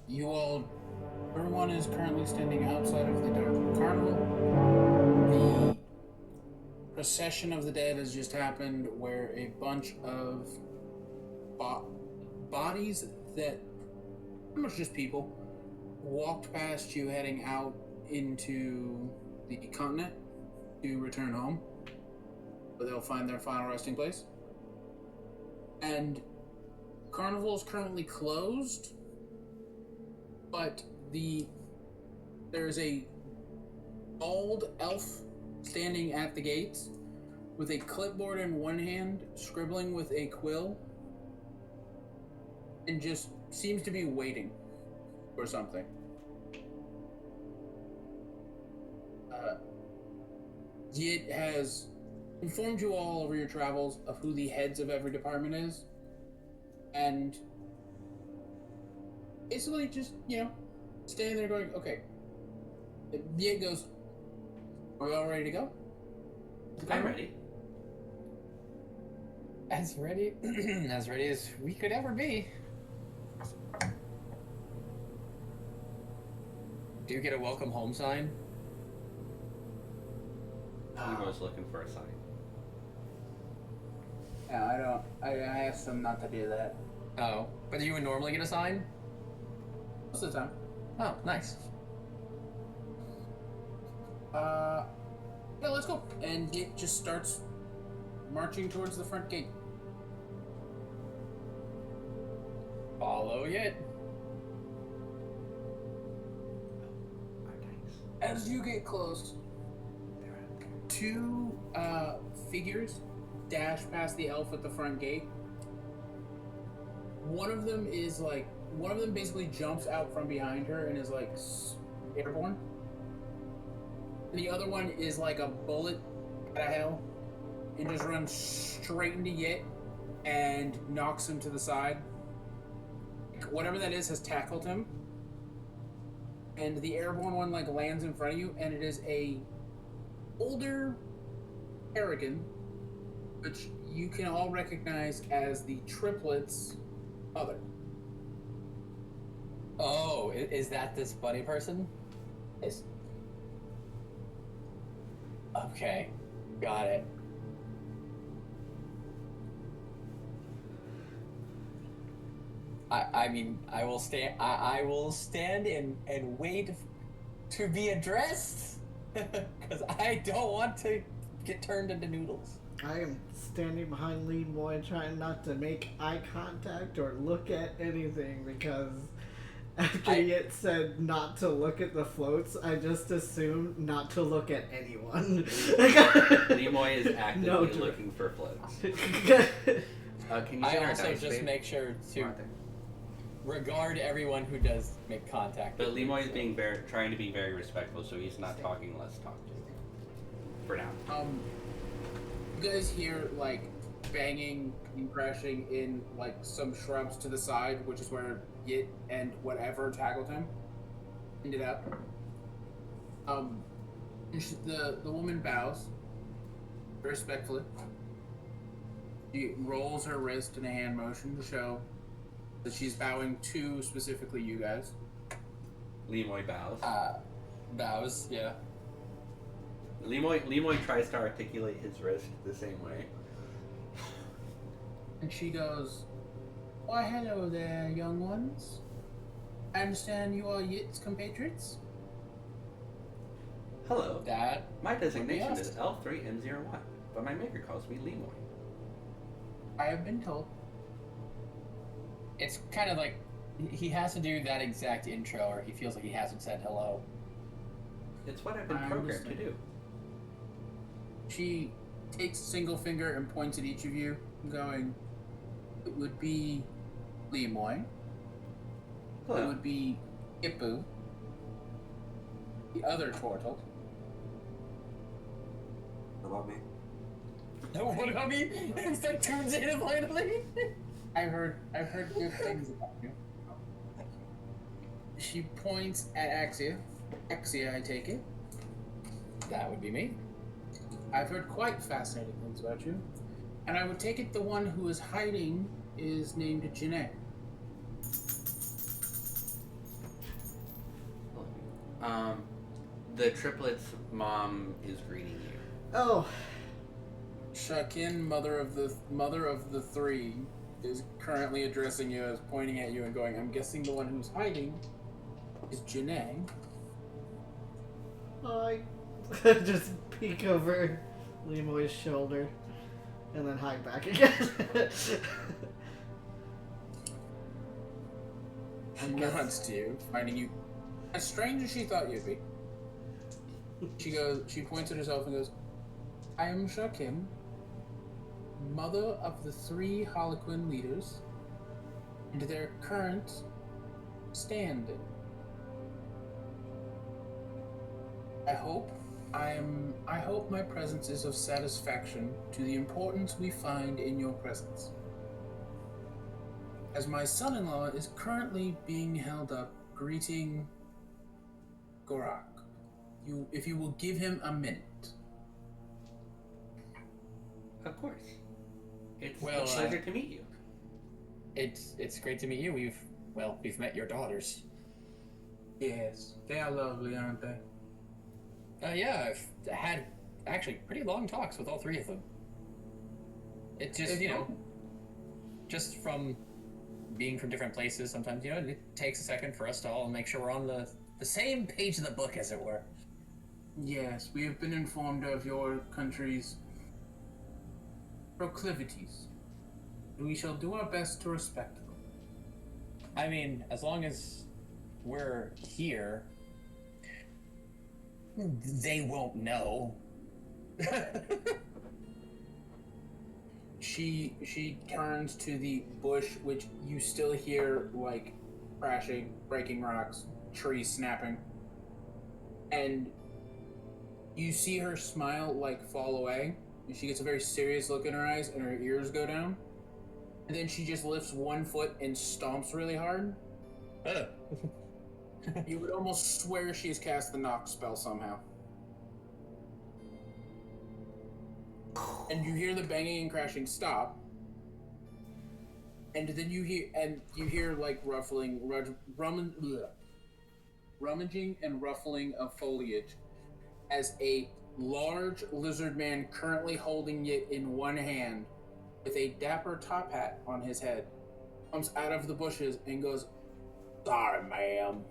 Everyone is currently standing outside of the Carnival. The procession of the dead has just happened where a bunch of bodies that, pretty much just people, walked past you heading out into the continent to return home, where they'll find their final resting place. And Carnival is currently closed, but there's a bald elf standing at the gates with a clipboard in one hand, scribbling with a quill, and just seems to be waiting for something. It has informed you all over your travels of who the heads of every department is, and basically just, standing there going, okay. It goes, are we all ready to go? I'm ready. As ready as we could ever be. Do you get a welcome home sign? We was looking for a sign. No, I don't. I asked them not to do that. Oh, but you would normally get a sign? Most of the time. Oh, nice. Yeah, let's go. And it just starts marching towards the front gate. Follow it. As you get close, two figures dash past the elf at the front gate. One of them basically jumps out from behind her and is like airborne. And the other one is like a bullet out of hell and just runs straight into Yit and knocks him to the side. Whatever that is has tackled him. And the airborne one lands in front of you, and it is a older Aragon, which you can all recognize as the triplets' mother. Oh, is that this bunny person? Yes. Okay, got it. I mean, I will stand. I will stand and wait to be addressed, because I don't want to get turned into noodles. I am standing behind Lee Moy, trying not to make eye contact or look at anything, because after it said not to look at the floats, I just assumed not to look at anyone. Lemoy is actively looking for floats. Can you I also just make sure to regard everyone who does make contact. But Lemoy is trying to be very respectful, so he's not talking. Let's talk to him. For now. You guys hear banging and crashing in some shrubs to the side, which is where Yit and whatever tackled him ended up. The woman bows respectfully. She rolls her wrist in a hand motion to show that she's bowing to specifically you guys. Lemoy bows. Bows, yeah. Lemoy tries to articulate his wrist the same way. And she goes, "Why, hello there, young ones. I understand you are Yit's compatriots?" Hello. Dad. My designation is L3M01, but my maker calls me Lemoy. I have been told. It's kind of like he has to do that exact intro, or he feels like he hasn't said hello. It's what I've been programmed to do. She takes a single finger and points at each of you, going, "It would be Lemoy. Hello. It would be Ipu, the other turtle." What about me? No, what about me? That turns in finally. I've heard good things about you. She points at Axia. Axia, I take it. That would be me. I've heard quite fascinating things about you. And I would take it the one who is hiding is named Janae. The triplets' mom is greeting you. Oh. Shakin, mother of the three, is currently addressing you as pointing at you and going, I'm guessing the one who's hiding is Janae. I just peek over Lemoy's shoulder and then hide back again. She nods to you, finding you as strange as she thought you'd be. She points at herself and goes, I am Shakim, mother of the 3 Harlequin leaders, and their current stand-in. I hope my presence is of satisfaction to the importance we find in your presence. As my son-in-law is currently being held up greeting Gorak. If you will give him a minute. Of course. It's a Well, pleasure to meet you. It's great to meet you. We've met your daughters. Yes, they are lovely, aren't they? Yeah, I've had actually pretty long talks with all 3 of them. It just, just from being from different places, sometimes, it takes a second for us to all make sure we're on the same page of the book, as it were. Yes, we have been informed of your country's proclivities. We shall do our best to respect them. I mean, as long as we're here, they won't know. She turns to the bush, which you still hear, like, crashing, breaking rocks, trees snapping. And you see her smile, like, fall away. And she gets a very serious look in her eyes, and her ears go down. And then she just lifts one foot and stomps really hard. You would almost swear she has cast the knock spell somehow. And you hear the banging and crashing stop. And then you hear like rummaging and ruffling of foliage as a large lizard man currently holding it in one hand with a dapper top hat on his head comes out of the bushes and goes, "Sorry, ma'am.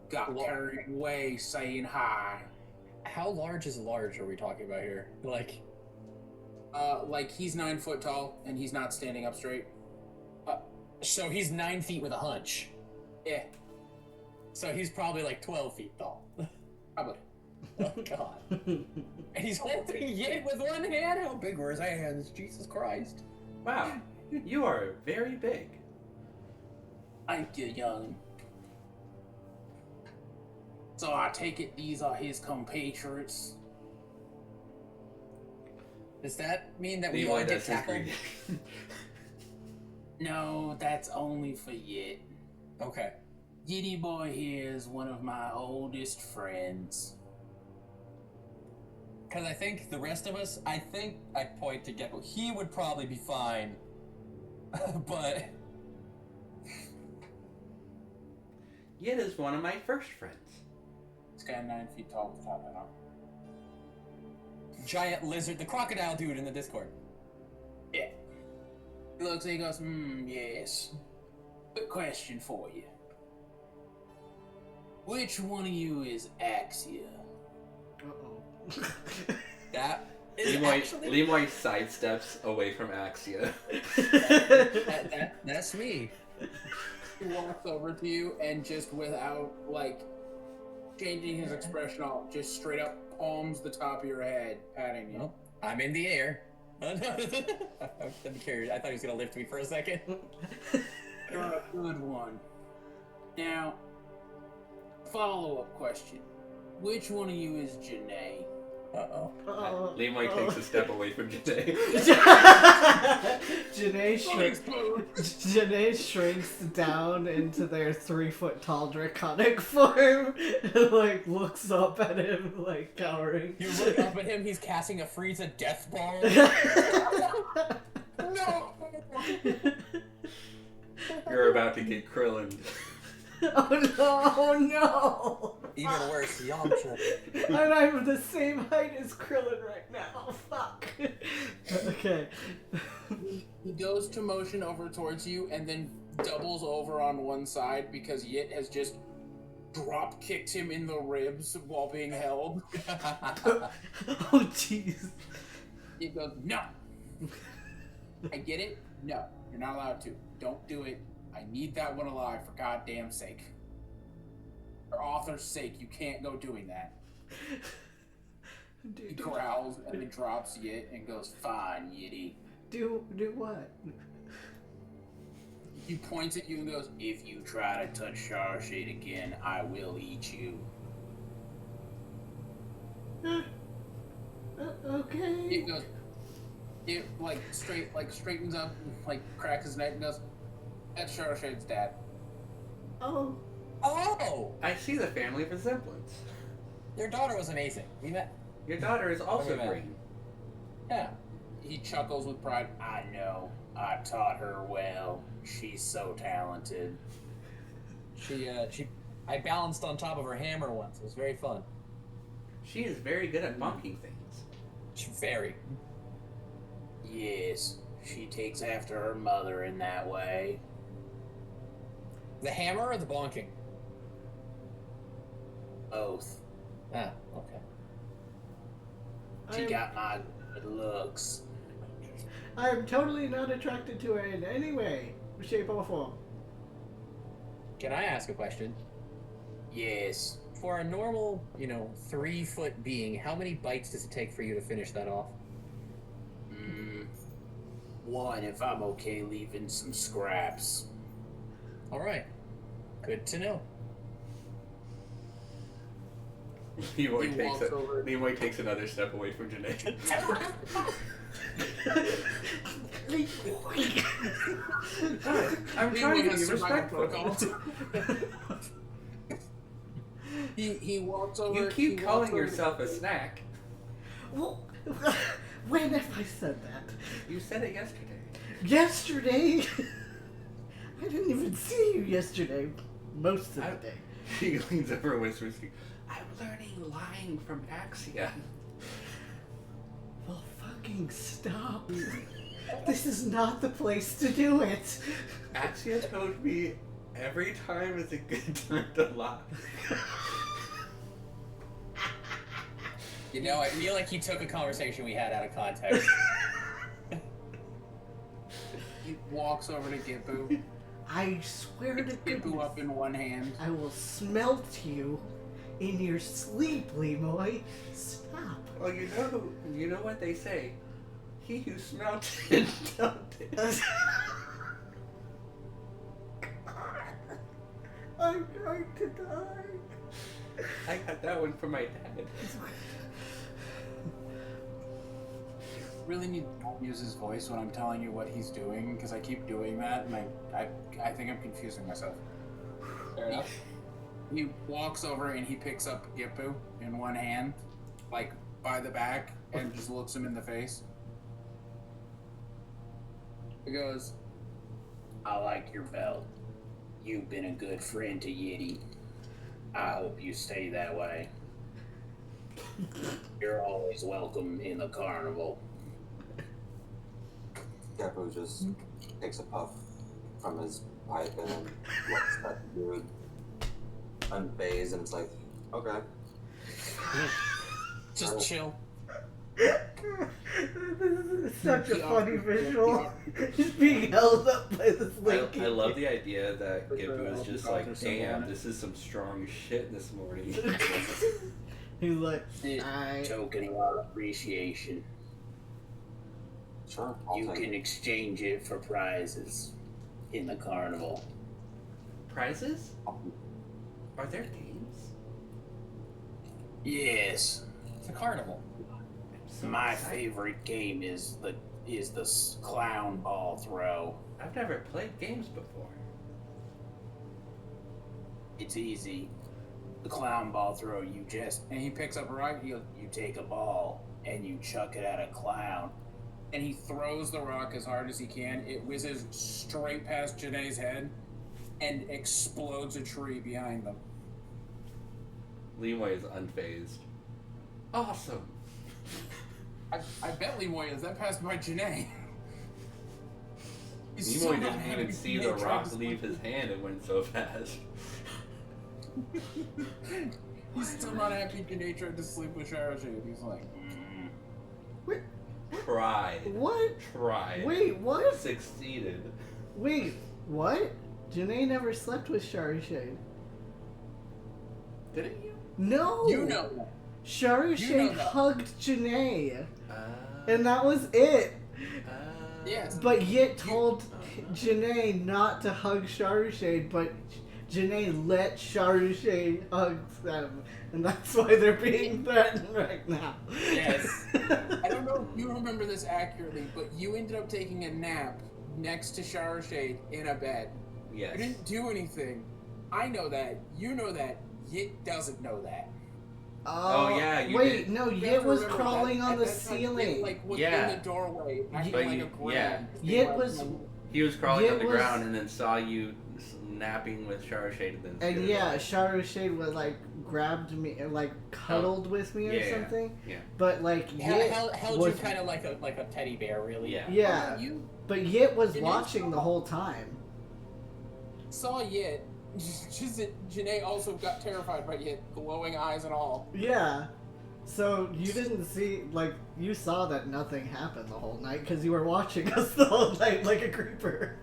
Got carried away saying hi." How large is large are we talking about here? Like he's 9 foot tall and he's not standing up straight. So he's 9 feet with a hunch. Yeah. So he's probably like 12 feet tall. Probably. Oh god. And he's holding it with one hand? How big were his hands? Jesus Christ. Wow, you are very big. Thank you, young. So I take it these are his compatriots? Does that mean that we all get tackled? No, that's only for Yit. Okay. Yitty boy here is one of my oldest friends. Because I think the rest of us, I'd point to Gecko. He would probably be fine. But Yit is one of my first friends. This guy 9 feet tall with the top hat on. giant lizard, the crocodile dude in the Discord. Yeah. He looks and he goes, yes. Good question for you. Which one of you is Axia? Uh-oh. That is Lemoy sidesteps away from Axia. That's me. He walks over to you and just without, like, changing his expression all, just straight up palms the top of your head, patting you. Well, I'm in the air. I'm curious. I thought he was going to lift me for a second. You're a good one. Now, follow-up question. Which one of you is Janae? Uh-oh. Lemoy takes a step away from Janae. Janae shrinks down into their 3-foot tall draconic form and, like, looks up at him, like, cowering. You look up at him, he's casting a Frieza death ball. No! You're about to get Krillin. Oh no! Even worse, Yamcha. And I'm the same height as Krillin right now. Fuck. Okay. He goes to motion over towards you and then doubles over on one side because Yit has just drop kicked him in the ribs while being held. Oh, jeez. He goes, no. I get it. No, you're not allowed to. Don't do it. I need that one alive for goddamn sake. For author's sake, you can't go doing that. He growls and then drops Yit and goes, fine, Yitty. Do what? He points at you and goes, if you try to touch Starshade again, I will eat you. Okay. He goes, it straightens up, cracks his neck and goes, that's Starshade's dad. Oh. Oh! I see the family resemblance. Your daughter was amazing. We met. Your daughter is also Okay, green. Yeah. He chuckles with pride. I know. I taught her well. She's so talented. I balanced on top of her hammer once. It was very fun. She is very good at bonking things. She's very. Yes, she takes after her mother in that way. The hammer or the bonking? Both. Ah, okay. She got my good looks. I am totally not attracted to her in any way, shape, or form. Can I ask a question? Yes. For a normal, 3-foot being, how many bites does it take for you to finish that off? One, if I'm okay leaving some scraps. Alright. Good to know. Nimoy takes another step away from Janae. I'm trying to be respectful. He walks over. You keep calling yourself a snack. Well, when have I said that? You said it yesterday. Yesterday? I didn't even see you yesterday. Most of the day. She leans over and whispers to you, I'm learning lying from Axia. Well, fucking stop. This is not the place to do it. Axia told me every time is a good time to lie. I feel like he took a conversation we had out of context. He walks over to Gippu. I swear to Gippu goodness, up in one hand. I will smelt you in your sleep, Lemoy. Stop. Well, you know what they say. He who smelt it dumped it. I'm going to die. I got that one from my dad. Really need to use his voice when I'm telling you what he's doing, because I keep doing that, and I think I'm confusing myself. Fair enough. He walks over and he picks up Gippu in one hand, by the back, and just looks him in the face. He goes, I like your belt. You've been a good friend to Yitty. I hope you stay that way. You're always welcome in the carnival. Geppo just takes a puff from his pipe and then looks at the dude unfazed, and it's like, okay. Just chill. This is such a funny visual. Just being held up by this lady. I love the idea that Gippu is just like, damn, this is some strong shit this morning. He's like, Token of appreciation. Sure, You can exchange it for prizes in the carnival. Prizes? Are there games? Yes. It's a carnival. My favorite game is the clown ball throw. I've never played games before. It's easy. The clown ball throw, and he picks up a rock, you take a ball and you chuck it at a clown. And he throws the rock as hard as he can. It whizzes straight past Janae's head and explodes a tree behind them. Lemoy is unfazed. Awesome. I bet Lemoy is. That passed by Janae. Lemoy didn't even see the rock leave his hand. It went so fast. He's still not happy Janae tried to sleep with Shade. He's like, Wait, Tried. what? Tried. Wait, what? Succeeded. Wait, what? Janae never slept with Shade. Didn't you? No! you know that. Shade that. hugged Janae. And that was it. Yes. But Yit told Janae not to hug Shade, but Janae let Shade hug them. And that's why they're being threatened right now. Yes. I don't know if you remember this accurately, but you ended up taking a nap next to Shade in a bed. Yes. You didn't do anything. I know that. You know that. Yit doesn't know that. Oh, yeah, you wait, did. no, You Yit have to was remember crawling that on at the that time, ceiling. Yit, like, was Yeah. in the doorway, acting But like you- a grab. yeah. Yit was... He was crawling Yit on the was- ground and then saw you napping with Shade and then And scared yeah, away. Shade was like grabbed me and like cuddled with me or Yeah, yeah, something. yeah. But like Yit held was, you kind of like a teddy bear, really. Yeah. yeah. You But Yit was Janae watching the saw- whole time. saw Yit. Just that Janae also got terrified by Yit, glowing eyes and all. Yeah. So you didn't see like you saw that nothing happened the whole night because you were watching us the whole night like a creeper.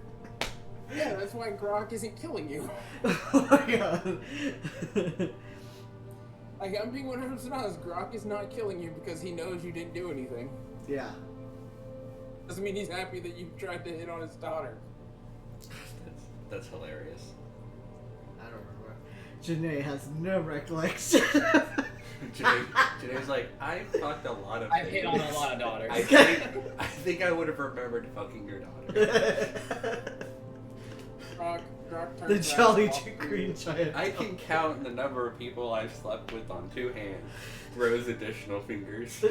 Yeah, that's why Grok isn't killing you. Oh my god. Like, I'm being 100% honest. Grok is not killing you because he knows you didn't do anything. Yeah. Doesn't mean he's happy that you tried to hit on his daughter. That's hilarious. I don't remember. Janae has no recollection. Janae's like, I fucked a lot of I've hit on a lot of daughters. I think I would have remembered fucking your daughter. Grok turns The around Jolly and walks through. Green Giant. I can count the number of people I've slept with on 2 hands. Rose additional fingers.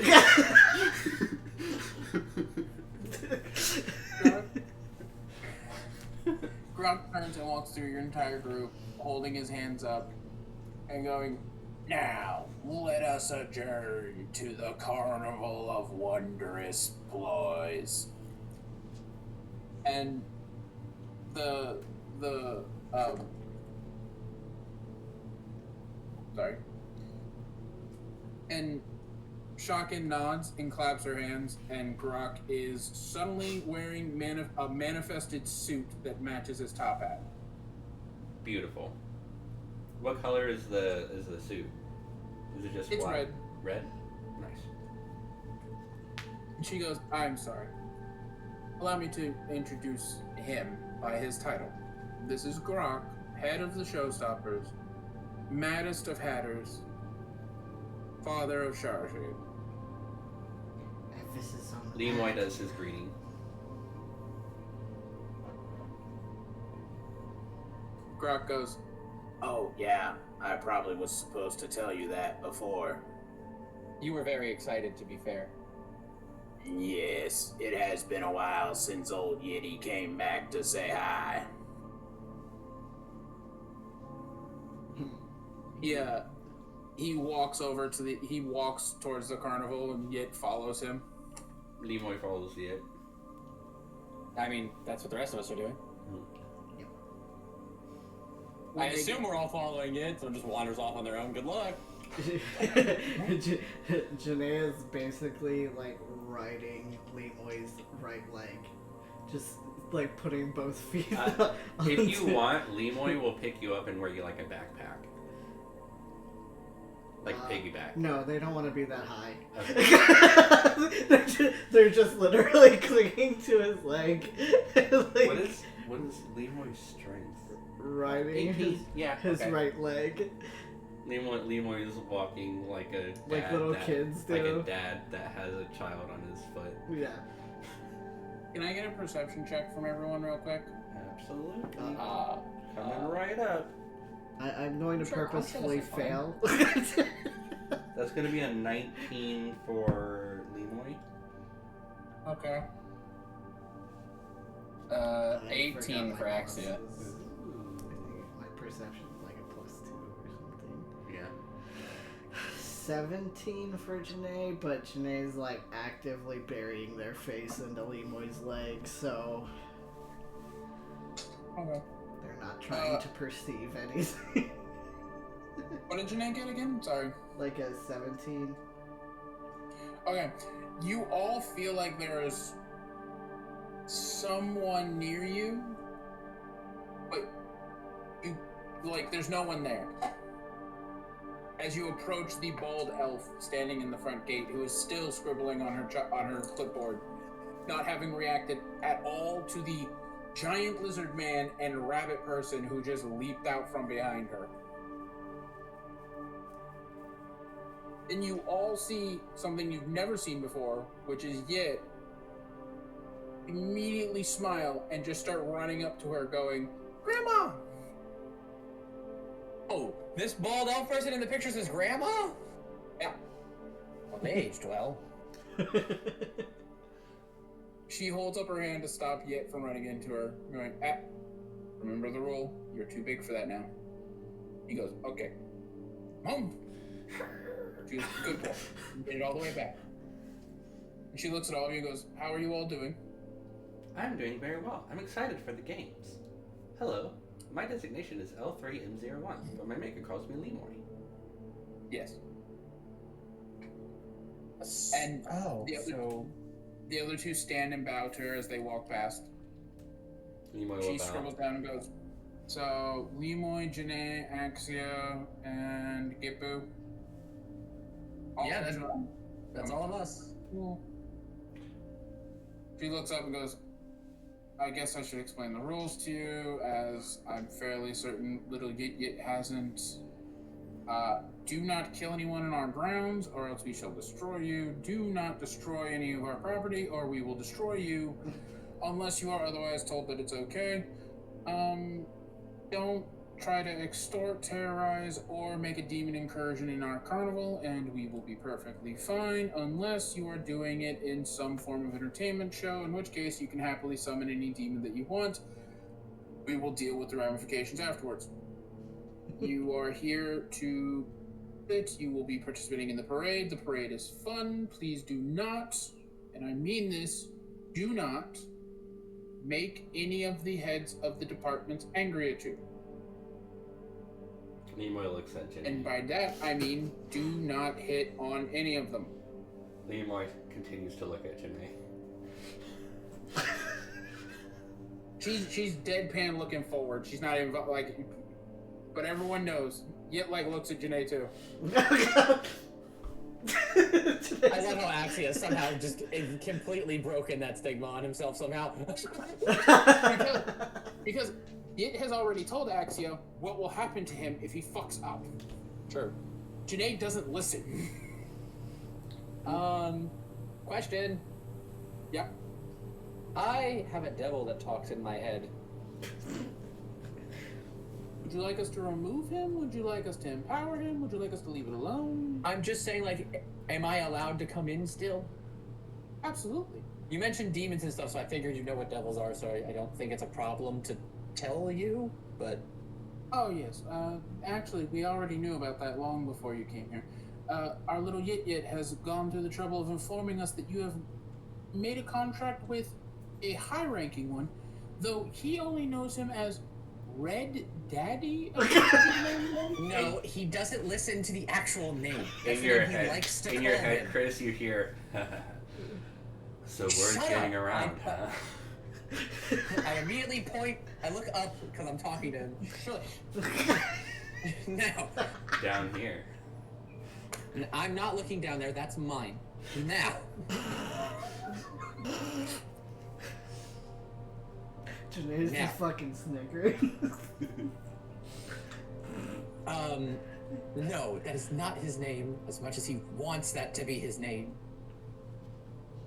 Grok turns and walks through your entire group, holding his hands up and going, "Now, let us adjourn to the Carnival of Wondrous Ploys." And sorry. And Shotgun nods and claps her hands, and Grok is suddenly wearing a manifested suit that matches his top hat. Beautiful. What color is the suit? Is it just It's white? red. Red? Nice. And she goes, "I'm sorry. Allow me to introduce him by his title. This is Grok, head of the Showstoppers, maddest of hatters, father of Sharshade." Emphasis on the Lemoy does his greeting. Grok goes, "Oh, yeah, I probably was supposed to tell you that before." You were very excited, to be fair. "Yes, it has been a while since old Yeti came back to say hi." Yeah, he walks towards the carnival and Yit follows him. Lemoy follows the it. I mean, that's what the rest of us are doing. When I they assume we're all following it, so it just wanders off on their own. Good luck. Janae is basically like riding Lemoy's right leg. Just like putting both feet If you want, Lemoy will pick you up and wear you like a backpack. Like piggyback. No, they don't want to be that high. Okay. they're just literally clinging to his leg. Like, What is Lemoy's strength? riding 18? his, Yeah, his okay. right leg? Lemoy is walking like a dad Like little kids like do. a dad that has a child on his foot. Yeah. Can I get a perception check from everyone real quick? Absolutely. Coming right up. I'm going to I'm sure purposefully this is fine. fail. That's gonna be a 19 for Lemoy. Okay. 18 for Axia. My perception is like a +2 or something. Yeah. 17 for Janae, but Janae's like actively burying their face into Lemoy's legs, so Okay. they're not trying to perceive anything. What did Janae get again? Sorry. Like a 17. Okay. You all feel like there is someone near you, but you like there's no one there. As you approach the bald elf standing in the front gate, who is still scribbling on her clipboard, not having reacted at all to the giant lizard man and rabbit person who just leaped out from behind her. And you all see something you've never seen before, which is Yit immediately smile and just start running up to her going, "Grandma!" Oh, this bald elf person in the pictures is Grandma? Yeah. Well, they aged well. She holds up her hand to stop Yit from running into her, going, remember the rule? You're too big for that now. He goes, "Okay. Mom." She goes, "Good boy." You made it all the way back. And she looks at all of you and goes, "How are you all doing?" I'm doing very well. I'm excited for the games. Hello. My designation is L3M01, but my maker calls me Lemoy. Yes. And the other two stand and bow to her as they walk past. Lemoy She will bow. scribbles down and goes, "So, Lemoy, Janae, Axia, and Gipu." Yeah, that's all of us. Cool. She looks up and goes, "I guess I should explain the rules to you, as I'm fairly certain little Yit hasn't. Do not kill anyone on our grounds, or else we shall destroy you. Do not destroy any of our property, or we will destroy you, unless you are otherwise told that it's okay. Don't try to extort, terrorize, or make a demon incursion in our carnival, and we will be perfectly fine, unless you are doing it in some form of entertainment show, in which case you can happily summon any demon that you want. We will deal with the ramifications afterwards. You are here to sit. You will be participating in the parade. The parade is fun. Please do not, and I mean this, do not make any of the heads of the departments angry at you. Lemoy looks at Janae. And by that, I mean, do not hit on any of them." Lemoy continues to look at Janae. She's deadpan looking forward. She's not even, like, but everyone knows. Yet, like, looks at Janae, too. I love how Axia somehow just completely broken that stigma on himself somehow. Because Yit has already told Axia what will happen to him if he fucks up. Sure. Janae doesn't listen. Question. Yeah. I have a devil that talks in my head. Would you like us to remove him? Would you like us to empower him? Would you like us to leave it alone? I'm just saying, like, am I allowed to come in still? Absolutely. You mentioned demons and stuff, so I figured you know what devils are, so I don't think it's a problem to tell you, but... Oh, yes. Actually, we already knew about that long before you came here. Our little Yit has gone through the trouble of informing us that you have made a contract with a high-ranking one, though he only knows him as Red Daddy? No, he doesn't listen to the actual name. In your head, Chris, you hear, so word's getting around, huh? I immediately I look up because I'm talking to him. Shush. Now. Down here. I'm not looking down there, that's mine. Now. Janae's just fucking snickering. No, that is not his name, as much as he wants that to be his name.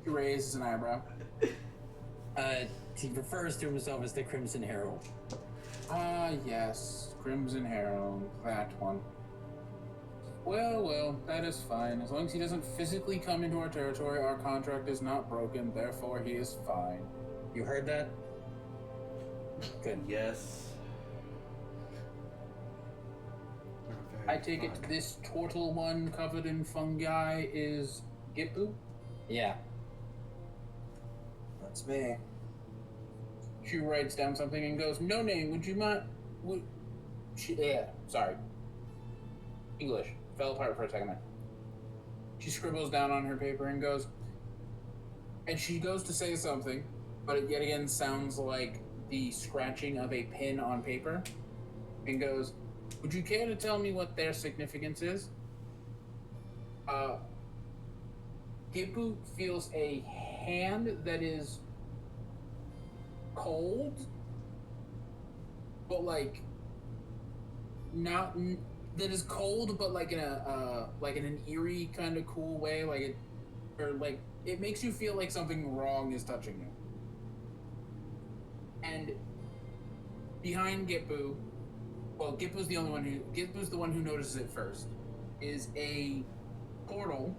He raises an eyebrow. He refers to himself as the Crimson Herald. Yes. Crimson Herald. That one. Well, that is fine. As long as he doesn't physically come into our territory, our contract is not broken, therefore he is fine. You heard that? Good. Yes. We're I take it this turtle one covered in fungi is Gipu? Yeah. That's me. She writes down something and goes, "No name, would you mind? Sorry. English. Fell apart for a second there. She scribbles down on her paper and goes, and she goes to say something, but it yet again sounds like the scratching of a pen on paper, and goes, would you care to tell me what their significance is? Gipu feels a hand that is cold, but like not that is cold, but like in a like in an eerie kind of cool way, like it, or like it makes you feel like something wrong is touching you. And behind Gipu, well, Gipu's the one who notices it first, is a portal,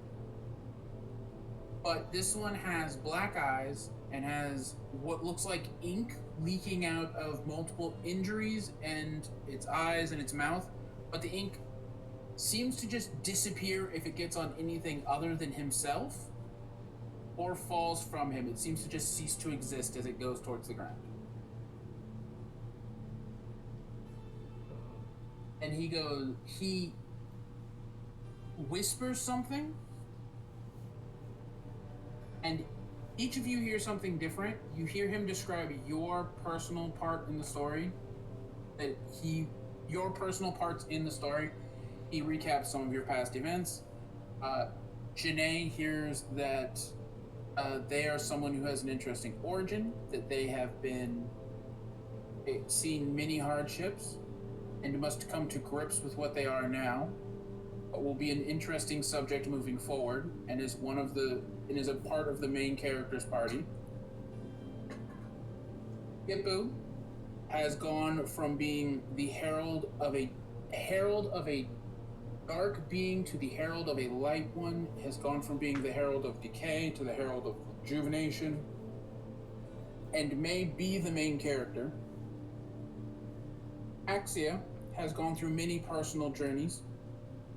but this one has black eyes and has what looks like ink leaking out of multiple injuries and its eyes and its mouth, but the ink seems to just disappear if it gets on anything other than himself or falls from him. It seems to just cease to exist as it goes towards the ground. And he whispers something, and each of you hear something different. You hear him describe your personal part in the story, your personal parts in the story. He recaps some of your past events. Janae hears that they are someone who has an interesting origin, that they have seen many hardships, and must come to grips with what they are now, but will be an interesting subject moving forward, and is a part of the main character's party. Gipu has gone from being the herald of a dark being to the herald of a light one, has gone from being the herald of decay to the herald of rejuvenation, and may be the main character. Axia has gone through many personal journeys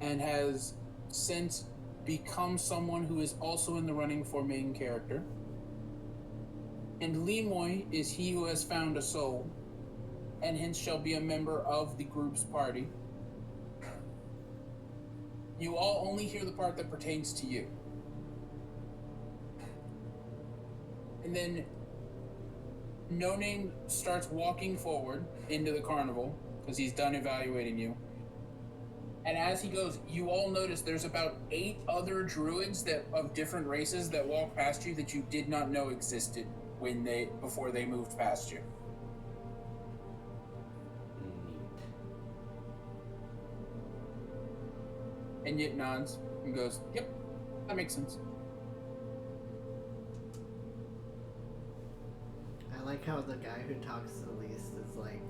and has since become someone who is also in the running for main character. And Lemoy is he who has found a soul, and hence shall be a member of the group's party. You all only hear the part that pertains to you. And then No Name starts walking forward into the carnival, because he's done evaluating you. And as he goes, you all notice there's about 8 other druids of different races that walk past you that you did not know existed before they moved past you. And Yit nods and goes, yep, that makes sense. I like how the guy who talks the least is like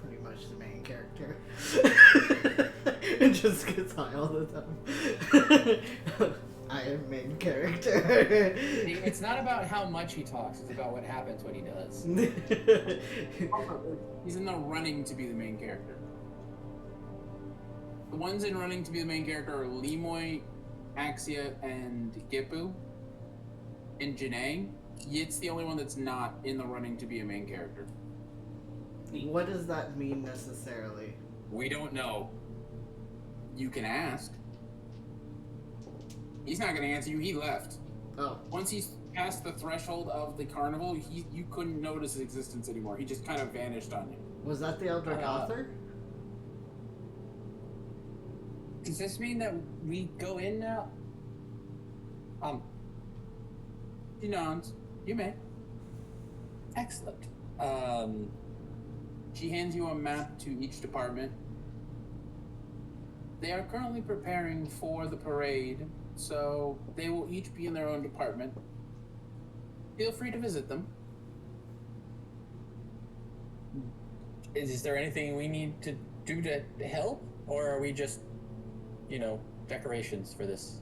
pretty much the main character. It just gets high all the time. I am main character. It's not about how much he talks, it's about what happens when he does. He's in the running to be the main character. The ones in running to be the main character are Lemoy, Axia, and Gipu, and Janae. Yit's the only one that's not in the running to be a main character. What does that mean necessarily? We don't know. You can ask. He's not going to answer you. He left. Oh. Once he's past the threshold of the carnival, you couldn't notice his existence anymore. He just kind of vanished on you. Was that the Eldritch Author? Does this mean that we go in now? He nods. You may. Excellent. She hands you a map to each department. They are currently preparing for the parade, so they will each be in their own department. Feel free to visit them. Is there anything we need to do to help? Or are we just, decorations for this?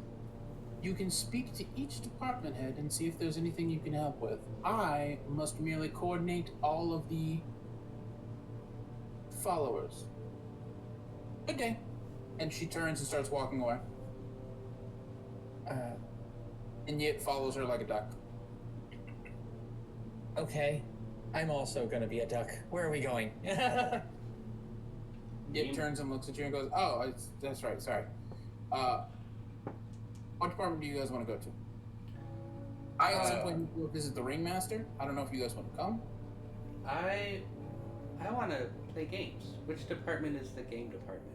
You can speak to each department head and see if there's anything you can help with. I must merely coordinate all of the followers. Good day. And she turns and starts walking away. And Yit follows her like a duck. Okay. I'm also gonna be a duck. Where are we going? Yit turns and looks at you and goes, "Oh, that's right. Sorry. What department do you guys want to go to? I at some point need to go visit the ringmaster. I don't know if you guys want to come. I want to play games. Which department is the game department?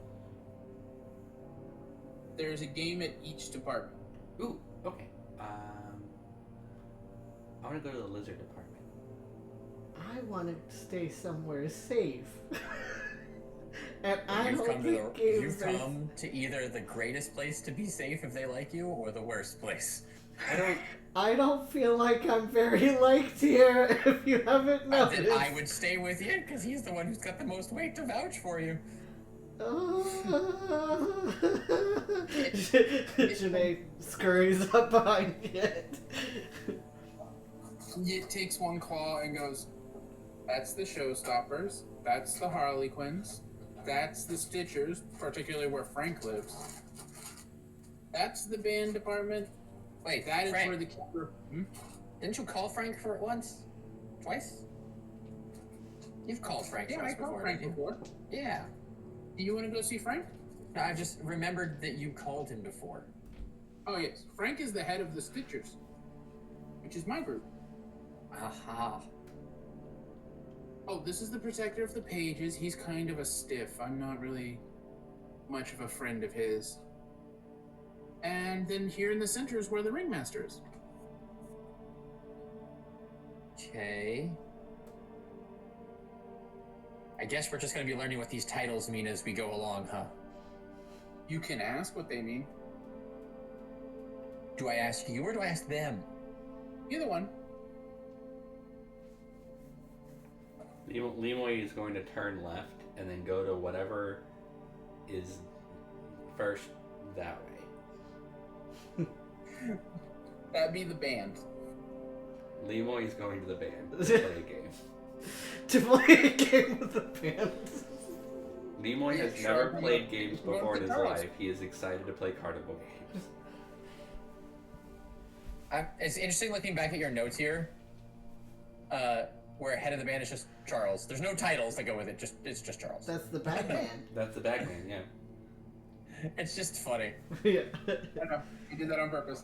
There's a game at each department. Ooh, okay. I want to go to the lizard department. I want to stay somewhere safe. And I You've don't come, think you've come to either the greatest place to be safe if they like you, or the worst place. I don't feel like I'm very liked here, if you haven't noticed. Then I would stay with you, because he's the one who's got the most weight to vouch for you. Janae scurries up behind it. Yit takes one claw and goes, "That's the Showstoppers. That's the Harlequins. That's the Stitchers, particularly where Frank lives. That's the band department. Wait, that is Frank, where the keeper." Didn't you call Frank for it once? Twice? You've called Frank Yeah, twice I called before, Frank didn't you? before. Yeah. Do you want to go see Frank? No, I just remembered that you called him before. Oh, yes. Frank is the head of the Stitchers, which is my group. Aha. Oh, this is the protector of the pages. He's kind of a stiff. I'm not really much of a friend of his. And then here in the center is where the ringmaster is. Okay. I guess we're just going to be learning what these titles mean as we go along, huh? You can ask what they mean. Do I ask you or do I ask them? Either one. Lemoy is going to turn left and then go to whatever is first that way. That'd be the band. Lemoy is going to the band to play a game. To play a game with the band. Lemoy has Yeah, never sure. played games Go before to in his Charles. life. He is excited to play Carnival games. It's interesting looking back at your notes here, where head of the band is just Charles. There's no titles that go with it. It's just Charles. That's the Batman. That's the Bagman, yeah. It's just funny. Yeah. I know. You did that on purpose.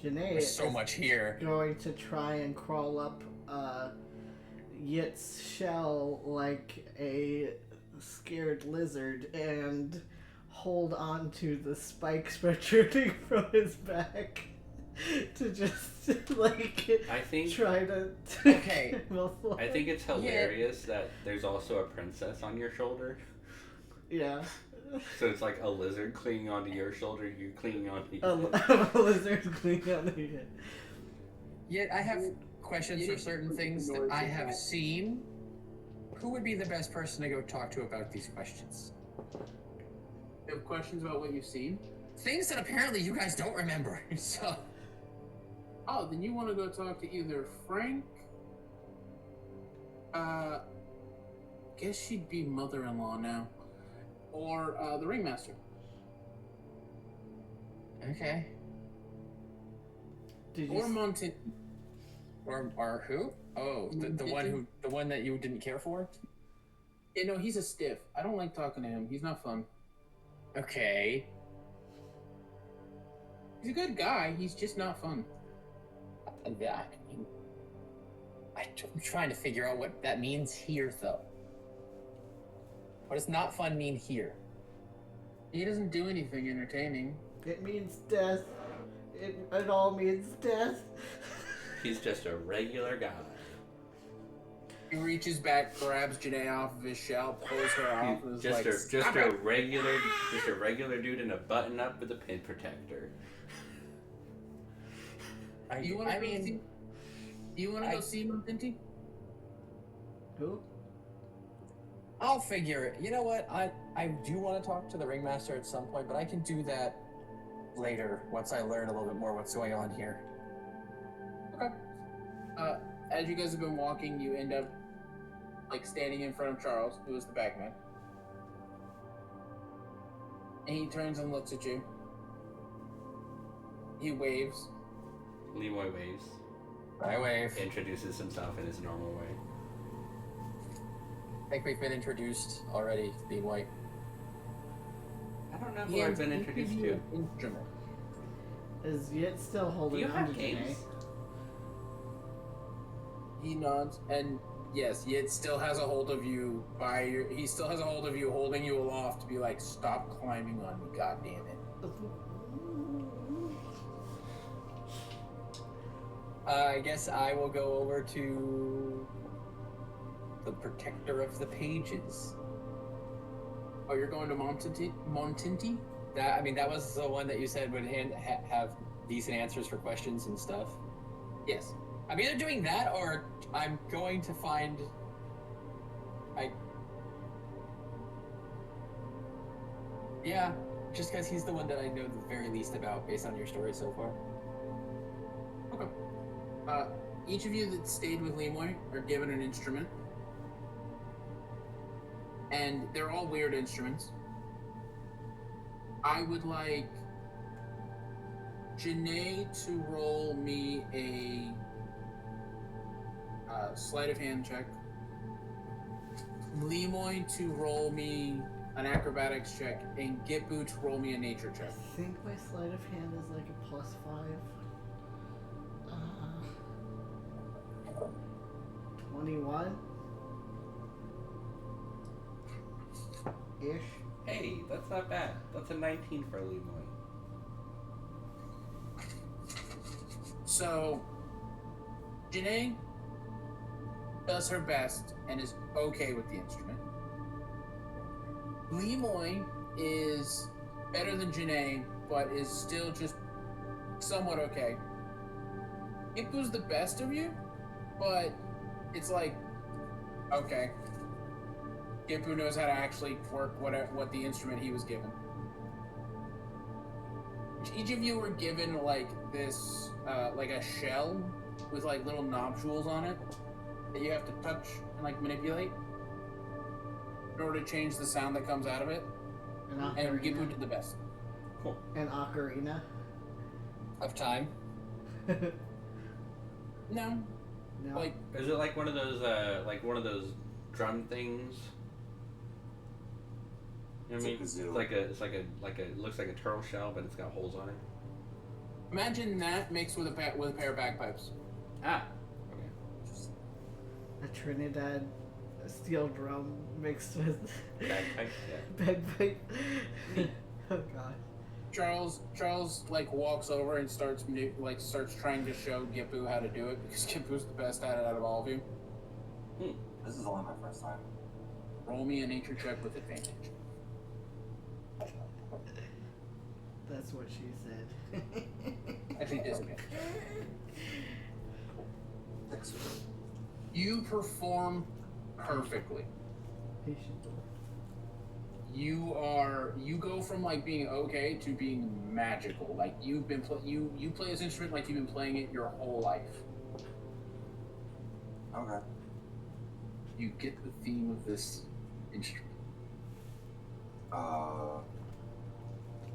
Janae There's so is much here. going to try and crawl up Yit's shell like a scared lizard and hold on to the spikes protruding from his back to just I think try to Okay. I think it's hilarious that there's also a princess on your shoulder. Yeah. So it's like a lizard clinging onto your shoulder, you clinging onto A lizard clinging on the head. Yet I have questions for certain things that I have seen. Who would be the best person to go talk to about these questions? You have questions about what you've seen? Things that apparently you guys don't remember. So. Oh, then you want to go talk to either Frank. Guess she'd be mother-in-law now, or the ringmaster. Okay. Did you Or Montin. Or who? Oh, the one that you didn't care for? Yeah, no, he's a stiff. I don't like talking to him. He's not fun. Okay. He's a good guy. He's just not fun. I'm trying to figure out what that means here, though. What does not fun mean here? He doesn't do anything entertaining. It means death. It all means death. He's just a regular guy. He reaches back, grabs Janae off of his shell, pulls her off, and is like, "Stop a it." regular dude in a button up with a pin protector. You want to go see Montinti? Who? I'll figure it. You know what? I do want to talk to the ringmaster at some point, but I can do that later once I learn a little bit more what's going on here. Okay. as you guys have been walking, you end up like standing in front of Charles, who is the bagman. And he turns and looks at you. He waves. Leroy waves. I wave. Introduces himself in his normal way. I think we've been introduced already, Leroy. I don't know who I've been introduced to. Instrument. Is Yit still Do holding you on have to games? Janae? He nods, and yes, Yid still has a hold of you by your. He still has a hold of you, holding you aloft to be like, "Stop climbing on me, God damn it!" I guess I will go over to the protector of the pages. Oh, you're going to Montinti? That was the one that you said would have decent answers for questions and stuff. Yes. I'm either doing that or I'm going to find. Yeah, just because he's the one that I know the very least about based on your story so far. Okay. Each of you that stayed with Lemoy are given an instrument. And they're all weird instruments. I would like Janae to roll me a sleight of hand check. Lemoy to roll me an acrobatics check, and Gitbu to roll me a nature check. I think my sleight of hand is like a +5. 21 ish. Hey, that's not bad. That's a 19 for Leroy. So, Janae does her best and is okay with the instrument. Lemoy is better than Janae, but is still just somewhat okay. Gitbu's the best of you, but it's like, okay. Gitbu knows how to actually work what the instrument he was given. Each of you were given like this, like a shell with like little knob jewels on it that you have to touch and like manipulate in order to change the sound that comes out of it. And Gitbu did the best. Cool. An ocarina. Of time. No, No. like Is it like one of those drum things? You know what I mean? It's a kazoo. It looks like a turtle shell, but it's got holes on it. imagine that mixed with a pair of bagpipes. Ah, okay. A Trinidad steel drum mixed with Bagpipe, yeah. bagpipe. Oh god. Charles like walks over and starts trying to show Gitbu how to do it because Gitbu's the best at it out of all of you. This is only my first time. Roll me a nature check with advantage. That's what she said. Actually, disadvantage. 6. You perform perfectly. You go from like being okay to being magical. Like you've been you play this instrument like you've been playing it your whole life. Okay. You get the theme of this instrument.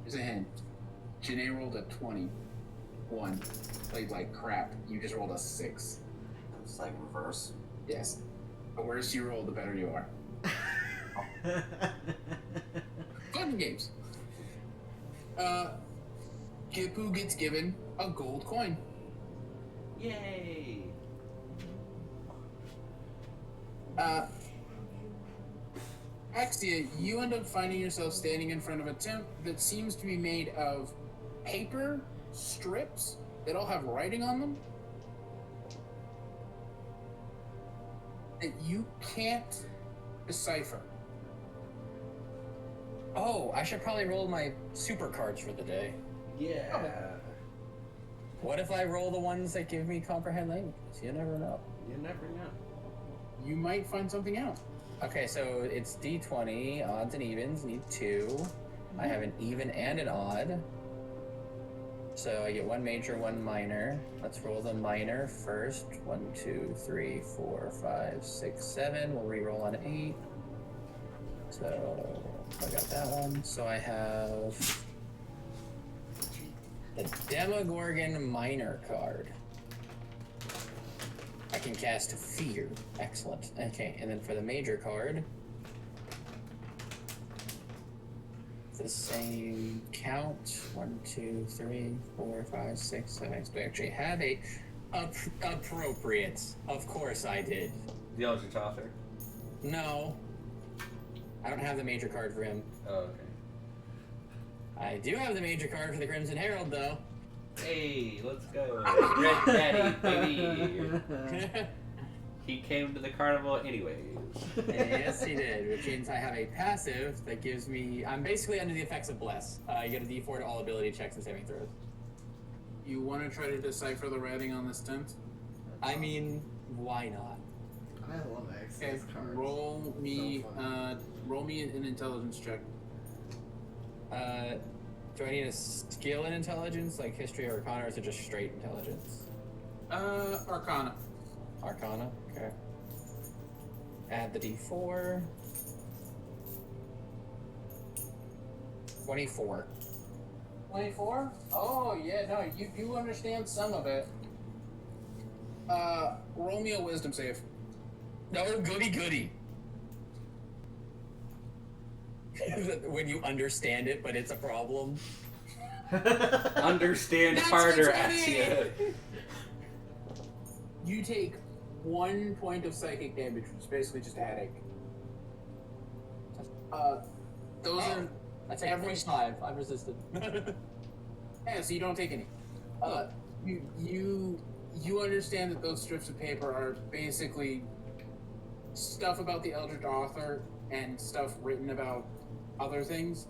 Here's a hint. Janae rolled a 21. Played like crap. You just rolled a 6. It's like reverse. Yes. The worse you roll, the better you are. Fun games. Gitbu gets given a gold coin. Yay! Axia, you end up finding yourself standing in front of a tent that seems to be made of paper strips that all have writing on them that you can't decipher. Oh, I should probably roll my super cards for the day. Yeah. What if I roll the ones that give me comprehend languages? You never know. You never know. You might find something out. Okay, so it's D20, odds and evens, need 2. I have an even and an odd. So I get one major, one minor. Let's roll the minor first. 1, 2, 3, 4, 5, 6, 7. We'll re-roll on 8. So I got that one. So I have the Demogorgon minor card. I can cast Fear. Excellent. Okay, and then for the major card, the same count. 1, 2, 3, 4, 5, 6, 7. So I actually have a appropriate. Of course I did. The Eldritch Author. No. I don't have the major card for him. Oh, okay. I do have the major card for the Crimson Herald, though. Hey, let's go. Red Daddy, baby. He came to the carnival anyways. Yes, he did, which means I have a passive that gives me... I'm basically under the effects of Bless. You get a d4 to all ability checks and saving throws. You want to try to decipher the writing on this tent? I mean, why not? I love access Okay, cards. roll me, So fun. roll me an intelligence check. Do I need a skill in intelligence, like history or arcana, or is it just straight intelligence? Arcana. Arcana, okay. Add the d4. 24. 24? Oh, yeah, no, you understand some of it. Roll me a wisdom save. No, goody goody. When you understand it, but it's a problem. Understand That's harder, a 20! Axia. You take 1 point of psychic damage, which is basically just a headache. Those are... I take every- 5. I've resisted. Yeah, so you don't take any. You understand that those strips of paper are basically stuff about the Eldritch Author and stuff written about other things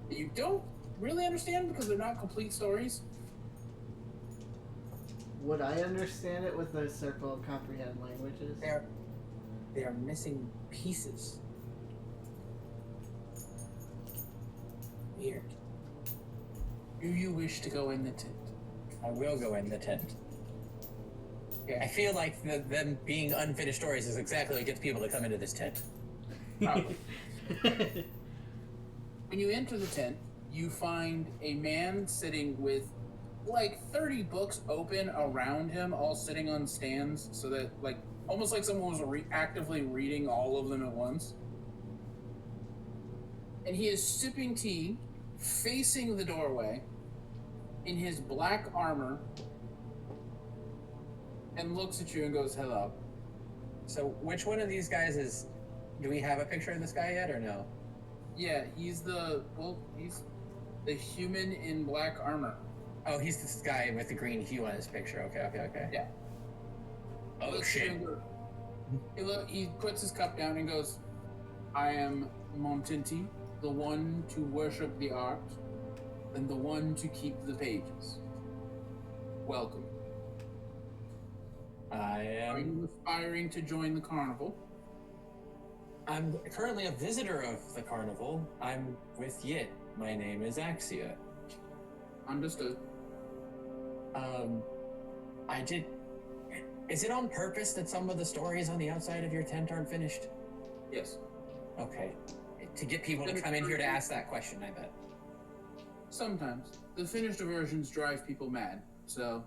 that you don't really understand because they're not complete stories. Would I understand it with the circle of comprehend languages? They are missing pieces. Weird. Do you wish to go in the tent? I will go in the tent. I feel like them being unfinished stories is exactly what gets people to come into this tent. Probably. When you enter the tent, you find a man sitting with like 30 books open around him, all sitting on stands, so that like almost like someone was actively reading all of them at once. And he is sipping tea, facing the doorway, in his black armor, and looks at you and goes, "Hello." So which one of these guys is... Do we have a picture of this guy yet, or no? Yeah, he's the human in black armor. Oh, he's this guy with the green hue on his picture. Okay. Yeah. Oh, Looks at you shit. and goes- He puts his cup down and goes, "I am Montinti, the one to worship the art, and the one to keep the pages. Welcome. Are you aspiring to join the carnival?" I'm currently a visitor of the carnival. I'm with Yit. My name is Axia. Understood. I did... Is it on purpose that some of the stories on the outside of your tent aren't finished? Yes. Okay. To get people to come in here to ask that question, I bet. Sometimes. The finished versions drive people mad, so...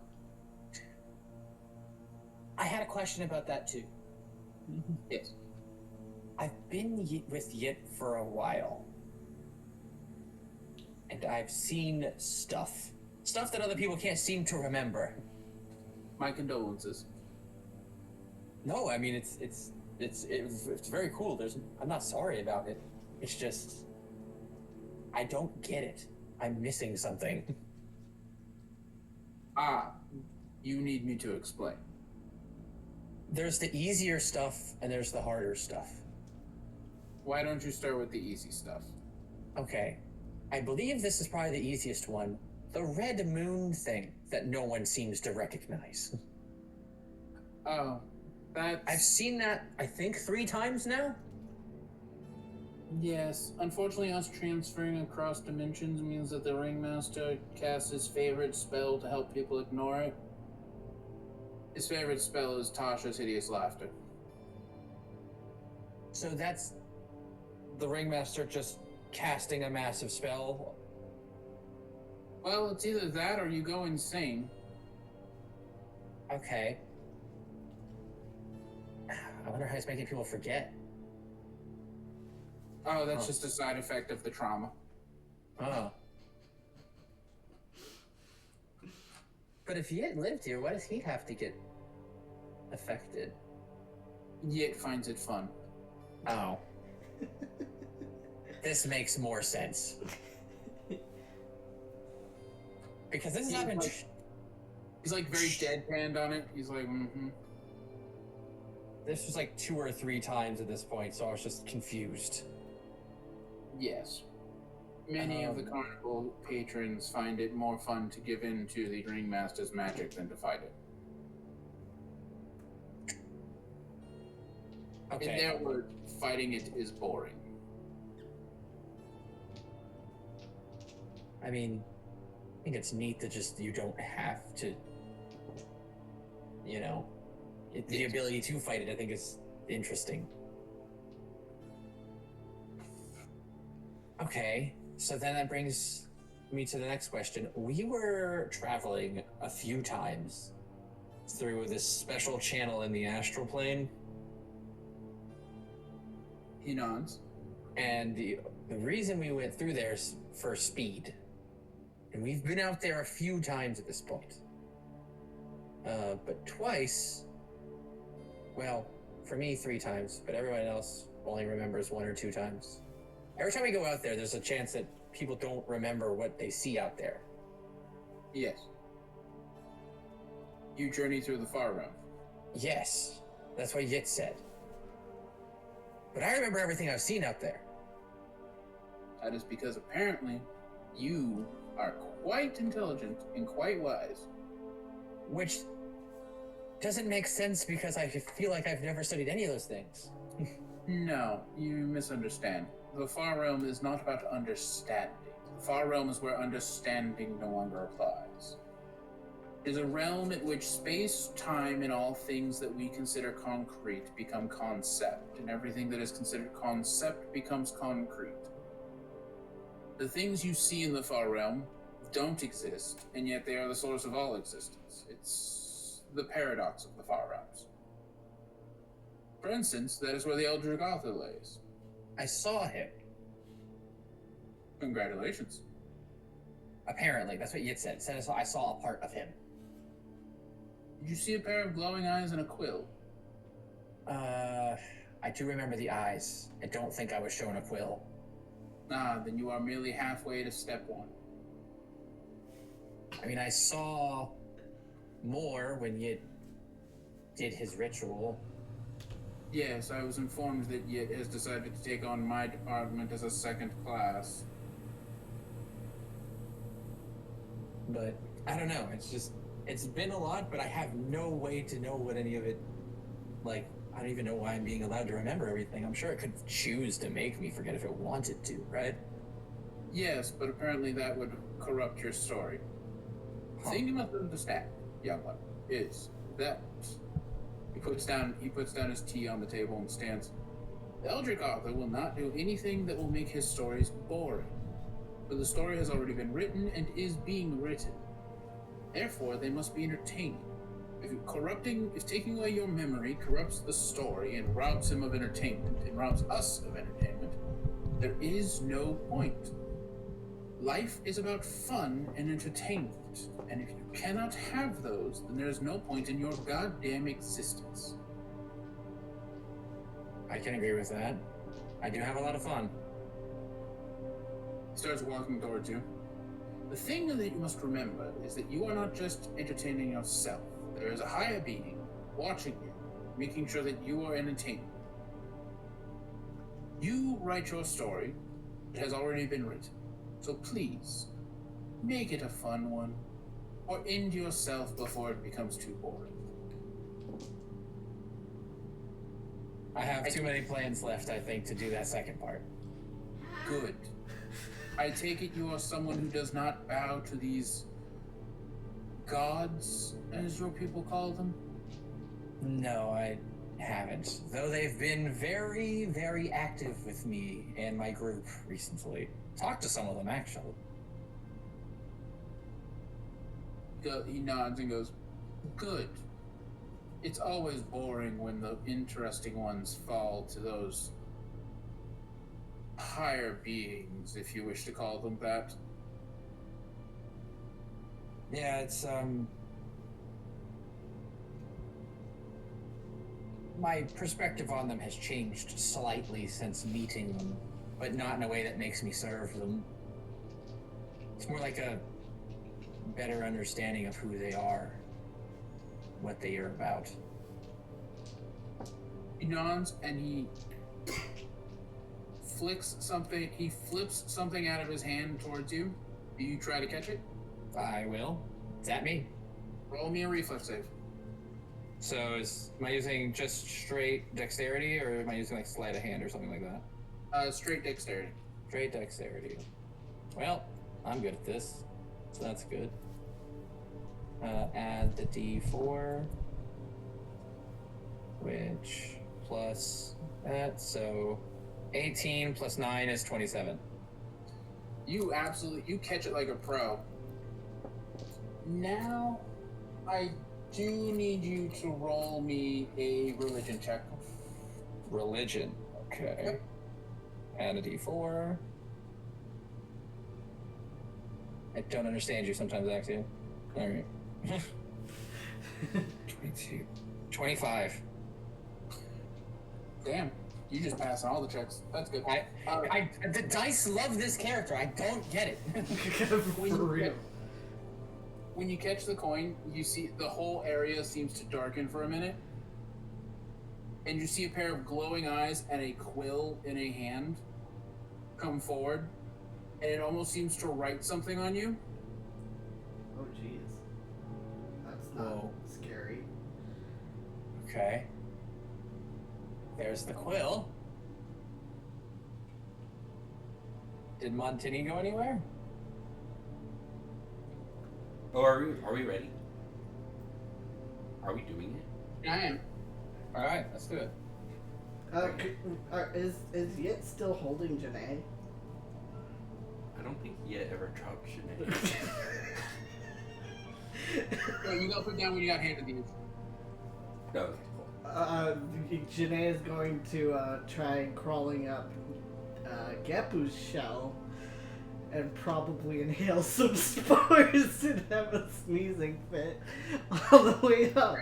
I had a question about that, too. Yes. I've been with Yit for a while. And I've seen stuff. Stuff that other people can't seem to remember. My condolences. No, I mean, it's very cool. I'm not sorry about it. It's just... I don't get it. I'm missing something. You need me to explain. There's the easier stuff, and there's the harder stuff. Why don't you start with the easy stuff? Okay. I believe this is probably the easiest one. The red moon thing that no one seems to recognize. Oh, that's... I've seen that, I think, 3 times now? Yes, unfortunately, us transferring across dimensions means that the Ringmaster casts his favorite spell to help people ignore it. His favorite spell is Tasha's Hideous Laughter. So that's the Ringmaster just casting a massive spell? Well, it's either that or you go insane. Okay. I wonder how he's making people forget. Oh, that's just a side effect of the trauma. Oh. But if he had lived here, why does he have to get affected? Yet finds it fun. Oh. This makes more sense. Because this has He's happened. He's like very deadpanned on it. He's like, mm-hmm. This was like 2 or 3 times at this point, so I was just confused. Yes. Many of the Carnival patrons find it more fun to give in to the Ringmaster's magic than to fight it. Okay. In their words, fighting it is boring. I mean, I think it's neat that just you don't have to, you know, the ability to fight it, I think, is interesting. Okay, so then that brings me to the next question. We were traveling a few times through this special channel in the astral plane. He nods. And the reason we went through there is for speed. And we've been out there a few times at this point. But twice, well, for me 3 times, but everyone else only remembers 1 or 2 times. Every time we go out there, there's a chance that people don't remember what they see out there. Yes. You journey through the far realm. Yes, that's what Yit said. But I remember everything I've seen out there. That is because apparently you are quite intelligent and quite wise. Which doesn't make sense because I feel like I've never studied any of those things. No, you misunderstand. The far realm is not about understanding. The far realm is where understanding no longer applies. It is a realm at which space, time, and all things that we consider concrete become concept, and everything that is considered concept becomes concrete. The things you see in the far realm don't exist, and yet they are the source of all existence. It's the paradox of the far realms. For instance, that is where the Eldritch Author lays. I saw him. Congratulations. Apparently, that's what Yit said. It said I saw a part of him. Did you see a pair of glowing eyes and a quill? I do remember the eyes. I don't think I was shown a quill. Ah, then you are merely halfway to step 1. I mean, I saw more when Yit did his ritual. Yes, I was informed that Yit has decided to take on my department as a 2nd class. But I don't know. It's been a lot, but I have no way to know what any of it, like, I don't even know why I'm being allowed to remember everything. I'm sure it could choose to make me forget if it wanted to, right? Yes, but apparently that would corrupt your story. The thing you must understand, young one, is that he puts down his tea on the table and stands. The Eldritch Author will not do anything that will make his stories boring. But the story has already been written and is being written. Therefore, they must be entertaining. If taking away your memory corrupts the story and robs him of entertainment and robs us of entertainment, there is no point. Life is about fun and entertainment, and if you cannot have those, then there is no point in your goddamn existence. I can agree with that. I do have a lot of fun. He starts walking towards you. The thing that you must remember is that you are not just entertaining yourself. There is a higher being watching you, making sure that you are entertained. You write your story. It has already been written. So please, make it a fun one, or end yourself before it becomes too boring. I have too many plans left, I think, to do that second part. Good. I take it you are someone who does not bow to these gods, as your people call them? No, I haven't. Though they've been very, very active with me and my group recently. Talked to some of them, actually. He nods and goes, good. It's always boring when the interesting ones fall to those higher beings, if you wish to call them that. Yeah, it's, my perspective on them has changed slightly since meeting them, but not in a way that makes me serve them. It's more like a better understanding of who they are, what they are about. He nods and he flips something out of his hand towards you. Do you try to catch it? I will. Is that me? Roll me a reflex save. So am I using just straight dexterity, or am I using like sleight of hand or something like that? Straight dexterity. Straight dexterity. Well, I'm good at this, so that's good. Add the D4, which plus that, so 18 plus 9 is 27. You catch it like a pro. Now, I do need you to roll me a religion check. Religion. Okay. Yep. Add a D4. I don't understand you sometimes, Axia. Alright. 22. 25. Damn, you just passed all the checks. That's good. The dice love this character. I don't get it. For real. When you catch the coin, you see the whole area seems to darken for a minute. And you see a pair of glowing eyes and a quill in a hand come forward. And it almost seems to write something on you. Oh, jeez. That's not scary. Okay. There's the quill. Did Montini go anywhere? Oh, are we ready? Are we doing it? I am. Alright, let's do it. Is Yit still holding Janae? I don't think Yet ever dropped Sinead. So you go put down when you got handed these. No, okay, cool. Janae is going to try crawling up Gepu's shell and probably inhale some spores and have a sneezing fit all the way up.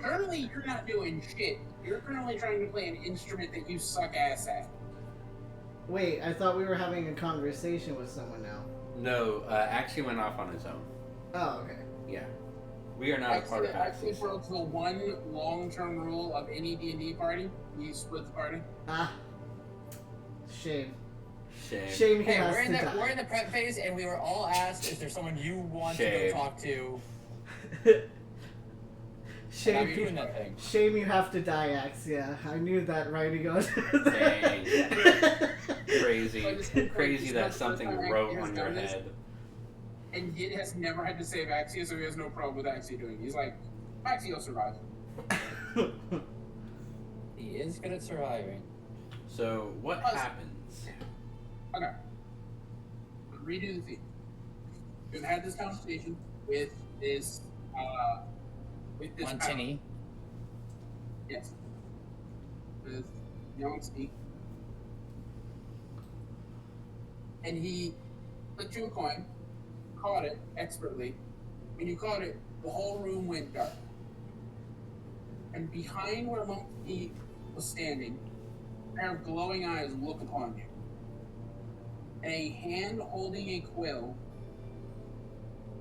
Currently, you're not doing shit. You're currently trying to play an instrument that you suck ass at. Wait, I thought we were having a conversation with someone now. No, Axie went off on his own. Oh, okay. Yeah. We are not a part of Actually Axie. broke the one long-term rule of any D&D party. You split the party. Ah. Shame. Shame. Shame he Hey, has we're to die. in the prep phase, and we were all asked, is there someone you want to Shame. go talk to? Shame, I'm doing that thing. Shame you have to die, Axia. I knew that writing on Dang. Crazy. This Crazy is that not the something first time wrote Axie has on your done this. head. And Yid has never had to save Axia, so he has no problem with Axia doing it. He's like, Axia will survive. He is good at surviving. So, what happens? Okay. Redo the theme. We've had this conversation with this Montini. Yes. With young Speak. And he flipped you a coin, caught it expertly. When you caught it, the whole room went dark. And behind where Monkey was standing, a pair of glowing eyes look upon you. And a hand holding a quill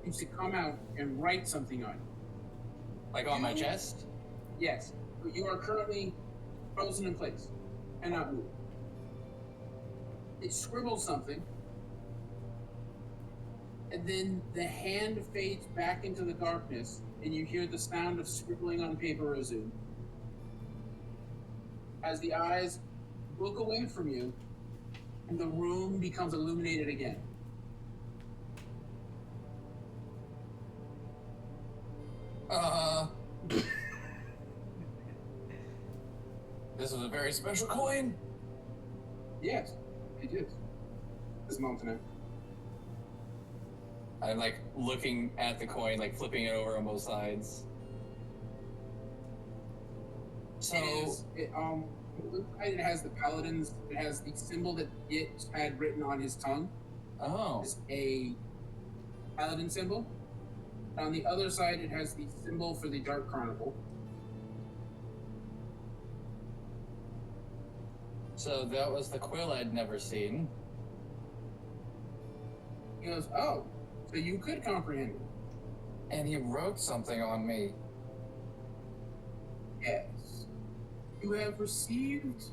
seems to come out and write something on you. Like on my chest? Yes, but you are currently frozen in place and not moving. It scribbles something, and then the hand fades back into the darkness, and you hear the sound of scribbling on paper resume. As the eyes look away from you, and the room becomes illuminated again. This is a very special coin. Yes, it is. This mountain. I'm like looking at the coin, like flipping it over on both sides. So It has the paladins. It has the symbol that it had written on his tongue. oh, It's a paladin symbol. On the other side, it has the symbol for the Dark Carnival. so that was the quill I'd never seen. He goes, "Oh, so you could comprehend it." And he wrote something on me. Yes. You have received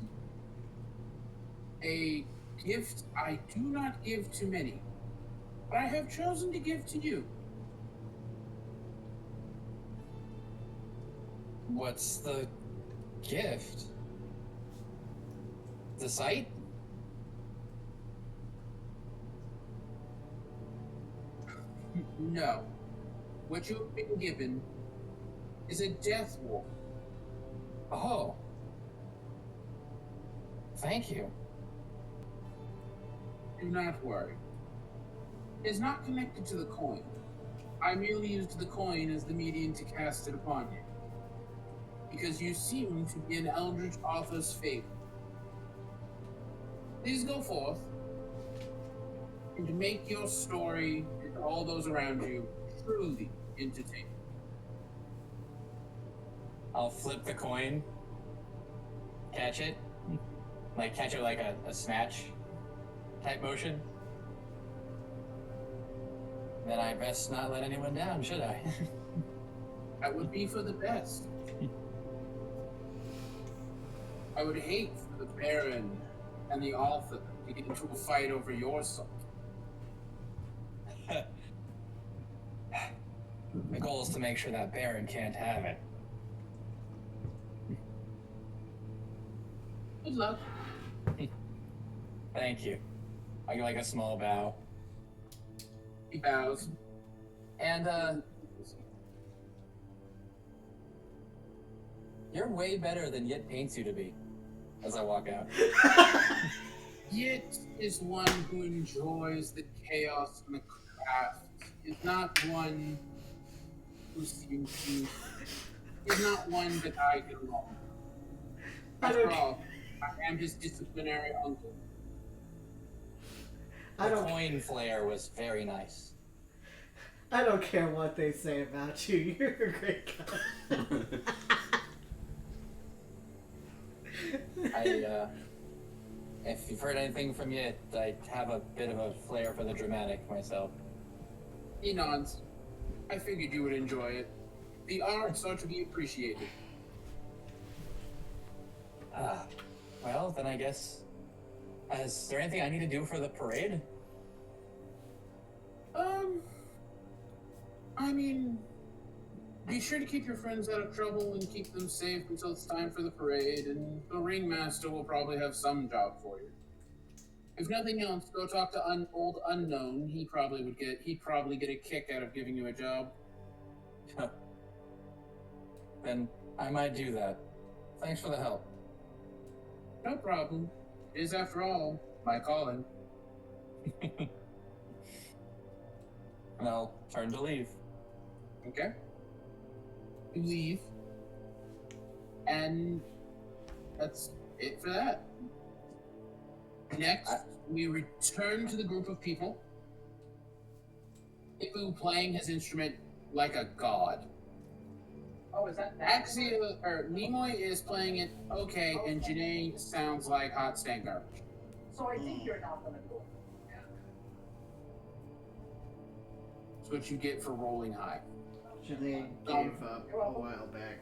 a gift I do not give to many, but I have chosen to give to you. What's the gift? The sight? No. What you have been given is a death wall. Oh. Thank you. Do not worry. It is not connected to the coin. I merely used the coin as the medium to cast it upon you. Because you seem to be an eldritch author's favorite. Please go forth and to make your story and all those around you truly entertaining. I'll flip the coin, catch it like a snatch type motion. Then I best not let anyone down, should I? That would be for the best. I would hate for the Baron and the author to get into a fight over your soul. The goal is to make sure that Baron can't have it. Good luck. Thank you. I give like a small bow. He bows. And you're way better than Yit paints you to be. As I walk out. Yit is one who enjoys the chaos and the craft. Is not one who seems to. Is not one that I get along with. After all, I am his disciplinary uncle. The coin flare was very nice. I don't care what they say about you. You're a great guy. If you've heard anything from Yit, I have a bit of a flair for the dramatic myself. He nods. I figured you would enjoy it. The arts are to be appreciated. Well, then I guess... Is there anything I need to do for the parade? I mean, be sure to keep your friends out of trouble and keep them safe until it's time for the parade, and the ringmaster will probably have some job for you. If nothing else, go talk to old Unknown. He'd probably get a kick out of giving you a job. Then I might do that. Thanks for the help. No problem. It is, after all, my calling. And I'll turn to leave. Okay. You leave. And that's it for that. Next, we return to the group of people. Ibu playing his instrument like a god. Oh, is that Axia, or Nimoy is playing it okay, and Janae sounds like hot stank garbage. So I think you're not gonna go. That's what you get for rolling high. Janae gave up a while back.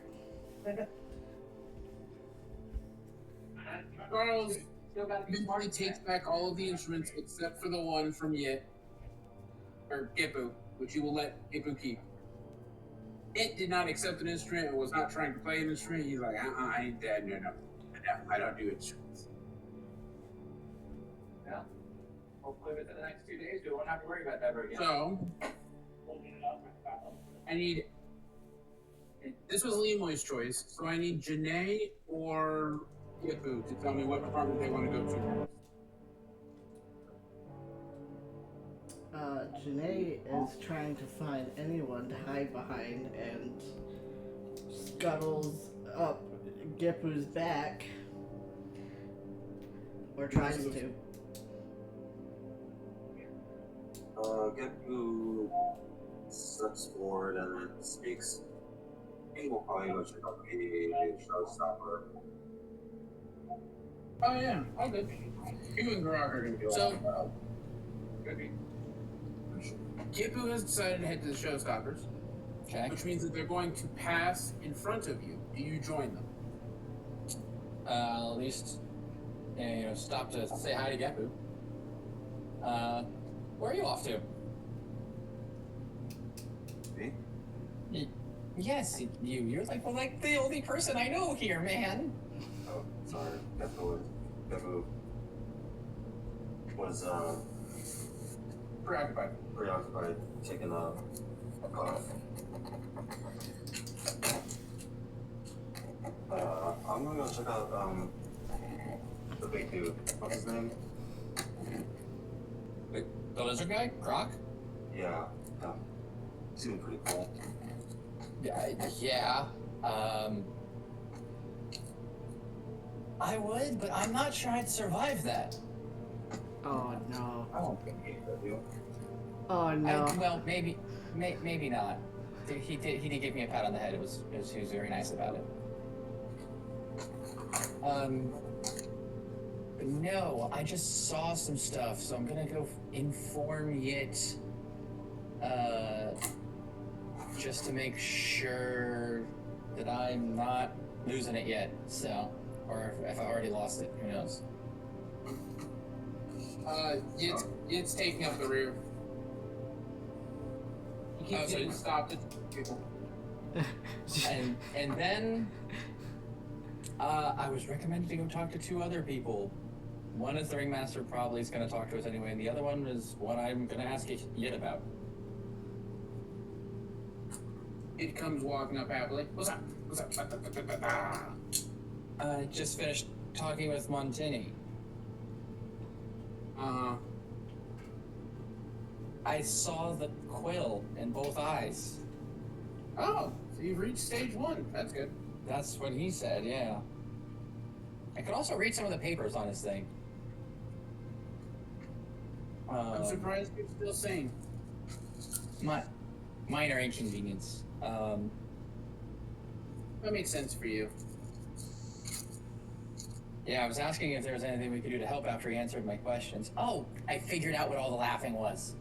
Charles Still gotta be eventually smart. takes back all of the instruments except for the one from Yit, or Gipu, which you will let Gipu keep. It did not accept an instrument and was not trying to play an instrument. He's like, I ain't dead, no, I don't do instruments. Yeah. Hopefully within the next 2 days, we won't have to worry about that ever again. So, I need. This was Lemoy's choice, so I need Janae or Yipu to tell me what department they want to go to. Janae is trying to find anyone to hide behind and scuttles up Gippu's back. Or tries to. Geppu steps forward and then speaks. He will probably go check out the showstopper. Oh yeah, all good. You and Grog are gonna do so. Gippu has decided to head to the showstoppers, Okay. which means that they're going to pass in front of you. Do you join them? At least, stop to say hi to Geppu. Where are you off to? Me? Yes, you. You're like the only person I know here, man. Oh, sorry. Geppu was preoccupied taking a cough. I'm gonna go check out the big dude. What's his name? The lizard guy, Croc. Yeah. Seemed pretty cool. Yeah. I would, but I'm not sure I'd survive that. Oh no. I don't think he could do. Oh no. Well, maybe not. He did give me a pat on the head. He was very nice about it. But no, I just saw some stuff, so I'm gonna go inform it. Just to make sure that I'm not losing it yet. So, or if I already lost it, who knows? It's taking up the rear. He keeps getting stopped at people. and then I was recommended to go talk to 2 other people. One is the ringmaster, probably is going to talk to us anyway, and the other one is what I'm going to ask Yit about. It comes walking up happily. What's up? I just finished talking with Montini. I saw the quill in both eyes. Oh, so you've reached stage 1. That's good. That's what he said, yeah. I could also read some of the papers on his thing. I'm surprised you're still sane. Minor inconvenience. That makes sense for you. Yeah, I was asking if there was anything we could do to help after he answered my questions. Oh, I figured out what all the laughing was.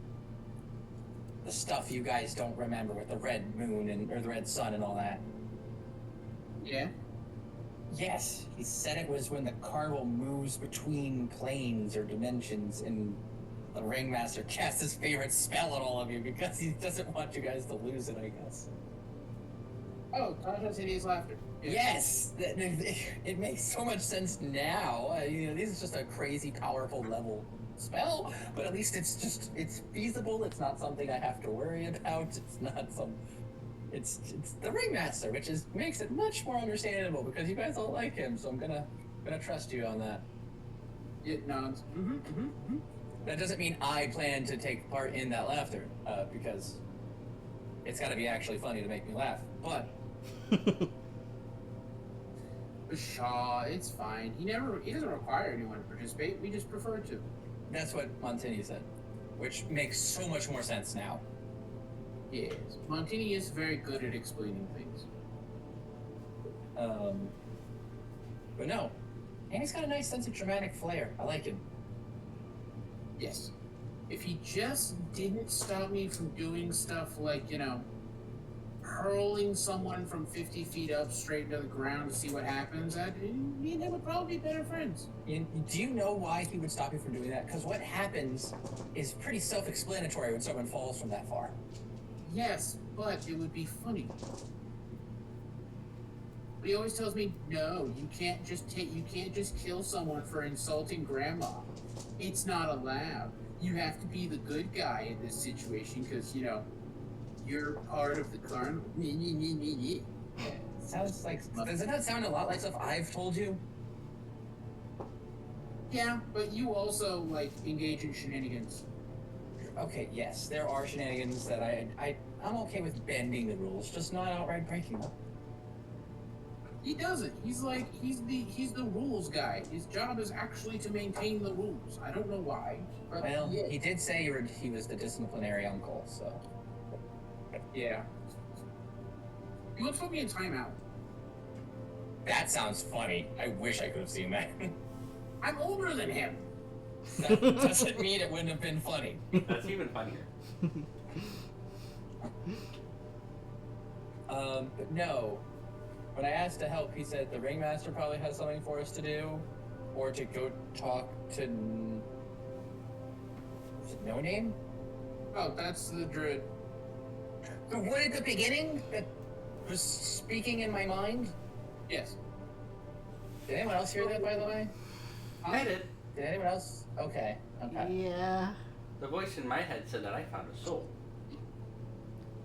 The stuff you guys don't remember with the red moon or the red sun and all that. Yeah? Yes, he said it was when the Carnival moves between planes or dimensions, and the Ringmaster casts his favorite spell on all of you because he doesn't want you guys to lose it, I guess. Oh, Tasha's hideous laughter. Yeah. Yes! It makes so much sense now. This is just a crazy, powerful level spell, but at least it's feasible. It's not something I have to worry about. It's not it's the Ringmaster, which makes it much more understandable because you guys all like him, so I'm gonna trust you on that. It nods. That doesn't mean I plan to take part in that laughter, because it's gotta be actually funny to make me laugh, but... Shaw, it's fine. He doesn't require anyone to participate. We just prefer to. That's what Montini said, which makes so much more sense now. Yes, Montini is very good at explaining things. But no, and he's got a nice sense of dramatic flair. I like him. Yes. If he just didn't stop me from doing stuff like, hurling someone from 50 feet up straight into the ground to see what happens, me and him would probably be better friends. Do you know why he would stop you from doing that? Because what happens is pretty self-explanatory when someone falls from that far. Yes, but it would be funny. But he always tells me, no, you can't just kill someone for insulting grandma. It's not allowed. You have to be the good guy in this situation because, you know, you're part of the carnival. Yeah, sounds like. Doesn't that sound a lot like stuff I've told you? Yeah, but you also, like, engage in shenanigans. Okay, yes, there are shenanigans that I'm okay with bending the rules, just not outright breaking them. He doesn't. He's the rules guy. His job is actually to maintain the rules. I don't know why. But Well, yeah. he did say he was the disciplinary uncle, so. Yeah. He once put me in timeout. That sounds funny. I wish I could have seen that. I'm older than him. That doesn't mean it wouldn't have been funny. That's even funnier. But no. When I asked to help, he said the ringmaster probably has something for us to do, or to go talk to. Was it No Name? Oh, that's the druid. The one at the beginning that was speaking in my mind? Yes. Did anyone else hear that, by the way? I did. Did anyone else? Okay. Yeah. The voice in my head said that I found a soul.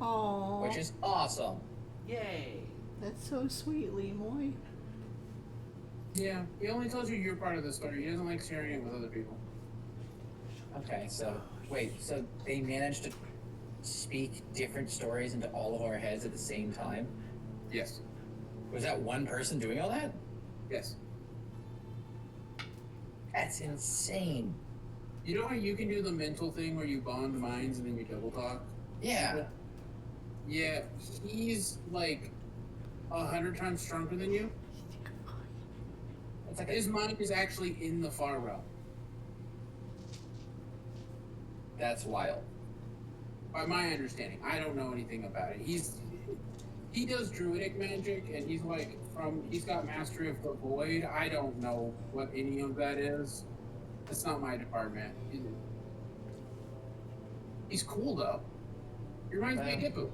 Aww. Which is awesome. Yay! That's so sweet, Lemoy. Yeah. He only tells you you're part of the story. He doesn't like sharing it with other people. Okay, so wait, so they managed to speak different stories into all of our heads at the same time? Yes. Was that one person doing all that? Yes. That's insane. You know how you can do the mental thing where you bond minds and then you double talk? Yeah. Yeah, he's like 100 times stronger than you. It's like His mind is actually in the far realm. that's wild. By my understanding, I don't know anything about it. He does druidic magic, and he's got mastery of the void. I don't know what any of that is. It's not my department. He's cool though. He reminds me of Hippo.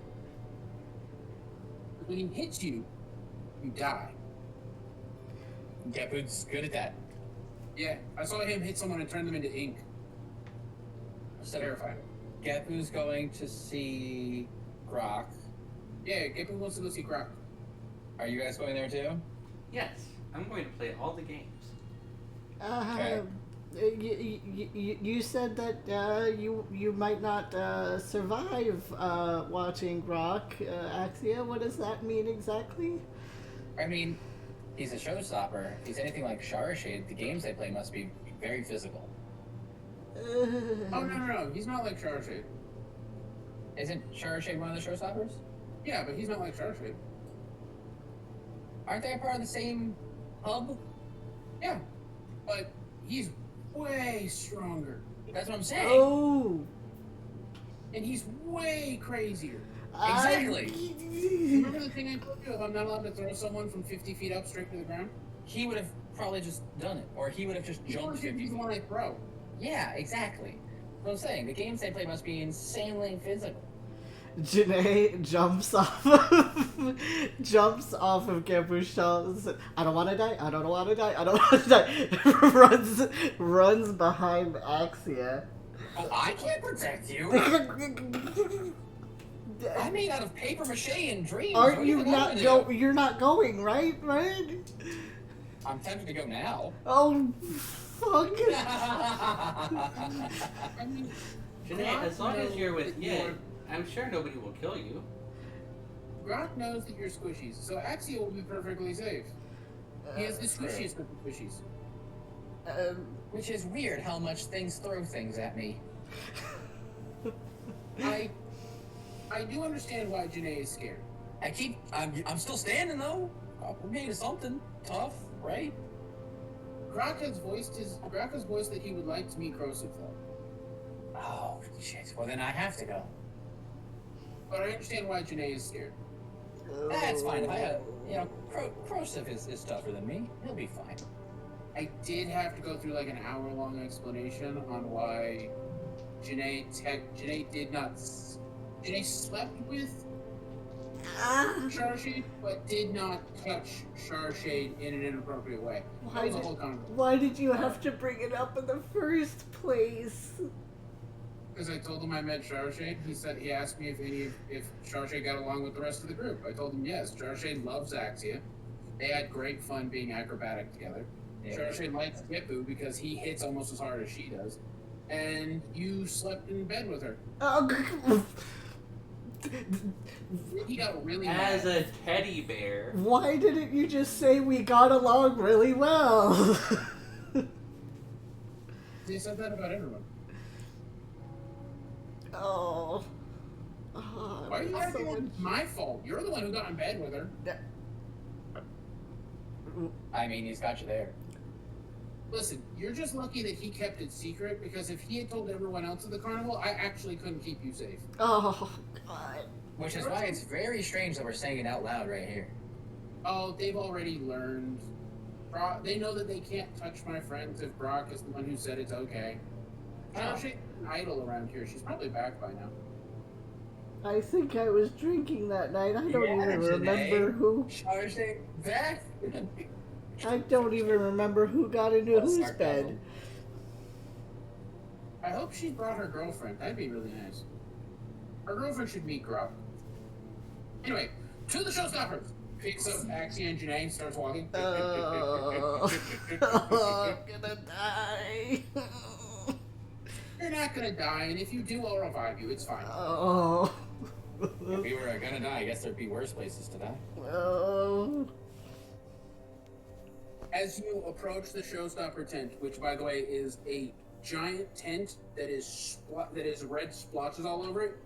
When he hits you, you die. Gepud's good at that. Yeah, I saw him hit someone and turn them into ink. It's terrifying. Gepud's going to see Grok. Yeah, Geppu wants to go see Grok. Are you guys going there too? Yes, I'm going to play all the games. Okay. You said that you might not survive watching Grok, Axia. What does that mean exactly? I mean, he's a showstopper. If he's anything like Shade, the games they play must be very physical. Oh, no. He's not like Shade. Isn't Shade one of the showstoppers? Yeah, but he's not like Shade. Aren't they a part of the same hub? Yeah, but he's way stronger. That's what I'm saying. Oh. And he's way crazier. Exactly. Remember the thing I told you? If I'm not allowed to throw someone from 50 feet up straight to the ground? He would have probably just done it, or he would have just jumped 50 He's the feet. one I throw. Yeah, exactly. What I'm saying, the games they play must be insanely physical. Janae jumps off of Geppu's shoulders. I don't want to die. I don't want to die. I don't want to die. runs behind Axia. Oh, I can't protect you. I'm made out of paper mache and dreams. What Aren't do you think I'm not gonna go? do? You're not going, right? Right? I'm tempted to go now. Oh, fuck! I mean, Janae, Grok as long as knows you're with that Yin, I'm sure nobody will kill you. Grok knows that you're squishies, so Axia will be perfectly safe. He has the squishiest of the squishies. Which is weird how much things throw things at me. I do understand why Janae is scared. I'm still standing though. We're made of something tough, right? Grok has voiced that he would like to meet Krosif though. Oh shit. Well then I have to go. But I understand why Janae is scared. That's fine. If I had, Krosif is tougher than me. He'll be fine. I did have to go through like an hour-long explanation on why Janae slept with Charshade, but did not touch Charshade in an inappropriate way. That was the whole conversation. Why did you have to bring it up in the first place? Because I told him I met Charshade. He asked me if Charshade got along with the rest of the group. I told him yes. Charshade loves Axia. They had great fun being acrobatic together. Yeah. Charshade likes Gipu because he hits almost as hard as she does. And you slept in bed with her. Oh, He got really As mad. a teddy bear. why didn't you just say we got along really well? They said that about everyone. Oh. Why are you acting like it's my fault? You're the one who got in bed with her. I mean, he's got you there. Listen, you're just lucky that he kept it secret, because if he had told everyone else at the carnival, I actually couldn't keep you safe. Oh, God. Which is why it's very strange that we're saying it out loud right here. Oh, they've already learned. They know that they can't touch my friends if Brock is the one who said it's okay. She's an idol around here. She's probably back by now. I think I was drinking that night. I don't Yeah, even today. remember who. Charshade back. I don't even remember who got into That's whose sarcasm. bed. I hope she brought her girlfriend. That'd be really nice. Her girlfriend should meet Grok. Anyway, to the showstoppers. Picks up Axie and Janae, starts walking. Oh, I'm gonna die. You're not gonna die, and if you do, I'll revive you. It's fine. Oh. If we were gonna die, I guess there'd be worse places to die. Oh. As you approach the showstopper tent, which, by the way, is a giant tent that is red splotches all over it,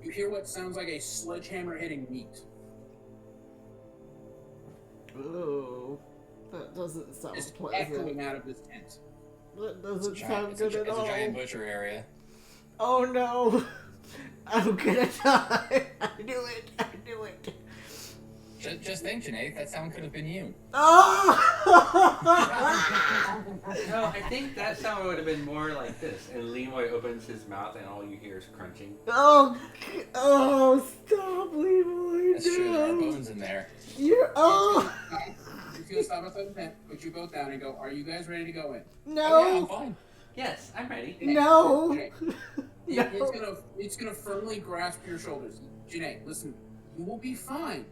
you hear what sounds like a sledgehammer hitting meat. Oh. That doesn't sound It's pleasant. echoing out of this tent. That doesn't It's sound good at it's all. a giant butcher area. Oh no. I'm gonna die. I knew it. I knew it. Just think, Janae, that sound could have been you. Oh! No, I think that sound would have been more like this. And Leroy opens his mouth and all you hear is crunching. Oh, stop, Leroy. That's true, there are No. bones in there. You're, oh, He's gonna stop outside the tent, put you both down, and go, "Are you guys ready to go in?" Oh, yeah, I'm no, fine. Yes, I'm ready. no, Janae, no. It's gonna firmly grasp your shoulders. Janae, listen, you will be fine.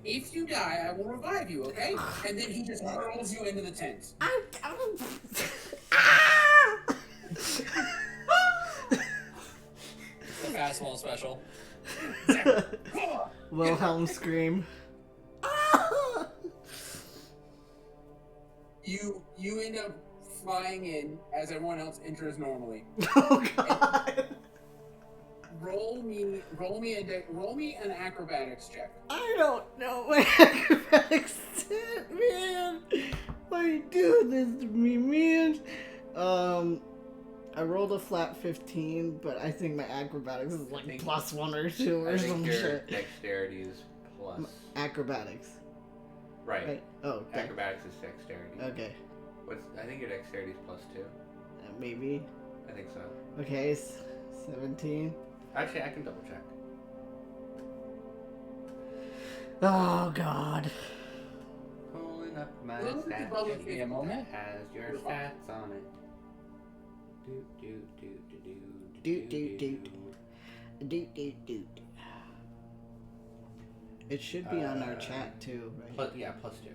If you die, I will revive you, okay? And then he just hurls you into the tent. The fastball special. Wilhelm scream. You end up flying in as everyone else enters normally. Oh God. Roll me an acrobatics check. I don't know my acrobatics set, man. Why you do this to me, man? I rolled a flat 15, but I think my acrobatics is like plus 1 or 2 I or think some your shit. dexterity is plus. Acrobatics. Right. Right. Oh, okay. Acrobatics is dexterity. Okay. I think your dexterity is plus 2. Maybe. I think so. Okay, 17. Actually, I can double check. Oh God. Pulling up my Well, stats well, sheet give me a moment. that has your stats on it. Doot, doot, doot. Doot doot doot. It should be on our chat too, right? Plus, yeah, plus 2.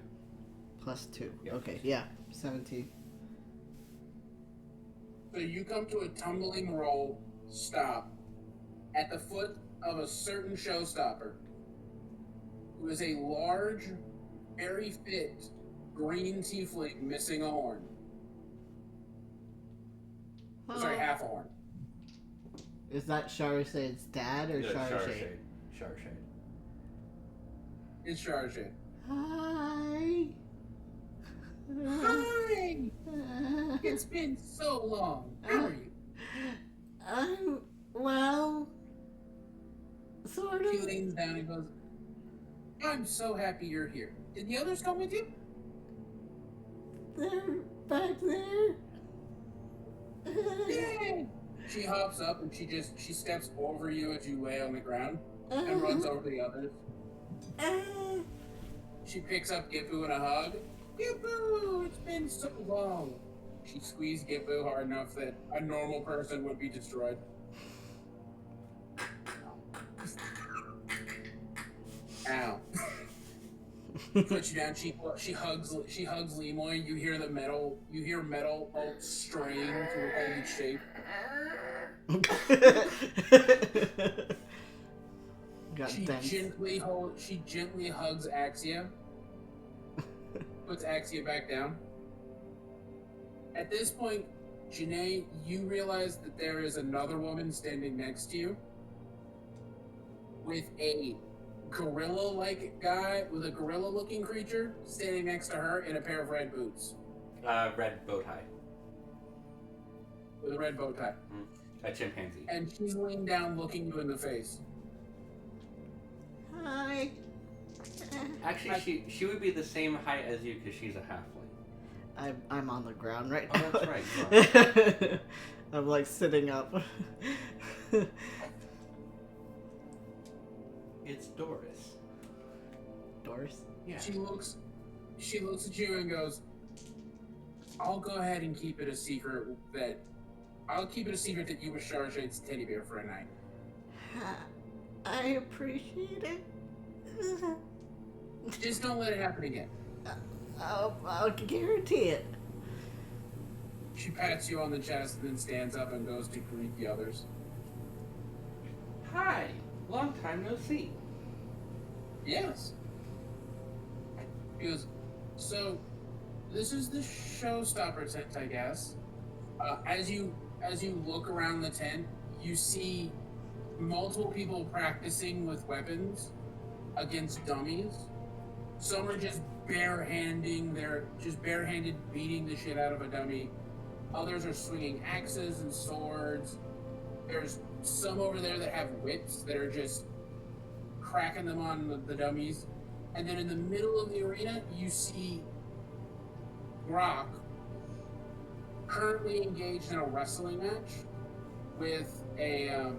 Plus 2. Yeah, Okay, plus yeah, 17. So you come to a tumbling roll stop at the foot of a certain showstopper, who is a large, very fit, green tiefling missing a horn. Sorry, half a horn. Is that Charishade's dad or Charisade? Charshade. It's Charge. Hi. Hi! It's been so long. How are you? I'm well. Sort He of. leans down and goes, "I'm so happy you're here. Did the others come with you?" They're back there. Yay! She hops up and she steps over you as you lay on the ground. and runs over to the others. She picks up Gipu in a hug. Gipu, it's been so long. She squeezed Gipu hard enough that a normal person would be destroyed. Ow. Puts you down. She hugs Lemoy. You hear metal bolt straying to a holy shape. She gently hugs Axia. Puts Axia back down. At this point, Janae, you realize that there is another woman standing next to you with a gorilla-like guy, with a gorilla-looking creature standing next to her in a pair of red boots. Red bow tie. With a red bow tie. A chimpanzee. And she's laying down looking you in the face. Hi. Actually, she would be the same height as you because she's a halfling. I'm on the ground right Oh, now. that's right. I'm like sitting up. It's Doris. Doris? Yeah. She looks at you and goes, I'll go ahead and keep it a secret that you were Sharjade's teddy bear for a night. I appreciate it. Just don't let it happen again. I'll guarantee it. She pats you on the chest and then stands up and goes to greet the others. Hi. Long time no see. Yes. He goes, so this is the showstopper tent, I guess. As you look around the tent, you see multiple people practicing with weapons against dummies. Some are just barehanded beating the shit out of a dummy. Others are swinging axes and swords. There's some over there that have whips that are just cracking them on the dummies. And then in the middle of the arena, you see Brock currently engaged in a wrestling match with a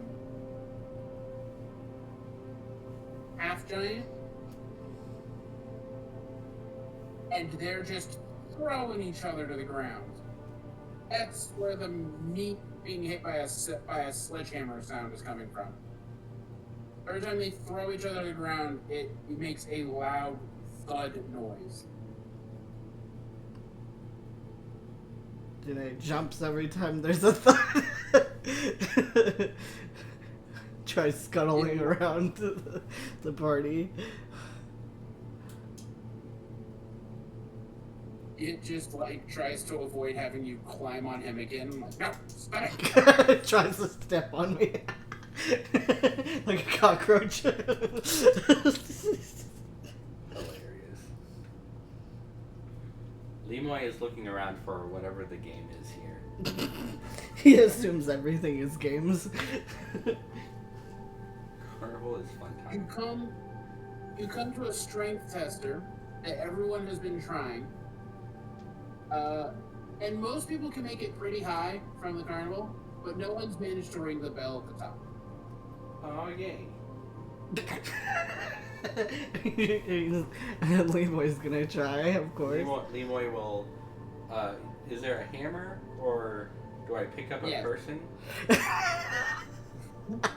half giant. And they're just throwing each other to the ground. That's where the meat being hit by a sledgehammer sound is coming from. Every time they throw each other to the ground, it makes a loud thud noise. Janae jumps every time there's a thud. Tries scuttling around the party. It just tries to avoid having you climb on him again. I'm like, no, stop. Tries to step on me. Like a cockroach. Hilarious. Lemoy is looking around for whatever the game is here. He assumes everything is games. Carnival is fun time. You come to a strength tester that everyone has been trying. And most people can make it pretty high from the carnival, but no one's managed to ring the bell at the top. Oh, yay. Lemoy's gonna try, of course. Lemoy will... is there a hammer, or do I pick up a Yeah. person?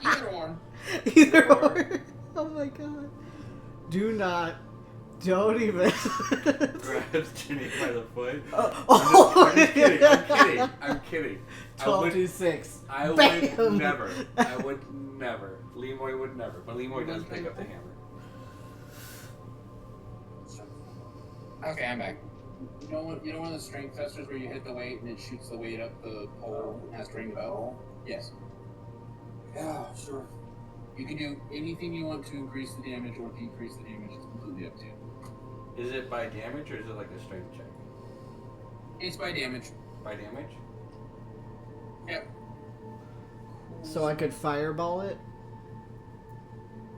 Either or. Either or. Oh my god. Don't even. Grabs Ginny by the foot. Oh, I'm kidding. 12 to 6. I would Bam! never. Lemoy would never. But Lemoy does pick up the hammer. Okay, I'm back. You know one of the strength testers where you hit the weight and it shoots the weight up the pole and has to ring the bell? Yes. Yeah, sure. You can do anything you want to increase the damage or decrease the damage. It's completely up to you. Is it by damage or is it like a strength check? It's by damage. By damage? Yep. So I could fireball it?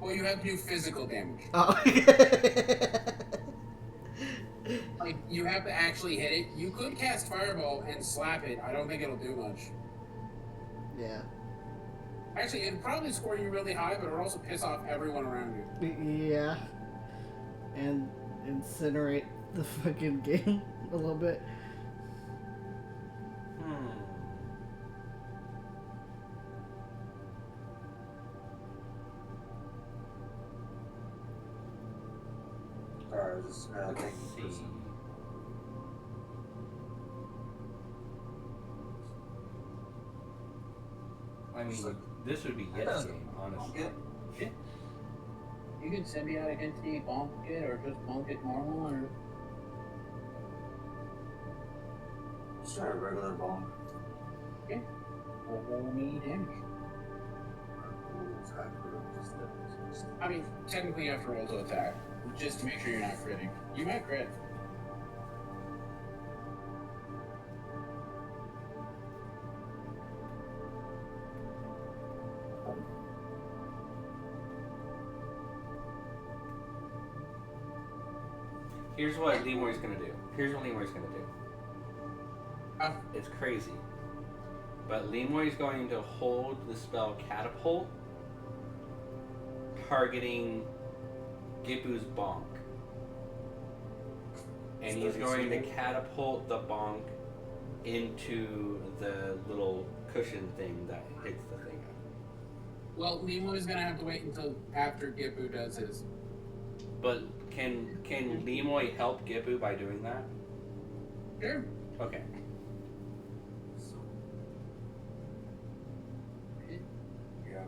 Well, you have to do physical damage. Oh. Like, you have to actually hit it. You could cast Fireball and slap it. I don't think it'll do much. Yeah. Actually, it'd probably score you really high, but it'll also piss off everyone around you. Yeah. And incinerate the fucking game a little bit. Or just Let's take see. I mean, this would be yes game, honestly. You can symbiotic entity bonk it, or just bonk it normal, or Just try a regular bonk. roll me damage. I mean, technically you have to roll to attack, just to make sure you're not critting. You might crit. Here's what Lemoy's gonna do. Oh. It's crazy. But Lemoy's going to hold the spell Catapult, targeting Gipu's bonk. And he's going to catapult the bonk into the little cushion thing that hits the thing. Well, Lemoy's gonna have to wait until after Gipu does his. But can Lemoy help Gipu by doing that? Sure. Okay. Yeah.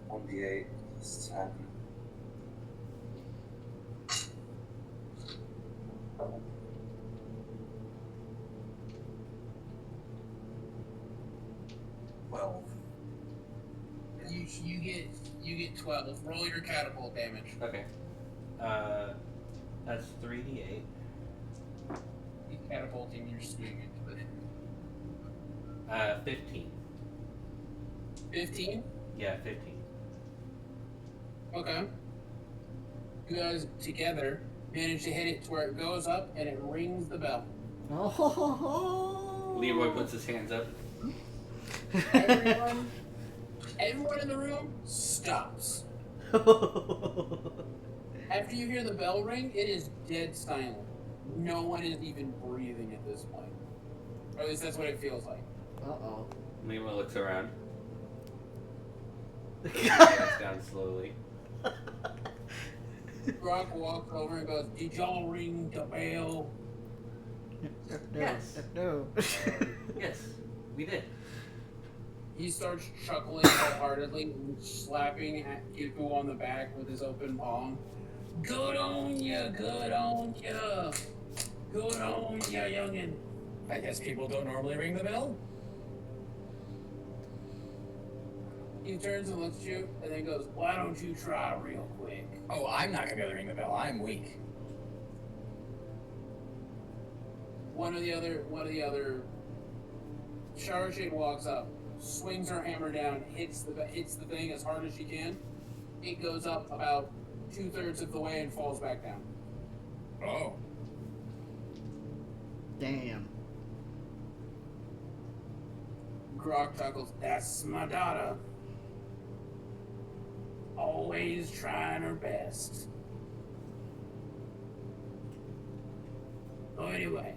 1d8 is 10. Well, You get 12. Roll your catapult damage. Okay. That's 3d8. He's catapulting your swing into the 15. 15? Yeah, 15. Okay. You guys together manage to hit it to where it goes up and it rings the bell. Oh. Leroy puts his hands up. Everyone in the room stops. After you hear the bell ring, it is dead silent. No one is even breathing at this point. Or at least that's what it feels like. Uh-oh. Leroy looks around. Hands down slowly. Brock walks over and goes, "Did y'all ring the bell?" No, Yes. No. Yes, we did. He starts chuckling wholeheartedly and slapping at Gipu on the back with his open palm. Good on ya, good on ya. Good on ya, youngin'. I guess people don't normally ring the bell. He turns and looks at you and then goes, "Why don't you try real quick?" Oh, I'm not gonna be able to ring the bell. I'm weak. One of the other Charjade walks up, swings her hammer down, hits the thing as hard as she can. It goes up about 2/3 of the way and falls back down. Oh. Damn. Grok chuckles, "That's my daughter. Always trying her best." So anyway,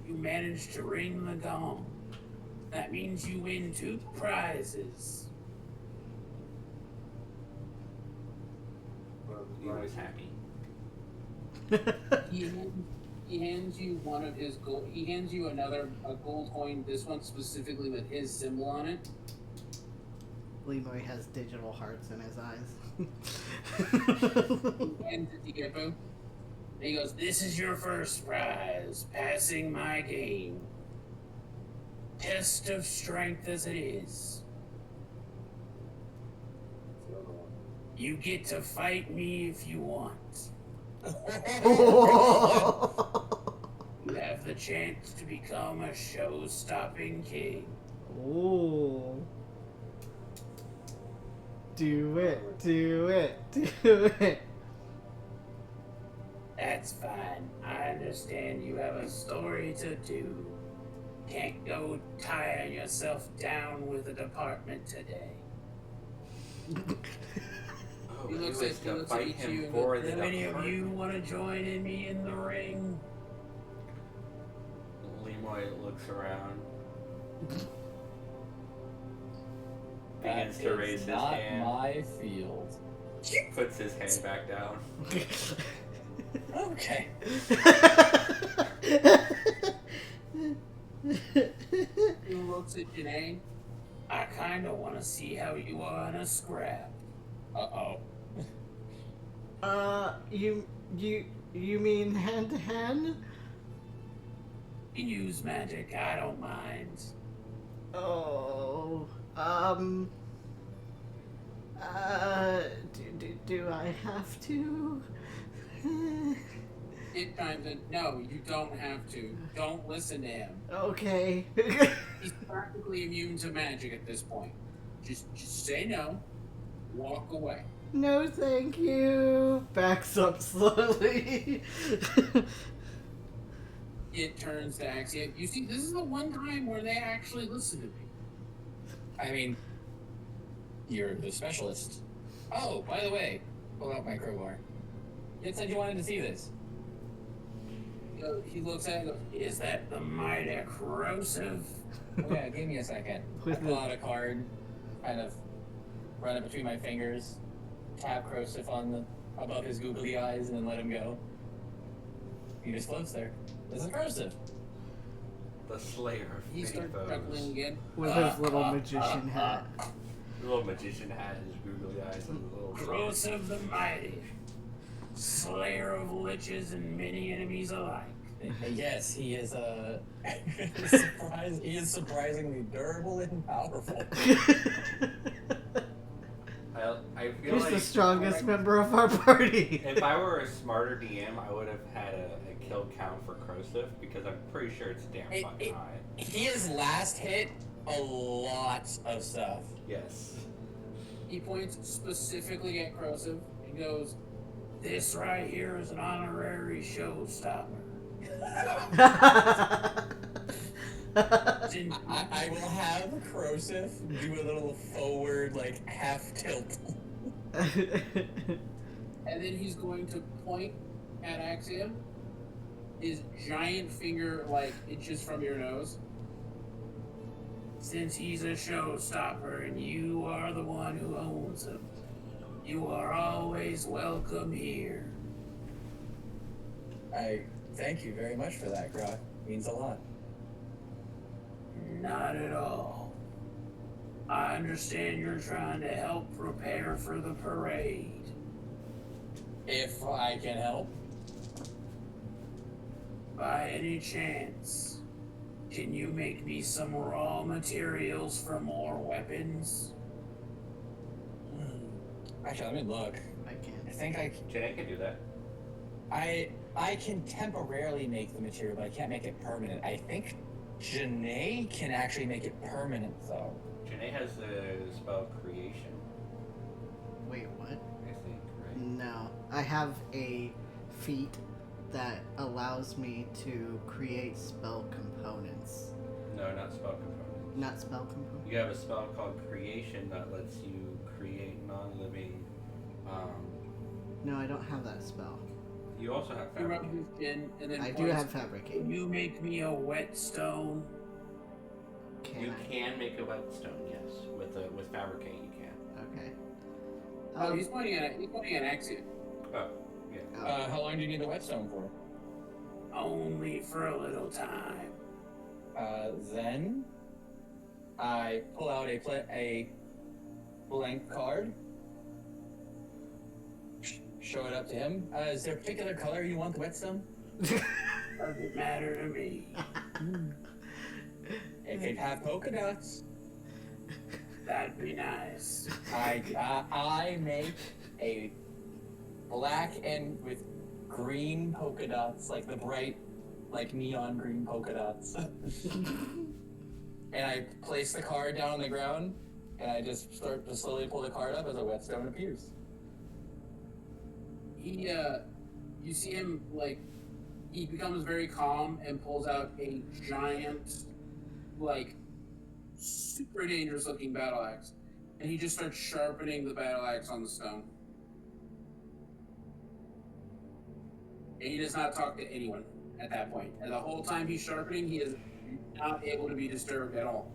you managed to ring the gong. That means you win 2 prizes. Leroy's happy. He hands you one of his gold. He hands you a gold coin. This one specifically with his symbol on it. Lemoy has digital hearts in his eyes. He hands it to Gipu. And he goes, "This is your first prize. Passing my game. Test of strength as it is. You get to fight me if you want. You have the chance to become a show-stopping king." Ooh. Do it, do it, do it. "That's fine. I understand you have a story to do. Can't go tie yourself down with the department today. Oh, He he looks was at to you fight and him for goes, the "Do any of you department. want to join in me in the ring?" Lemoy looks around. That Begins to is raise his not hand. my field. Puts his hand back down. Okay. He looks at Janae. "I kind of want to see how you are in a scrap." Uh-oh. You mean hand to hand? Use magic, I don't mind. Oh, do I have to? It chimes in, "No, you don't have to. Don't listen to him. Okay. He's practically immune to magic at this point. Just say no. Walk away." No, thank you. Backs up slowly. It turns to Axia. "You see, this is the one time where they actually listen to me." I mean, you're the specialist. Oh, by the way, pull out my crowbar. You said you wanted to see this. He looks at it and goes, "Is that the mighty corrosive?" Oh, yeah, give me a second. I pull out a card, kind of run it between my fingers, tap Crosif on the above his googly eyes, and then let him go. He just floats there. This is Crosif. The Slayer of He starts chuckling Faithos. again. With his little magician hat. The little magician hat, his googly eyes, and his little "Corrosive the mighty, slayer of liches and many enemies alike." Yes, he is he is surprisingly durable and powerful. I feel He's like the strongest member of our party. if I were a smarter DM, I would have had a kill count for Crosif because I'm pretty sure it's damn fucking high. His last hit a lot of stuff. Yes. He points specifically at Corrosive and goes, "This right here is an honorary showstopper." I will have Crosif do a little forward, like, half tilt. And then he's going to point at Axia, his giant finger, like, inches from your nose. "Since he's a showstopper and you are the one who owns him, you are always welcome here." I thank you very much for that, Grok. Means a lot. "Not at all. I understand you're trying to help prepare for the parade. If I can help. By any chance, can you make me some raw materials for more weapons?" Actually, let me look. I can't. I think Janae can do that. I can temporarily make the material, but I can't make it permanent. I think Janae can actually make it permanent, though. Janae has the spell creation, Wait, what? I think, right? No. I have a feat that allows me to create spell components. No, not spell component. Not spell components? You have a spell called creation that lets you create non-living. No, I don't have that spell. You also have He rubs fabricate. his chin and then I do points, have fabricate. "Can you make me a whetstone?" Can You I? can make a whetstone, yes. With fabricate, you can. Okay. Oh, he's pointing at Axia. Oh, yeah. How long do you need the whetstone for? "Only for a little time." Then I pull out a blank card, show it up to him. Is there a particular color you want the whetstone? "Doesn't matter to me." It could have polka dots. "That'd be nice." I make a black and with green polka dots, like the bright, like neon green polka dots. And I place the card down on the ground, and I just start to slowly pull the card up as a whetstone appears. You see him, like, he becomes very calm and pulls out a giant like, super dangerous looking battle axe. And he just starts sharpening the battle axe on the stone. And he does not talk to anyone at that point. And the whole time he's sharpening, he is not able to be disturbed at all.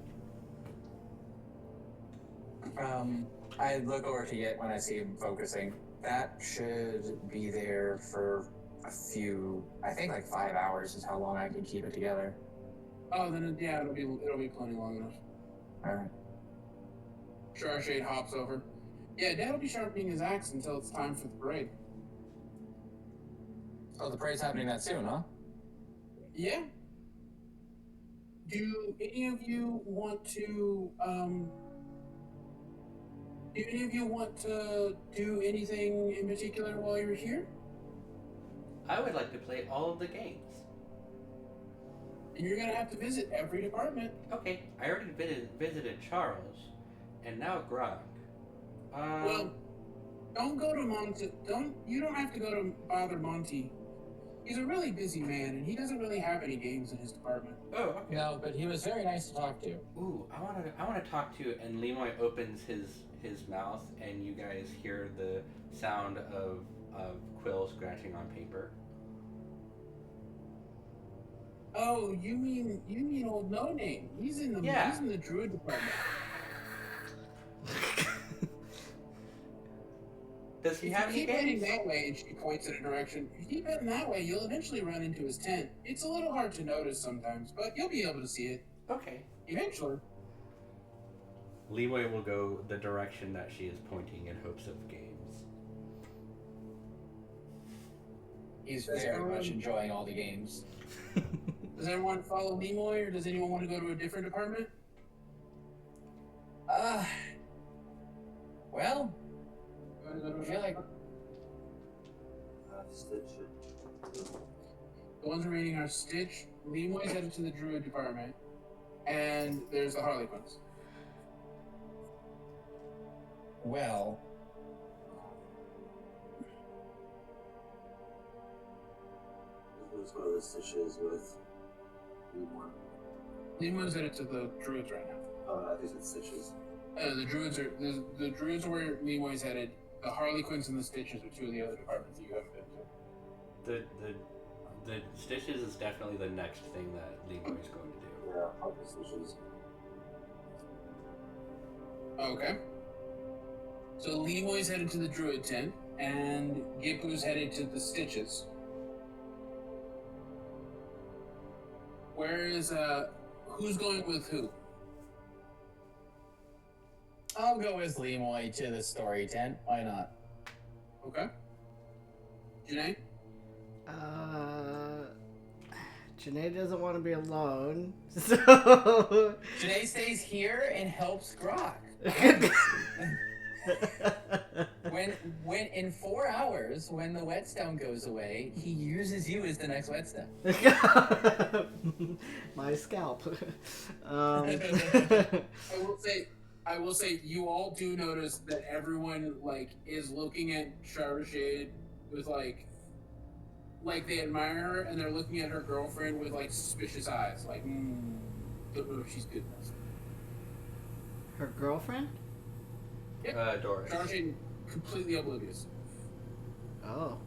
I look over to Yit when I see him focusing. That should be there for a few, I think like 5 hours is how long I can keep it together. Oh, then yeah, it'll be plenty long enough. Alright. Shade hops over. Yeah, Dad'll be sharpening his axe until it's time for the parade. Oh, the parade's happening that soon, huh? Yeah. Do any of you want to do anything in particular while you're here? I would like to play all of the games. And you're gonna have to visit every department. Okay, I already visited Charles, and now Grog. Well, don't go to Monty. You don't have to go to bother Monty. He's a really busy man, and he doesn't really have any games in his department. Oh, okay. No, but he was very nice to talk to. Ooh, I wanna talk to, and Lemoy opens his mouth, and you guys hear the sound of quill scratching on paper. Oh, you mean old No Name? He's in the druid department. Does he have any Keep heading games? that way, and she points in a direction. If you keep heading that way, you'll eventually run into his tent. It's a little hard to notice sometimes, but you'll be able to see it Okay. eventually. Leeway will go the direction that she is pointing in hopes of games. He's very much enjoying all the games. Does everyone follow Lemoy, or does anyone want to go to a different department? Well, You want to go to I feel like Stitch. the ones remaining are Stitch, Lemoy's headed to the druid department, and there's the Harlequins. well, Let's go to the Stitches with Lemoy. Lemoy's headed to the druids right now. Oh, I think it's Stitches. The druids are where Lemoy's headed. The Harlequins and the Stitches are two of the other departments that you haven't been to. The stitches is definitely the next thing that Leeway is going to do. Yeah, probably Stitches. Okay. So Lemoy's headed to the druid tent, and Gipu's headed to the Stitches. Where is who's going with who? I'll go with Lemoy to the story tent. Why not? Okay. Janae? Janae doesn't want to be alone, so Janae stays here and helps Grok. When in 4 hours, when the whetstone goes away, he uses you as the next whetstone. My scalp. I will say, you all do notice that everyone is looking at Shade with like they admire her, and they're looking at her girlfriend with suspicious eyes, don't know if she's good enough. Her girlfriend? Doris. Shade completely oblivious. Oh.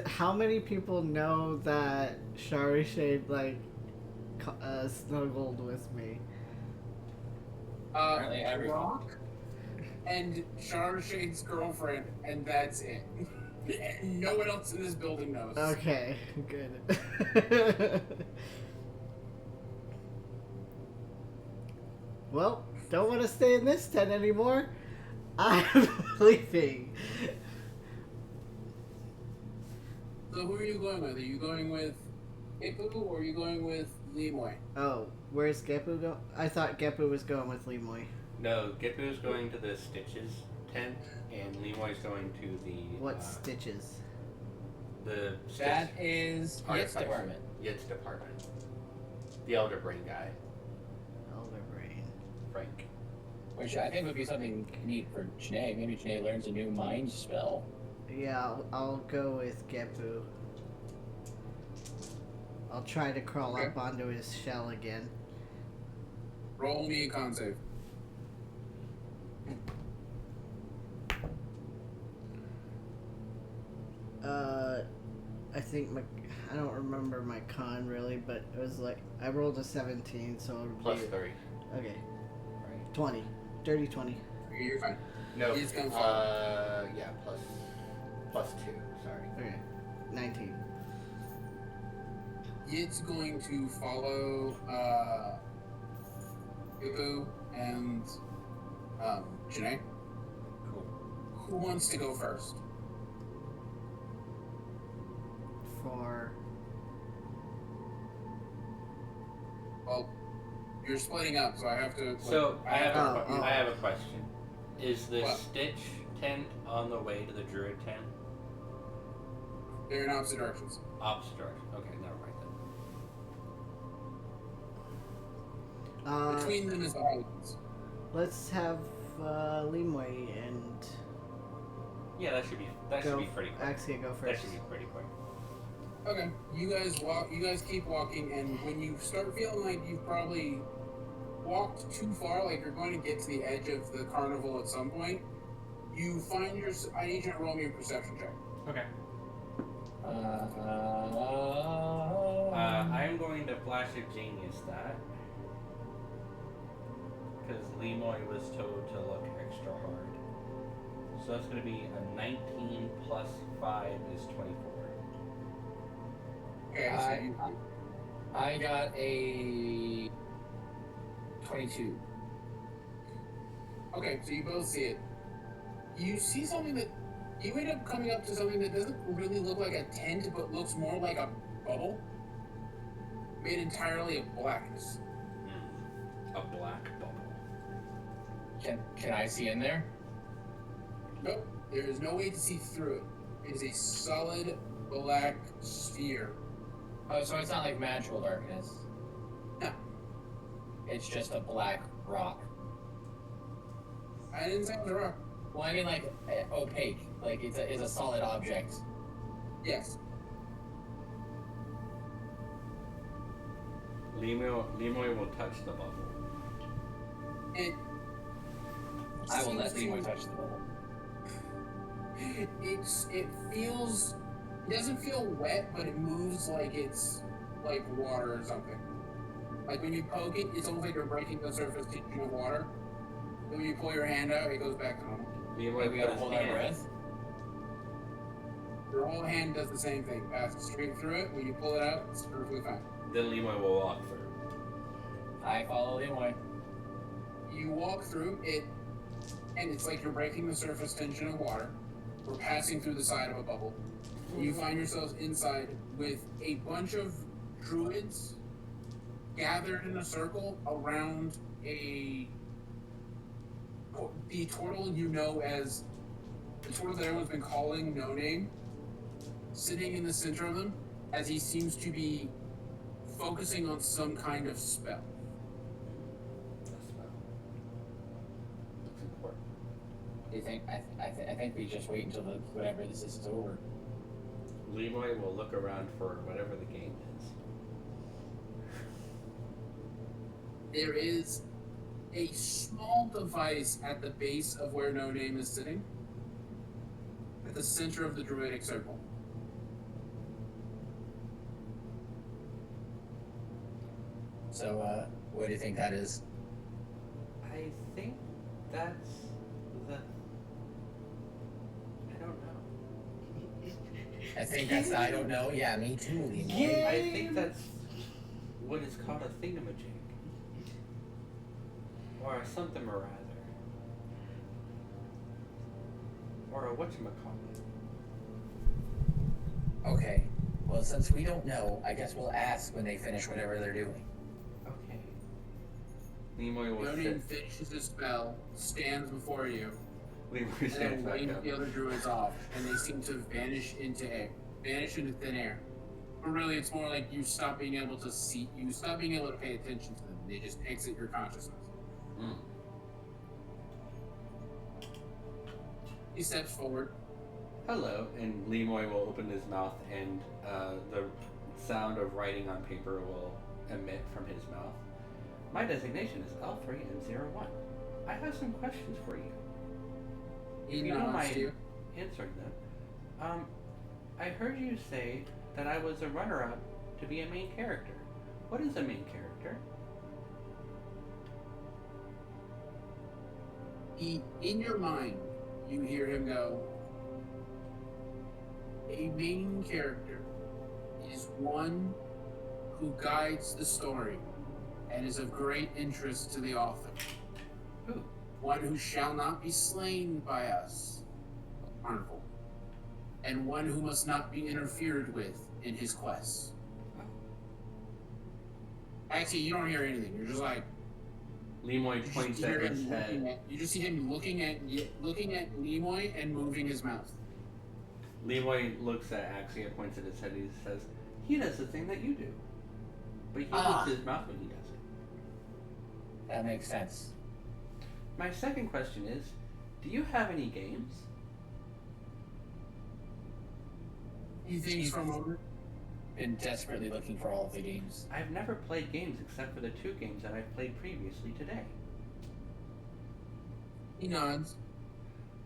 How many people know that Shari Shade snuggled with me? Apparently everyone. Rock and Shade's girlfriend, and that's it. No one else in this building knows. Okay, good. Well, don't want to stay in this tent anymore. I'm leaving. So who are you going with? Are you going with Gepu, or are you going with Lemoy? Oh, where's Gepu go? I thought Gepu was going with Lemoy. No, Gipu's going to the Stitches tent, and Lemoy's going to the... What Stitches? The That is Yit's department. Yit's department. The Elder Brain guy, Elder Brain. Frank. Which I think would be something neat for Janae. Maybe Janae learns a new mind spell. Yeah, I'll go with Gepu. I'll try to crawl Okay. up onto his shell again. Roll me a con save. I think I don't remember my con really, but it was like I rolled a 17, so it would Plus be 3. okay. Right. 20, dirty 20. You're fine. No. He's gonna fall. Yeah. Plus 2. Sorry. Okay, 19. It's going to follow Ibu and Janae. Cool. Who wants to go first? For Well, you're splitting up, so I have to. So I have Oh. I have a question. Is the What? Stitch tent on the way to the Druid tent? They're in opposite directions. Opposite direction. Okay, never mind then. Between them is the Harlequins. let's have Limway and Yeah, that should be pretty quick. Axia go That first. should be pretty quick. Okay, you guys walk. You guys keep walking, and when you start feeling like you've probably walked too far, like you're going to get to the edge of the carnival at some point, you find your. I need you to roll me a perception check. Okay. I'm going to flash of genius that because Lemoy was told to look extra hard. So that's going to be a 19 plus 5 is 24. Okay, so you, I got a 22. okay, so you both see it. You see something that you end up coming up to something that doesn't really look like a tent, but looks more like a bubble made entirely of blackness. A black bubble. Can I see in there? Nope, there is no way to see through it. It is a solid black sphere. Oh, so it's not like magical darkness. No. It's just a black rock. I didn't say it was a rock. Well, I mean like opaque. Like it's a solid object. Yes. Lemoy will touch the bubble. It. I will let seems Lemoy to- touch the bubble. It feels. It doesn't feel wet, but it moves like it's like water or something. Like when you poke it, it's almost like you're breaking the surface tension of water. Then when you pull your hand out, it goes back to normal. Lemoy We put gotta his hold our hand. breath. Your whole hand does the same thing. Passes straight through it. When you pull it out, it's perfectly fine. Then Lemoy will walk through. I follow Lemoy. You walk through it, and it's like you're breaking the surface tension of water. We're passing through the side of a bubble. You find yourselves inside with a bunch of druids gathered in a circle around the turtle you know as the turtle that everyone's been calling No Name, sitting in the center of them as he seems to be focusing on some kind of spell. That's about. Looks important. Do you think? I think we just wait until whatever this is over. Lemoy will look around for whatever the game is. There is a small device at the base of where No Name is sitting, at the center of the druidic circle. So, what do you think that is? I think that's the. I don't know. I think that's. I don't know. Yeah, me too, Lemoy. I think that's what is called a thingamajig. Or a something or rather. Or a whatchamacallit. Okay. Well, since we don't know, I guess we'll ask when they finish whatever they're doing. Okay. Lemoy will No Name sit. finishes his spell, stands before you, Lemoy and then stands back waves up. the other druids off, and they seem to vanish into thin air. But really, it's more like you stop being able to see, you stop being able to pay attention to them. They just exit your consciousness. Mm. He steps forward. Hello, and Lemoy will open his mouth, and the sound of writing on paper will emit from his mouth. My designation is L3M01. I have some questions for you. If you don't mind answering them. I heard you say that I was a runner-up to be a main character. What is a main character? In your mind, you hear him go, a main character is one who guides the story and is of great interest to the author. Who? One who shall not be slain by us, Carnival, and one who must not be interfered with in his quests. Actually, you don't hear anything. You're just like, Lemoy points at his head. you just see him looking at Lemoy and moving his mouth. Lemoy looks at Axia, points at his head, and he says, he does the thing that you do. But he moves his mouth when he does it. That makes sense. My second question is, do you have any games? He thinks for a moment. Been desperately looking for all of the games. I've never played games except for the 2 games that I've played previously today. He nods.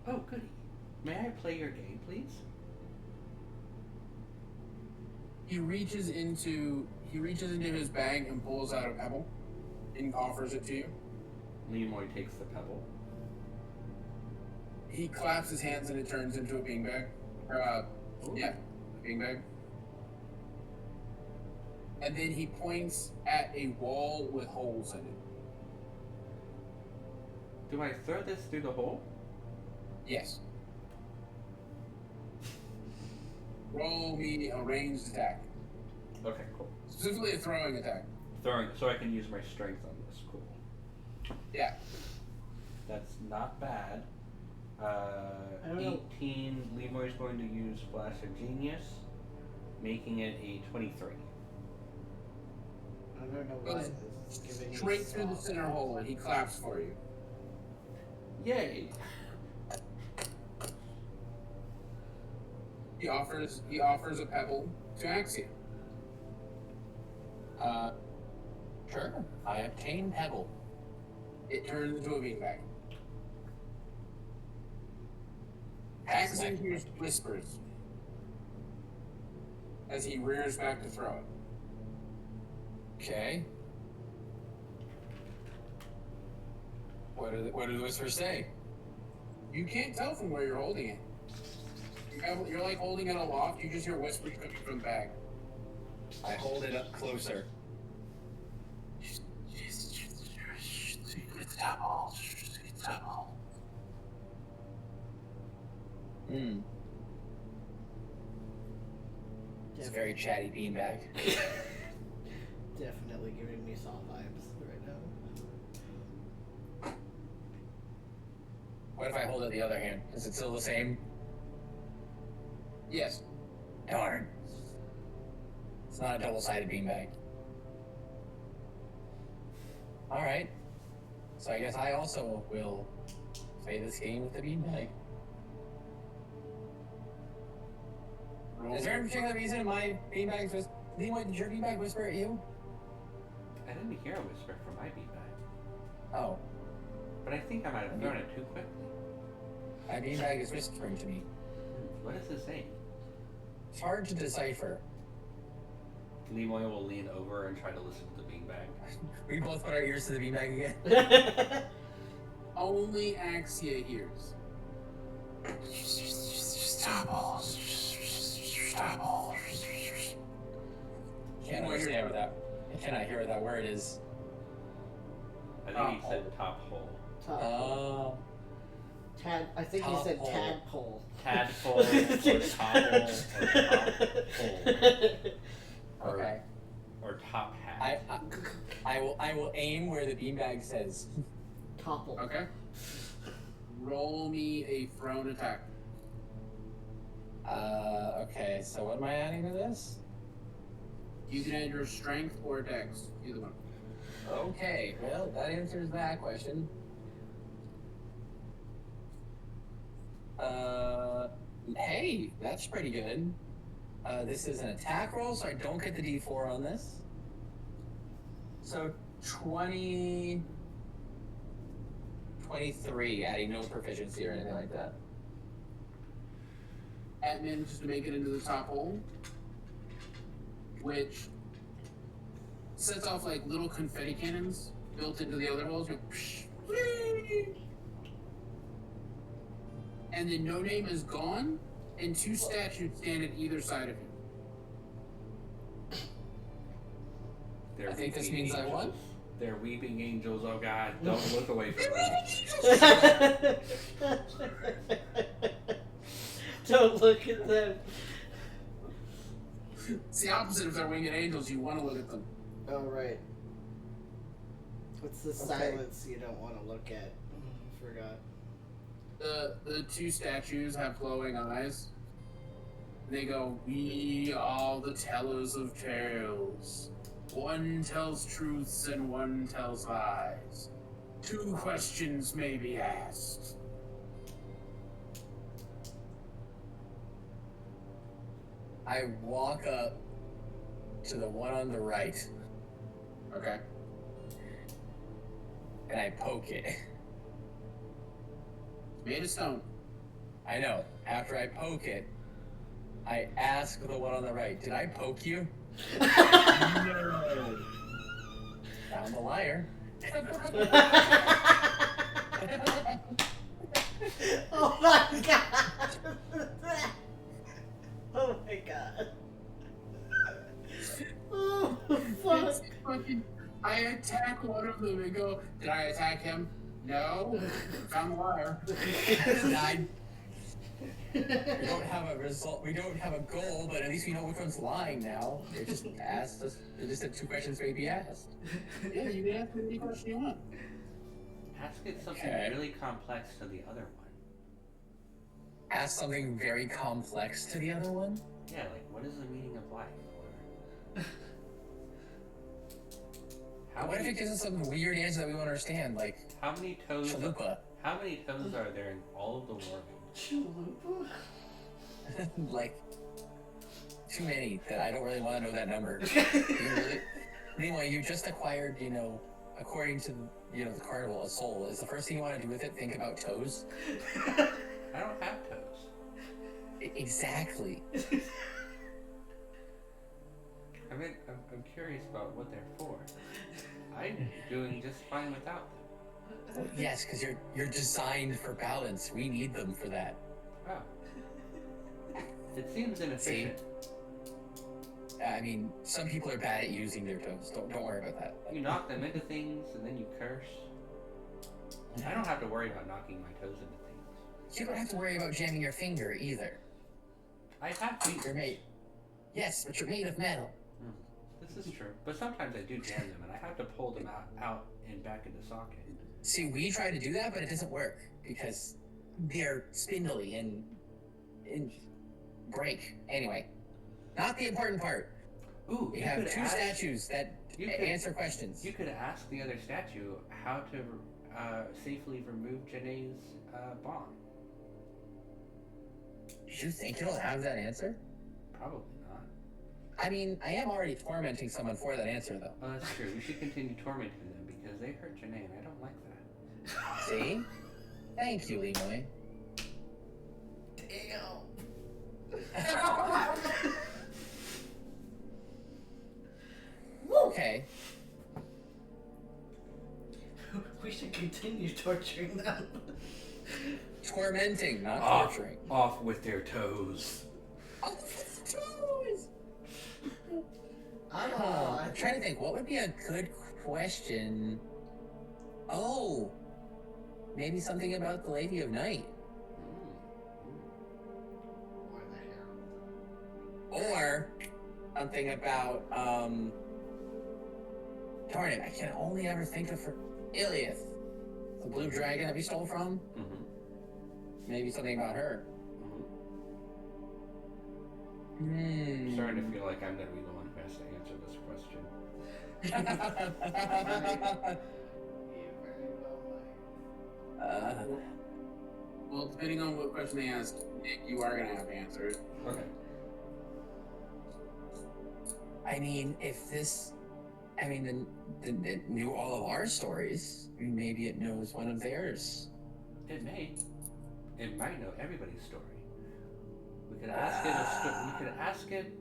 Oh, goody. May I play your game, please? He reaches into his bag and pulls out a pebble and offers it to you. Lemoy takes the pebble. He claps his hands and it turns into a beanbag. A beanbag. And then he points at a wall with holes in it. Do I throw this through the hole? Yes. Roll me a ranged attack. Okay, cool. Specifically a throwing attack. Throwing, so I can use my strength on this. Cool. Yeah. That's not bad. I don't know. 18. Lemoy's going to use Flash of Genius, making it a 23. I don't know why it's giving me Straight through the soft. center hole and he claps for you. Yay! He offers a pebble to Axia. Sure. I obtain pebble. It turns into a beanbag. Axia hears whispers as he rears back to throw it. Okay. What do the whispers say? You can't tell from where you're holding it. You're like holding it aloft. You just hear whispers coming from the bag. I hold it up closer. Hmm. It's a very chatty beanbag. Definitely giving me Saw vibes right now. What if I hold it the other hand? Is it still the same? Yes. Darn. It's not a double-sided beanbag. Alright. So I guess I also will play this game with the beanbag. Is there a particular reason my beanbag was... Did your beanbag whisper at you? I didn't hear a whisper from my beanbag, Oh. but I think I might have thrown it too quickly. My beanbag is whispering to me. What is it saying? It's hard to decipher. Lemoy will lean over and try to listen to the beanbag. We both put our ears to the beanbag again. Only Axia hears. Can't understand what that. I cannot hear what that word is. I think he said top hole. Oh. I think he said Tadpole. tadpole. Tadpole, or topple, or Okay. or top hat. I will aim where the beanbag says. Topple. Okay. Roll me a thrown attack. Okay, so what am I adding to this? You can add your strength or dex, either one. Okay, well, that answers that question. Hey, that's pretty good. This is an attack roll, so I don't get the D4 on this. So 23, adding no proficiency or anything like that. At manages to make it into the top hole, which sets off like little confetti cannons built into the other holes. Like, psh, whee! And then No Name is gone, and 2 statues stand at either side of him. They're I think this weeping means I won. angels. They're weeping angels. Oh God! Don't look away from them. Don't look at them. It's the opposite of their winged angels. You want to look at them. Oh, right. It's the silence you don't want to look at. Forgot. The 2 statues have glowing eyes. They go, "We are the tellers of tales. One tells truths and one tells lies. 2 questions may be asked." I walk up to the one on the right, Okay. and I poke it. Made of stone. I know. After I poke it, I ask the one on the right, did I poke you? No. Found the liar. Oh my god! Oh my god. Oh fuck. It's fucking, I attack one of them and go, "Did I attack him? No. Found the liar." Died. We don't have a result. We don't have a goal, but at least we know which one's lying now. They just asked us. They just said 2 questions may be asked. Yeah, you can ask any question you want. Ask it something Okay. really complex to the other one. Ask something very complex to the other one. Yeah, like what is the meaning of life? Or What if it gives us some weird answer that we won't understand, like how many toes? chalupa? How many toes are there in all of the world? Chalupa? Like too many that I don't really want to know that number. Anyway, you just acquired, according to the Carnival, a soul. Is the first thing you want to do with it think about toes? I don't have toes. Exactly. I'm curious about what they're for. I'm doing just fine without them. Well, yes, because you're designed for balance. We need them for that. Oh. It seems inefficient. I mean, some people are bad at using their toes. Don't worry about that. You knock them into things and then you curse. I don't have to worry about knocking my toes into things. You don't have to worry about jamming your finger either. I have feet. You're made. Yes, but you're made of metal. This is true. But sometimes I do jam them and I have to pull them out and back into socket. See, we try to do that, but it doesn't work because they're spindly and break. Anyway, not the important part. Ooh, We have 2 statues that answer questions. You could ask the other statue how to safely remove Janae's bomb. You think it'll have that answer? Probably not. I mean, I am already tormenting someone for that answer, though. Oh, that's true. We should continue tormenting them because they hurt Janae and I don't like that. See? Thank you, Lemoy. Damn. Okay. We should continue torturing them. Tormenting, not Off, torturing. off with their toes. I'm trying to think, what would be a good question? Oh, maybe something about the Lady of Night. Or something about, darn it, I can only ever think of her, Iliath, the blue dragon that we stole from. Mm-hmm. Maybe something about her. I'm starting to feel like I'm going to be the one who has to answer this question. Well, depending on what question they ask, Nick, you are gonna have to answer it. Okay. I mean, if this, I mean, it knew all of our stories. I mean, maybe it knows one of theirs. It may. It might know everybody's story. We could ask it a story. We could ask it.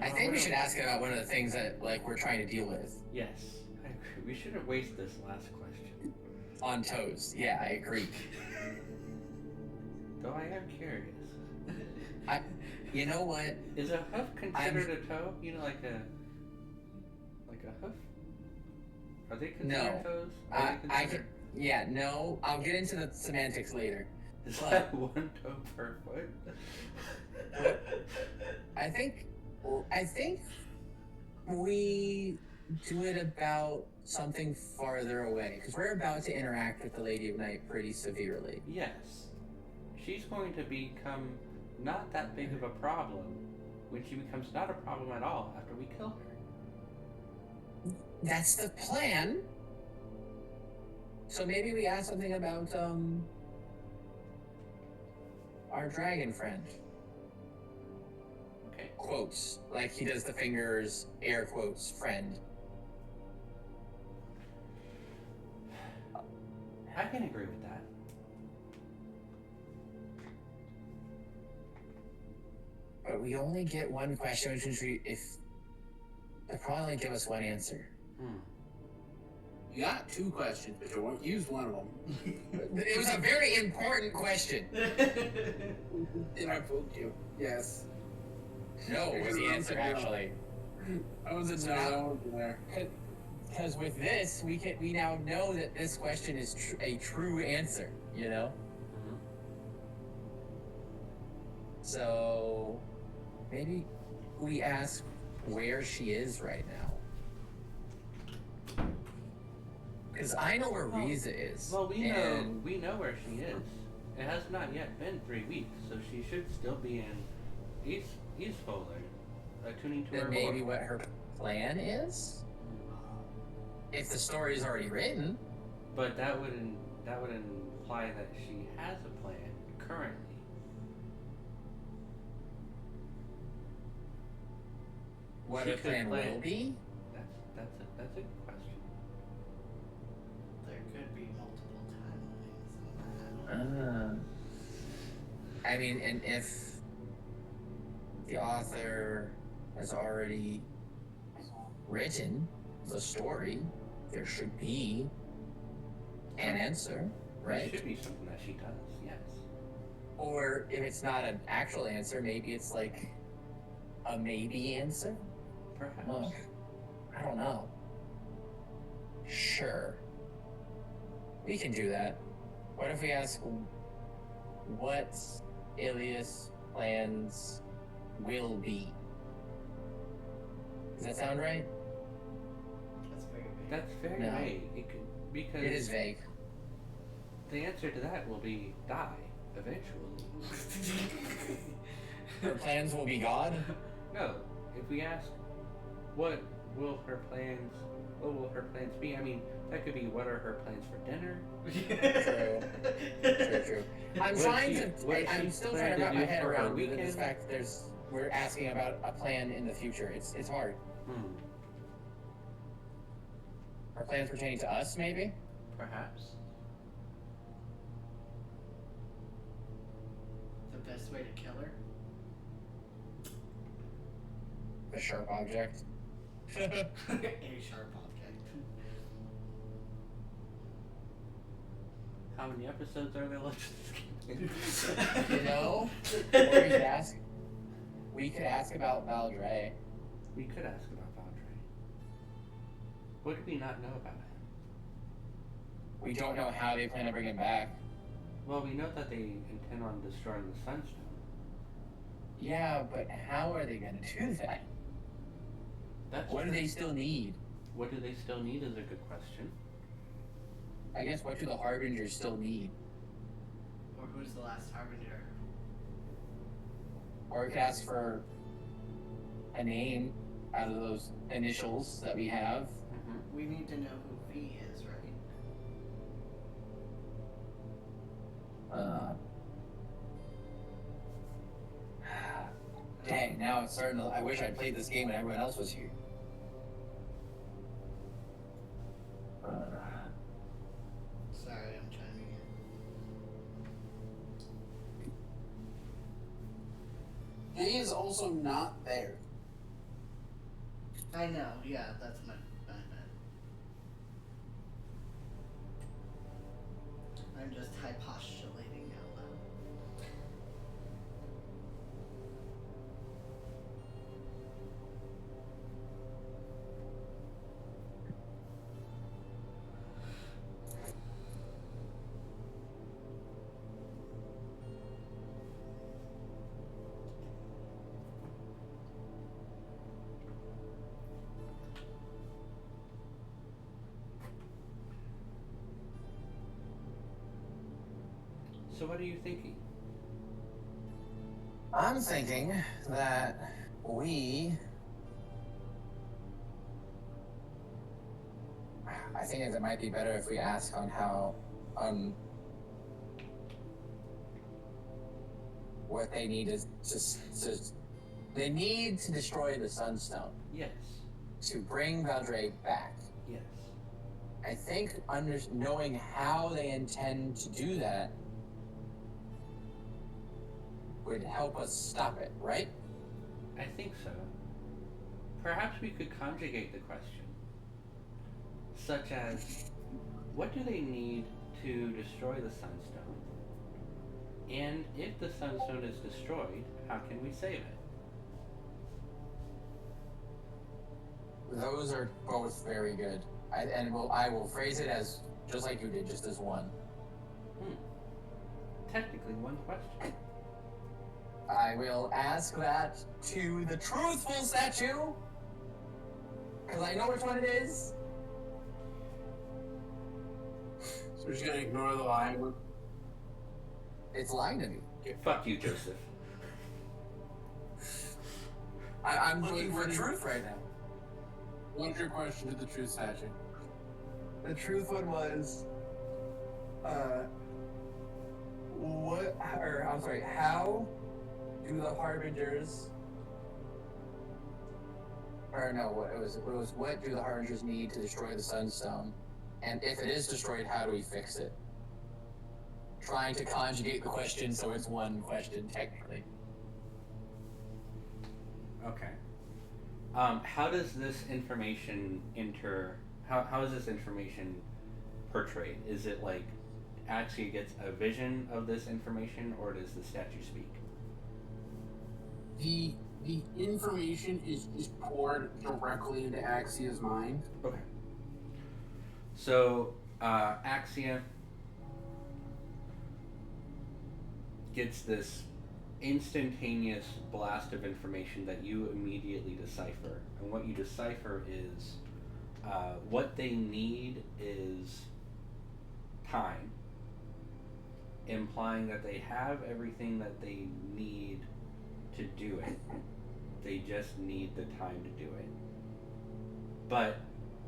I No, think we should ask it about one of the things that, like, we're trying to deal with. Yes, I agree. We shouldn't waste this last question. On toes. Yeah, I agree. Though I am curious. You know what? Is a hoof considered a toe? You know, like a hoof? Are they considered toes? Yeah, no. I'll get into the semantics later. Is that one toe per foot? I think we do it about something farther away, because we're about to interact with the Lady of Night pretty severely. Yes. She's going to become not that big of a problem when she becomes not a problem at all after we kill her. That's the plan. So maybe we ask something about our dragon friend. Okay. Quotes, like he does the fingers, air quotes, friend. I can agree with that. But we only get one question, which is they'll probably only give us one answer. You got 2 questions, but you won't use one of them. It was a very important question. And I fooled you. Yes. No was the answer, actually. I was a no there. Because with this, we now know that this question is a true answer, you know? So maybe we ask where she is right now. Because I know where Riza is. Well, we know where she is. It has not yet been 3 weeks, so she should still be in East Polar, attuning to Then her. maybe what her plan is? If the story is already written. But that would imply that she has a plan currently. What She her could plan plan. will be? That's a good question. There could be multiple timelines. I mean, and if the author has already written the story, there should be an answer, right? It should be something that she does, yes. Or if it's not an actual answer, maybe it's like a maybe answer? Perhaps. Well, I don't know. Sure. We can do that. What if we ask what Ilias' plans will be? Does that sound right? That's very big. That's very No. vague. It could, because It is vague. the answer to that will be die eventually. Her plans will be God? No. If we ask what will her plans be? I mean, that could be what are her plans for dinner? True. I'm still trying to wrap my head around the weekend. fact that we're asking about a plan in the future. It's hard. Are plans pertaining to us, maybe? Perhaps. The best way to kill her? A sharp object. A sharp object. How many episodes are there left? You know? Or we could ask about Valdre. We could ask about Valdre. What do we not know about him? We don't know how they plan to bring him back. Well, we know that they intend on destroying the Sunstone. Yeah, but how are they going to do that? What do they still need? What do they still need is a good question. I guess what do the Harbingers still need? Or who's the last Harbinger? Or we could ask for a name out of those initials that we have. We need to know who V is, right? now it's starting to. I wish I'd played this game and everyone else was here. Sorry, I'm chiming in. Jay is also not there. I know, yeah, that's my bad. I'm just hypostulating out loud. So what are you thinking? I'm thinking that I think it might be better if we ask on how, what they need is they need to destroy the Sunstone Yes. to bring Valdre back. Yes. I think knowing how they intend to do that would help us stop it, right? I think so. Perhaps we could conjugate the question, such as, what do they need to destroy the Sunstone? And if the Sunstone is destroyed, how can we save it? Those are both very good. I will phrase it as just like you did, just as one. Technically, one question. I will ask that to the truthful statue, because I know which one it is. So we're just gonna ignore the lying one. It's lying to me. Fuck you, Joseph. I'm looking for truth right now. What's your question to the truth statue? The truth one was, how do the Harbingers, what do the Harbingers need to destroy the Sunstone? And if it is destroyed, how do we fix it? Trying to conjugate the question so it's one question, technically. Okay. How does this information how is this information portrayed? Is it like Axia gets a vision of this information, or does the statue speak? The information is just poured directly into Axia's mind. Okay. So Axia gets this instantaneous blast of information that you immediately decipher. And what you decipher is what they need is time, implying that they have everything that they need to do it. They just need the time to do it. But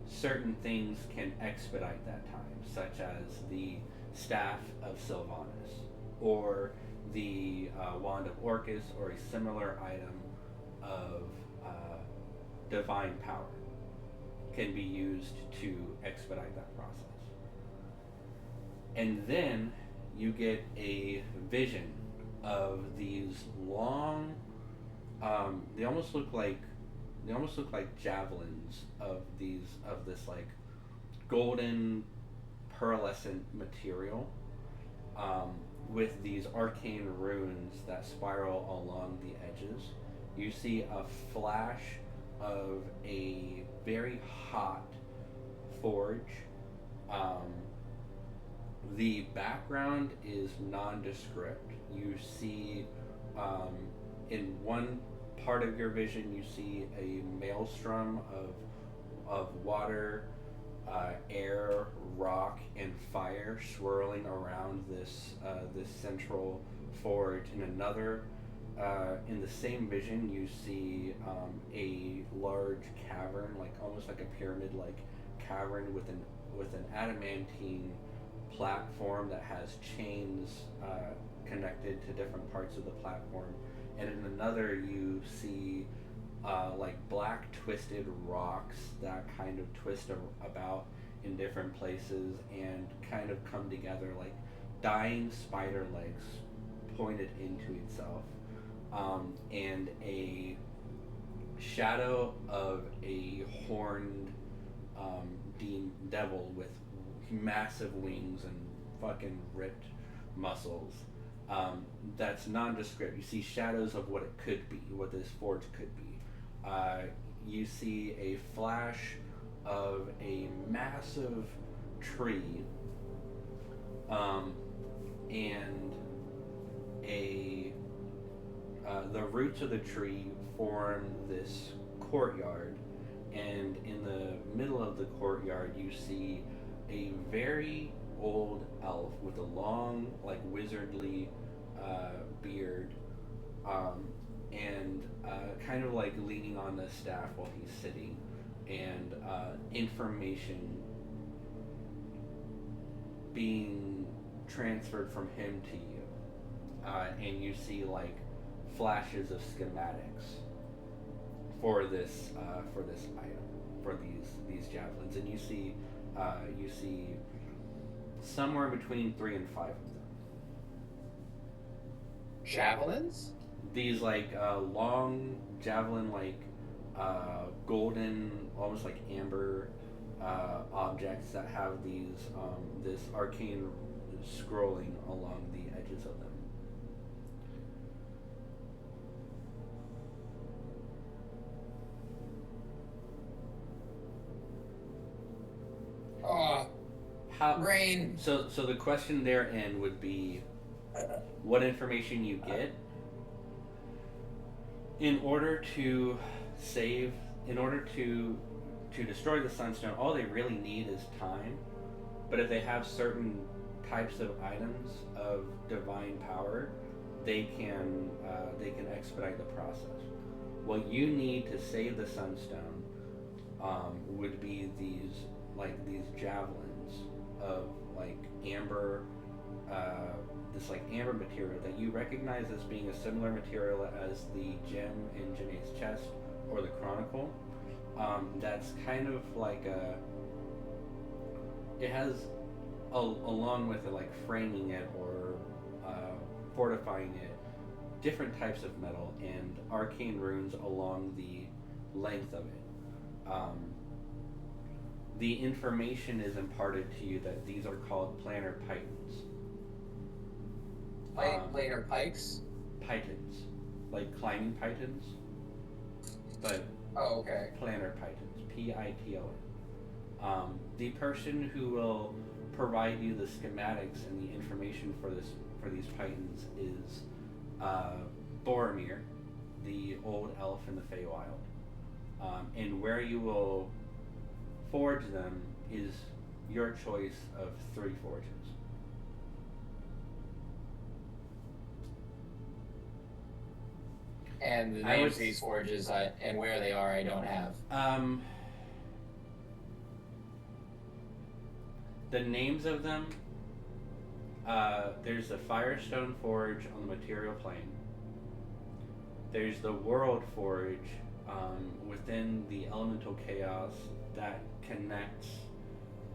certain things can expedite that time, such as the staff of Sylvanas, or the wand of Orcus, or a similar item of divine power can be used to expedite that process. And then you get a vision of these long, they almost look like javelins of this like golden pearlescent material, with these arcane runes that spiral along the edges. You see a flash of a very hot forge. The background is nondescript. You see, in one part of your vision, you see a maelstrom of water, air, rock, and fire swirling around this central forge. In another, in the same vision, you see a large cavern, like almost like a pyramid-like cavern with an adamantine platform that has chains connected to different parts of the platform. and in another you see like black twisted rocks that kind of twist about in different places and kind of come together like dying spider legs pointed into itself, and a shadow of a horned devil with massive wings and fucking ripped muscles. That's nondescript. You see shadows of what it could be, what this forge could be. You see a flash of a massive tree, and the roots of the tree form this courtyard, and in the middle of the courtyard you see a very old elf with a long, like, wizardly beard, and kind of like leaning on the staff while he's sitting, and information being transferred from him to you, and you see like flashes of schematics for this item, for these javelins, and you see somewhere between 3 and 5 of them. Javelins? These like long javelin, like golden, almost like amber objects that have these this arcane scrolling along the edges of them. Oh, rain. So the question therein would be, what information you get in order to destroy the Sunstone. All they really need is time, but if they have certain types of items of divine power, they can expedite the process. What you need to save the Sunstone would be these javelins of like amber, this like amber material that you recognize as being a similar material as the gem in Janae's chest or the Chronicle. That's kind of like it has along with it, like framing it or fortifying it, different types of metal and arcane runes along the length of it. The information is imparted to you that these are called planar pythons. Planar pikes? Pythons. Like climbing pythons. But Oh, okay. planar pythons. P-I-T-O-N. The person who will provide you the schematics and the information for these pythons is Boromir, the old elf in the Feywild. And where you will forge them is your choice of 3 forges. And the names of these forges and where they are, I don't have. The names of them, there's the Firestone Forge on the material plane. There's the World Forge within the elemental chaos that connects.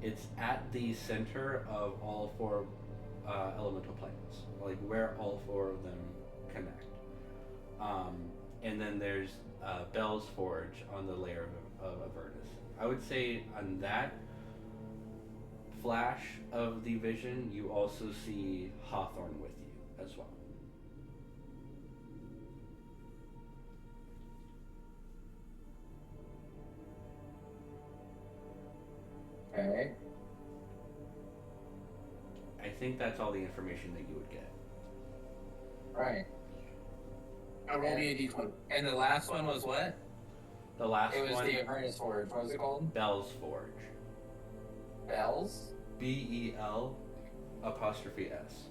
It's at the center of all 4 elemental planes, like where all 4 of them connect. And then there's Bell's Forge on the layer of Avernus. I would say on that flash of the vision, you also see Hawthorne with you as well. Okay. I think that's all the information that you would get. Right. Roll me a d20. And the last one was what? The last It was one, the Avernus Forge. What was it called? Bell's Forge. Bells? B-E-L apostrophe S.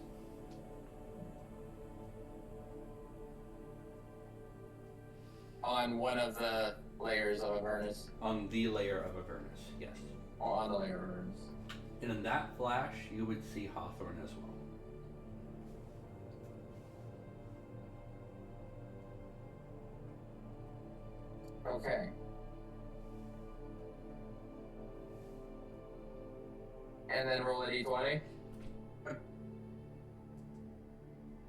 On one of the layers of Avernus. On the layer of Avernus, yes. Oh, on the layer of Avernus. And in that flash, you would see Hawthorne as well. Okay. And then roll a d20.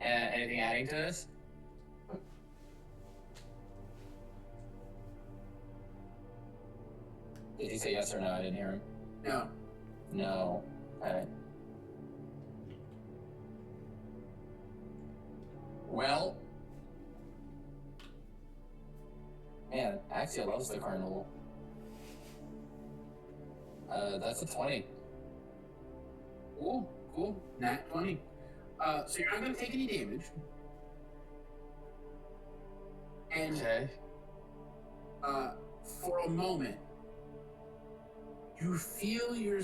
And anything adding to this? Did he say yes or no? I didn't hear him. No. No. Okay. Well, man, Axia loves the Carnival. That's a 20. Cool. Nat 20. So you're not gonna take any damage. And Okay. for a moment, you feel your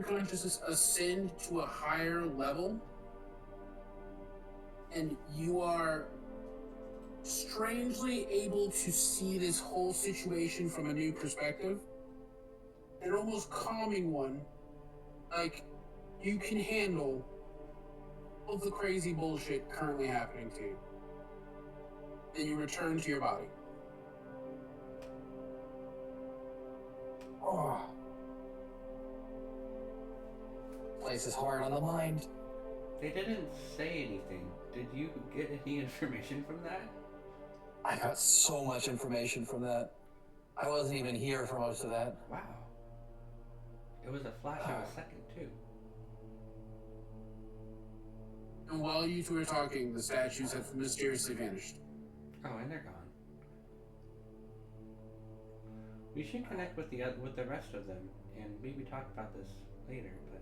consciousness ascend to a higher level, and you are strangely able to see this whole situation from a new perspective, an almost calming one. Like, you can handle all of the crazy bullshit currently happening to you. Then you return to your body. Oh. Place is hard on the mind. They didn't say anything. Did you get any information from that? I got so much information from that. I wasn't even here for most of that. Wow. It was a flash of a second, too. And while you two were talking, the statues have mysteriously vanished. Oh, and they're gone. We should connect with the rest of them and maybe talk about this later, but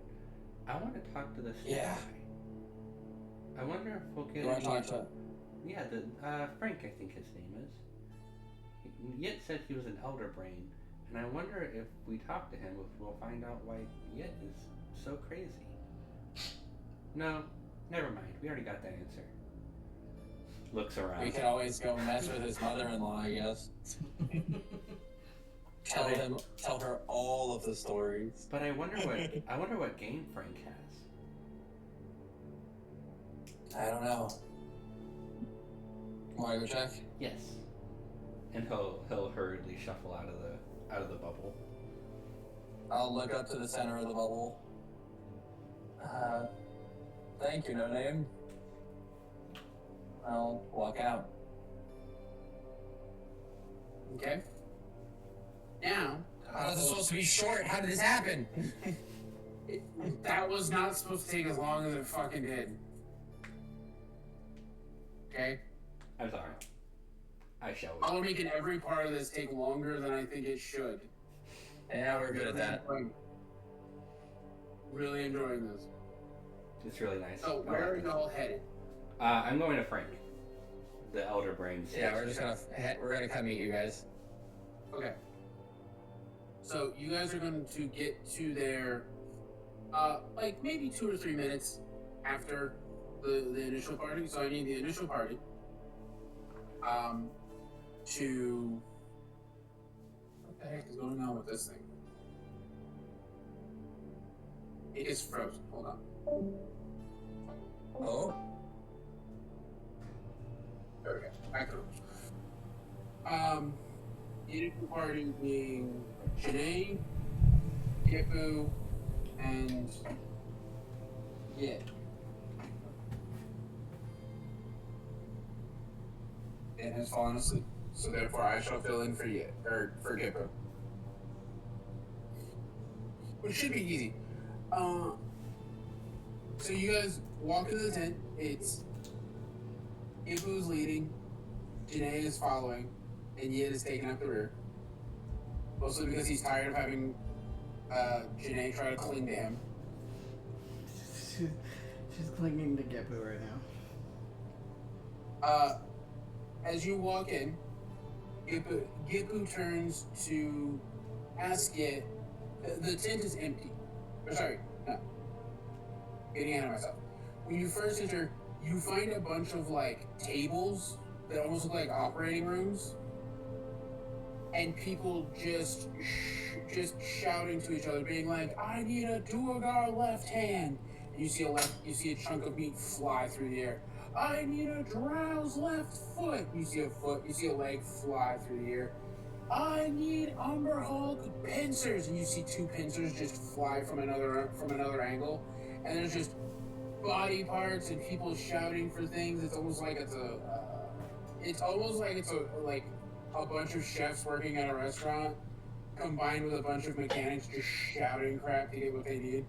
I want to talk to this Yeah. guy. I wonder if we'll get You want to talk to? Yeah, Frank, I think his name is. Yit said he was an elder brain, and I wonder if we talk to him, if we'll find out why Yit is so crazy. No, never mind. We already got that answer. Looks around. We could always go mess with his mother-in-law, I guess. Tell her all of the stories. But I wonder what game Frank has. I don't know. Want to go check? Yes. And he'll hurriedly shuffle out of the bubble. I'll look up to the center of the bubble. Thank you, no name. I'll walk out. Okay? Now, I was supposed to be short. How did this happen? that was not supposed to take as long as it fucking did. Okay? I'm sorry. I shall. I'm making every part of this take longer than I think it should. Yeah, we're good at that. Really enjoying this. It's really nice. So, where are y'all headed? I'm going to Frank, the elder brain. Yeah, we're gonna come meet you guys. Okay. So, you guys are going to get to there, like maybe 2 or 3 minutes after the initial party. So, I need the initial party. To... What the heck is going on with this thing? It is frozen. Hold on. Oh? There we go. Back to the initial party being Janae, Kipu, and Yit. It has fallen asleep, so therefore I shall fill in for Yit, or for Kipu. Which should be easy. So you guys walk into the tent. It's Kipu's leading, Janae is following, and Yit is taking up the rear. Mostly because he's tired of having Janae try to cling to him. She's clinging to Gepu right now. As you walk in, Gipu turns to ask Yit. The tent is empty. Or sorry, no. Getting ahead of myself. When you first enter, you find a bunch of like tables that almost look like operating rooms, and people just shouting to each other, being like, "I need a Duergar left hand." And you see a chunk of meat fly through the air. I need a drow's left foot. You see a foot, you see a leg fly through the air. I need Umber Hulk pincers, and you see 2 pincers just fly from another angle, and there's just body parts and people shouting for things. It's almost like it's a bunch of chefs working at a restaurant combined with a bunch of mechanics just shouting crap to get what they need.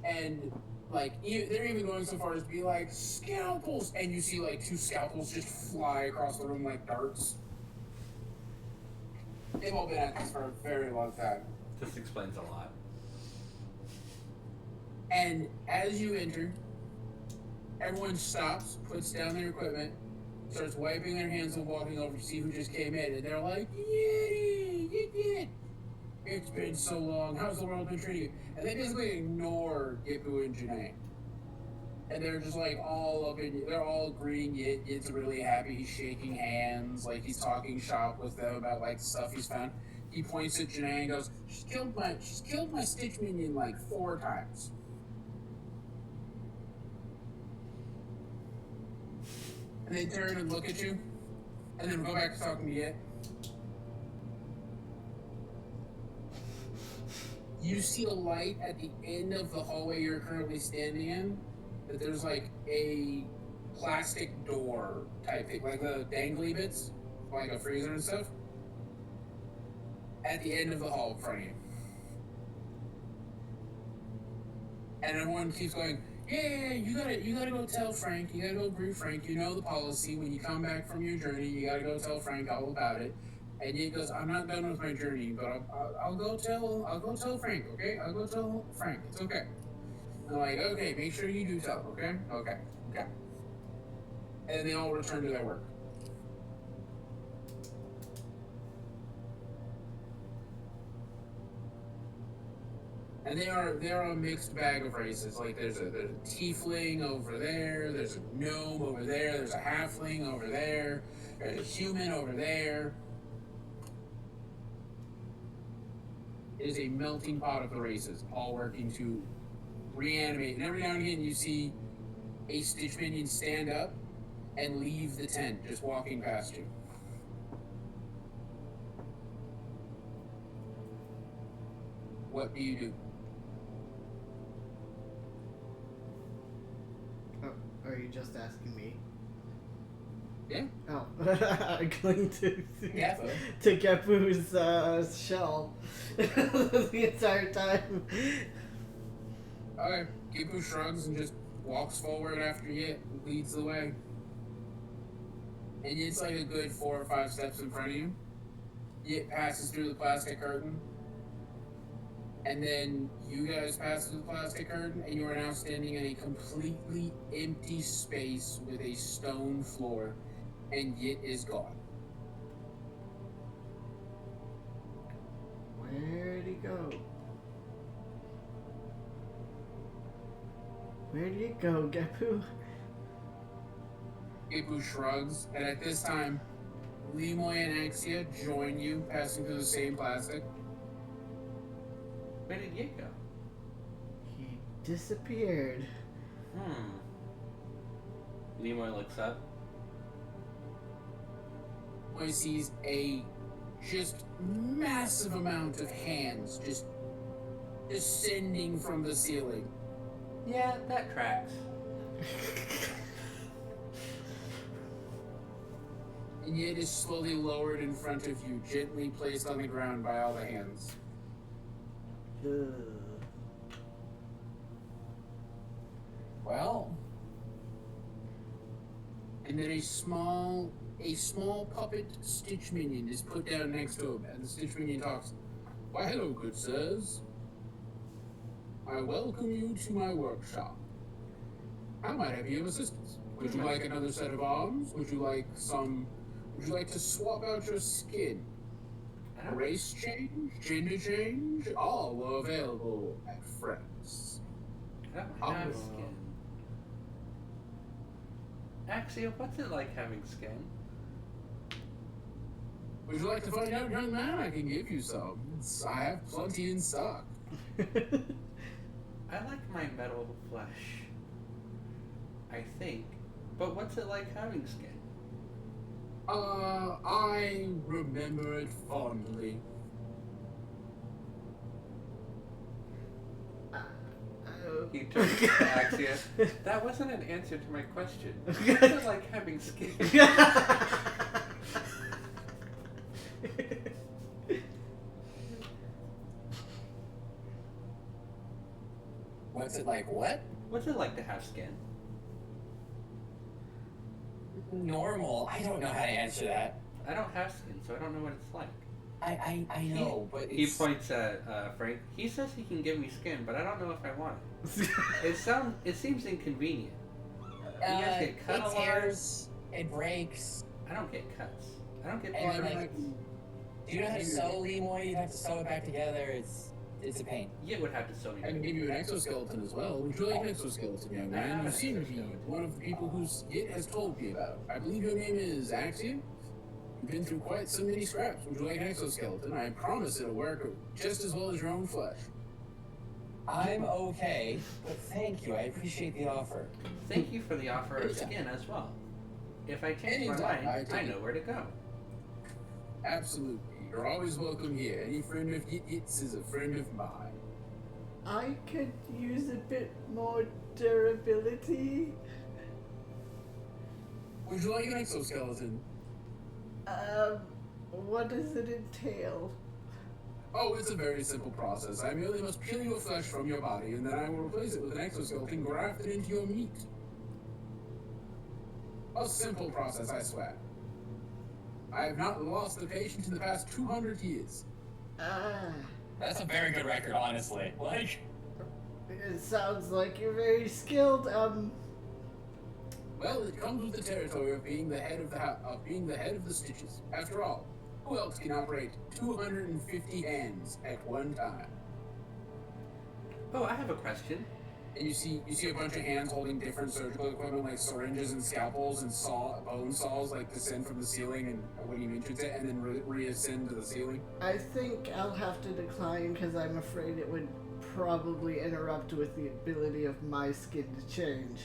And like they're even going so far as to be like scalpels, and you see like 2 scalpels just fly across the room like darts. They've all been at this for a very long time. This explains a lot. And as you enter, everyone stops, puts down their equipment, starts wiping their hands and walking over to see who just came in, and they're like, "Yay, you did! It's been so long. How's the world been treating you?" And they basically ignore Gipu and Janae. And they're just like they're all greeting Yit. Yit's really happy. He's shaking hands, like he's talking shop with them about like stuff he's found. He points at Janae and goes, she's killed my Stitch minion like 4 times. And they turn and look at you, and then go back to talking to Yit. You see a light at the end of the hallway you're currently standing in. That there's like a plastic door type thing, like the dangly bits, like a freezer and stuff, at the end of the hall in front of you. And everyone keeps going, yeah, you gotta go tell Frank, you gotta go brief Frank, you know the policy, when you come back from your journey, you gotta go tell Frank all about it. And he goes, I'm not done with my journey, but I'll go tell Frank, okay? I'll go tell Frank, it's okay. I'm like, okay, make sure you do tell, okay? Okay. And they all return to their work. And they are a mixed bag of races. Like there's a tiefling over there, there's a gnome over there, there's a halfling over there, there's a human over there. It is a melting pot of the races, all working to reanimate. And every now and again you see a Stitch minion stand up and leave the tent, just walking past you. What do you do? Oh, are you just asking me? Yeah. Oh, I'm going to Gepu's shell the entire time. Okay, Gipu shrugs and just walks forward after Yit, leads the way. And it's like a good 4 or 5 steps in front of you. Yit passes through the plastic curtain. And then you guys pass through the plastic curtain, and you are now standing in a completely empty space with a stone floor, and Yit is gone. Where'd he go? Where'd he go, Gepu? Gipu shrugs, and at this time, Lemoy and Axia join you, passing through the same plastic. Where did Yit go? He disappeared. Lemoy looks up. Lemoy sees a just massive amount of hands just descending from the ceiling. Yeah, that tracks. And Yit is slowly lowered in front of you, gently placed on the ground by all the hands. Well, and then a small puppet Stitch minion is put down next to him, and the Stitch minion talks. Why, hello, good sirs. I welcome you to my workshop. How might I be of assistance? Would you like another set of arms? Would you like to swap out your skin? Race change, gender change, all available at Friends. I don't have skin. Axia, what's it like having skin? Would you like to find out, young man? I can give you some. I have plenty in stock. I like my metal flesh. I think. But what's it like having skin? I remember it fondly. He turns to Axia. That wasn't an answer to my question. What's it like having skin? What's it like? What? What's it like to have skin? Normal. I don't know how to answer that. I don't have skin, so I don't know what it's like. I know, but He it's... points at Frank. He says he can give me skin, but I don't know if I want it. It seems inconvenient. You guys get cut it a lot? tears, it breaks. I don't get cuts. I don't get And then, blood. like, do you know how to sew, Lemoy? You'd have to sew it back together. It's a pain. Yit would have to sew me. I can give you an exoskeleton as well. Would you like an exoskeleton, young man? You seem to be one of the people whose Yit has told me about. I believe your name is Axia? You've been through quite so many scraps. Would you like an exoskeleton? I promise it'll work just as well as your own flesh. I'm okay, but thank you. I appreciate the offer. Thank you for the offer of skin as well. If I change my mind, I know where to go. Absolutely. You're always welcome here. Any friend of Yit's is a friend of mine. I could use a bit more durability. Would you like an exoskeleton? What does it entail? Oh, it's a very simple process. I merely must peel your flesh from your body, and then I will replace it with an exoskeleton grafted into your meat. A simple process, I swear. I have not lost a patient in the past 200 years. That's a very good record, honestly. Like, It sounds like you're very skilled. Well, it comes with the territory of being the head of the stitches. After all, who else can operate 250 hands at one time? Oh, I have a question. And you see a bunch of hands holding different surgical equipment like syringes and scalpels and bone saws like descend from the ceiling and when you mentioned it and then reascend to the ceiling. I think I'll have to decline because I'm afraid it would probably interrupt with the ability of my skin to change.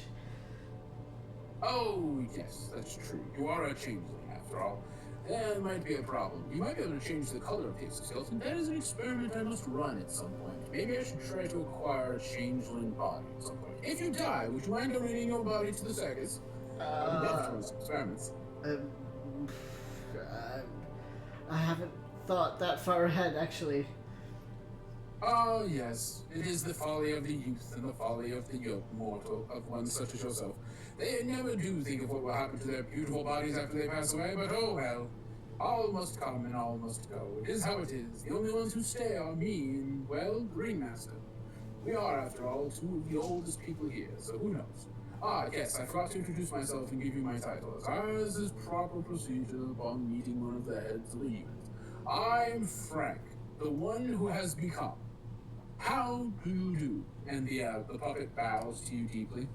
Oh, yes, that's true. You are a changeling, after all. That might be a problem. You might be able to change the color of the exoskeleton. That is an experiment I must run at some point. Maybe I should try to acquire a changeling body at some point. If you die, would you mind donating your body to the circus? I would love to run some experiments. I haven't thought that far ahead, actually. Oh, yes. It is the folly of the youth and the folly of the mortal, of one such as yourself. They never do think of what will happen to their beautiful bodies after they pass away, but oh well. All must come and all must go. It is how it is. The only ones who stay are me and, well, Ringmaster. We are, after all, two of the oldest people here, so who knows? Ah, yes, I forgot to introduce myself and give you my titles. As is proper procedure upon meeting one of the heads of a unit. I'm Frank, the one who has become. How do you do? And the puppet bows to you deeply.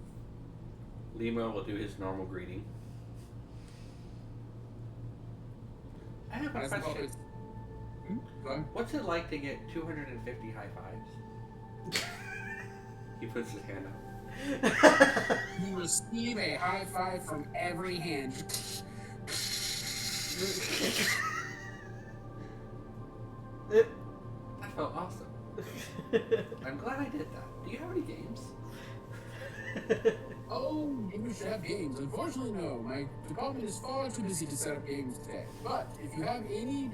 Limo will do his normal greeting. I have a question. What's it like to get 250 high fives? He puts his hand up. You receive a high five from every hand. That felt awesome. I'm glad I did that. Do you have any games? Oh, you should have games. Unfortunately, no. My department is far too busy to set up games today. But if you have any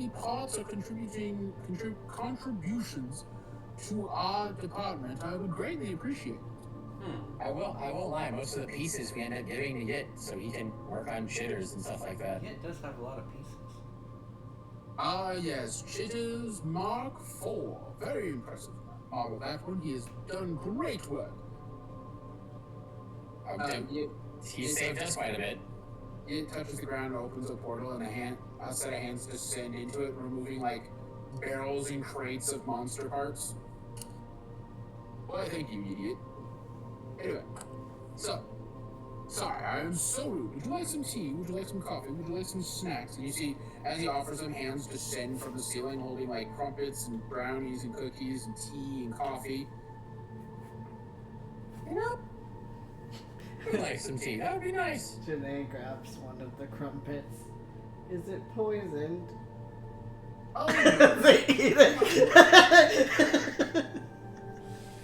parts or contributions to our department, I would greatly appreciate it. I won't lie. Most of the pieces we end up giving to Yit so he can work on chitters and stuff like that. It does have a lot of pieces. Ah, yes, Chitters Mark IV. Very impressive model. That one, he has done great work. He saved us quite a bit. It touches the ground, opens a portal, and a set of hands descend into it, removing like barrels and crates of monster parts. Why, thank you, idiot. Anyway, so, sorry, I am so rude. Would you like some tea? Would you like some coffee? Would you like some snacks? And you see, as he offers them, hands descend from the ceiling, holding like crumpets and brownies and cookies and tea and coffee. You know, I'd like some tea. That would be nice. Janae grabs one of the crumpets. Is it poisoned? Oh, They eat it.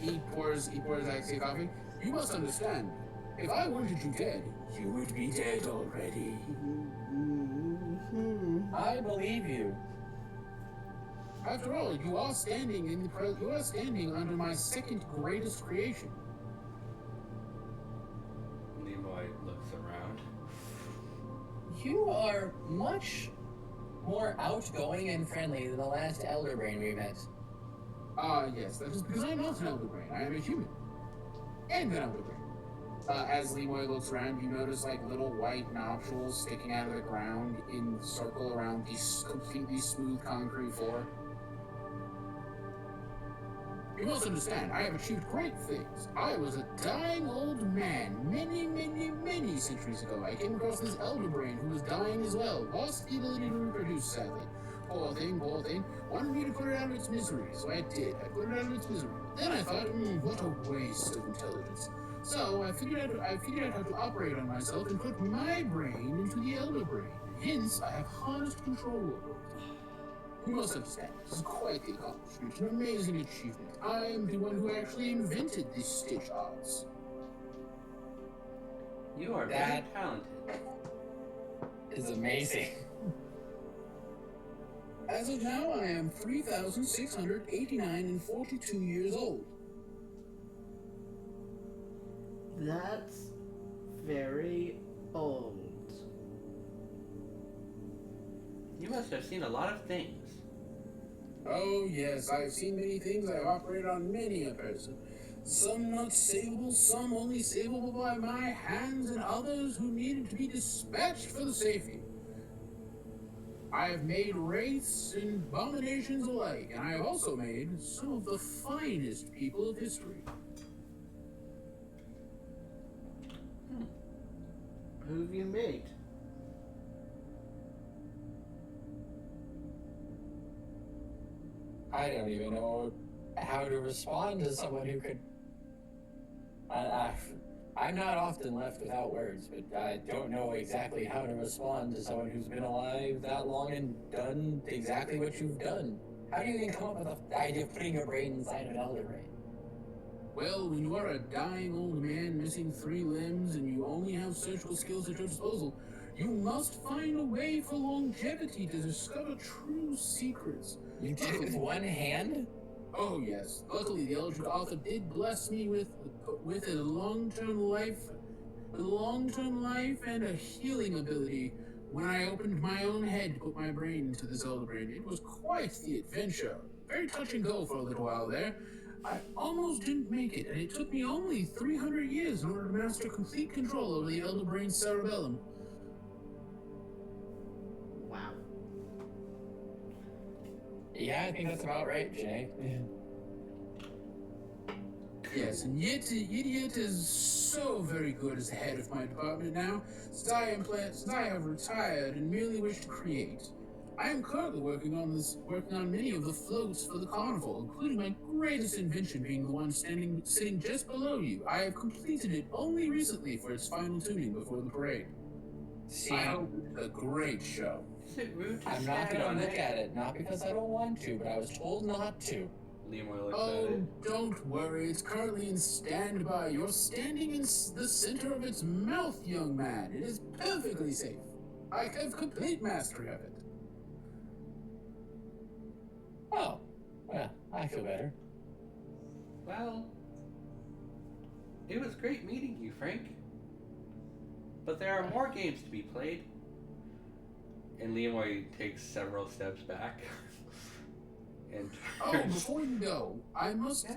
he pours Axie coffee. You must understand. If I wanted you dead, you would be dead already. I believe you. After all, you are standing under my second greatest creation. Leroy looks around. You are much more outgoing and friendly than the last Elder Brain we met. Yes, that is because I'm not an Elder Brain. I am a human. And an Elder Brain. As Leroy looks around, you notice like little white nodules sticking out of the ground in a circle around the completely smooth concrete floor. You must understand, I have achieved great things. I was a dying old man many centuries ago. I came across this Elder Brain who was dying as well, lost the ability to reproduce, sadly. Poor thing, wanted me to put it out of its misery, so I did. I put it out of its misery. Then I thought, what a waste of intelligence. So I figured out how to operate on myself and put my brain into the Elder Brain. Hence, I have harnessed control over it. You must understand, this is quite the accomplishment, an amazing achievement. I am the one who actually invented the stitch arts. You are very That- talented. Is amazing. As of now, I am 3,689 and 42 years old. That's very old. You must have seen a lot of things. Oh yes, I've seen many things. I've operated on many a person. Some not savable, some only savable by my hands, and others who needed to be dispatched for the safety. I have made wraiths and abominations alike, and I have also made some of the finest people of history. Who have you made? I don't even know how to respond to someone who could. I'm not often left without words, but I don't know exactly how to respond to someone who's been alive that long and done exactly what you've done. How do you even come up with the idea of putting your brain inside of an Elder Brain? Well, when you are a dying old man missing 3 limbs and you only have surgical skills at your disposal, you must find a way for longevity to discover true secrets. You did it with one hand? Oh yes. Luckily, the Eldritch Author did bless me with a long-term life and a healing ability. When I opened my own head to put my brain into this Elder Brain, it was quite the adventure. Very touch and go for a little while there. I almost didn't make it, and it took me only 300 years in order to master complete control over the Elder Brain's cerebellum. Wow. Yeah, I think that's about right, Jay. Yes, and yet is so very good as the head of my department now, since I have retired and merely wish to create. I am currently working on many of the floats for the Carnival, including my greatest invention being the one sitting just below you. I have completed it only recently for its final tuning before the parade. See, I hope it's a great show. Is it rude to I'm not stand on gonna look it? at it, not because I don't want to, but I was told not to. Leroy looks at Oh, it. don't worry, it's currently in standby. You're standing in the center of its mouth, young man. It is perfectly safe. I have complete mastery of it. Oh, well, I feel better. Well, it was great meeting you, Frank. But there are more games to be played. And Leroy takes several steps back. And Oh, before you go, I must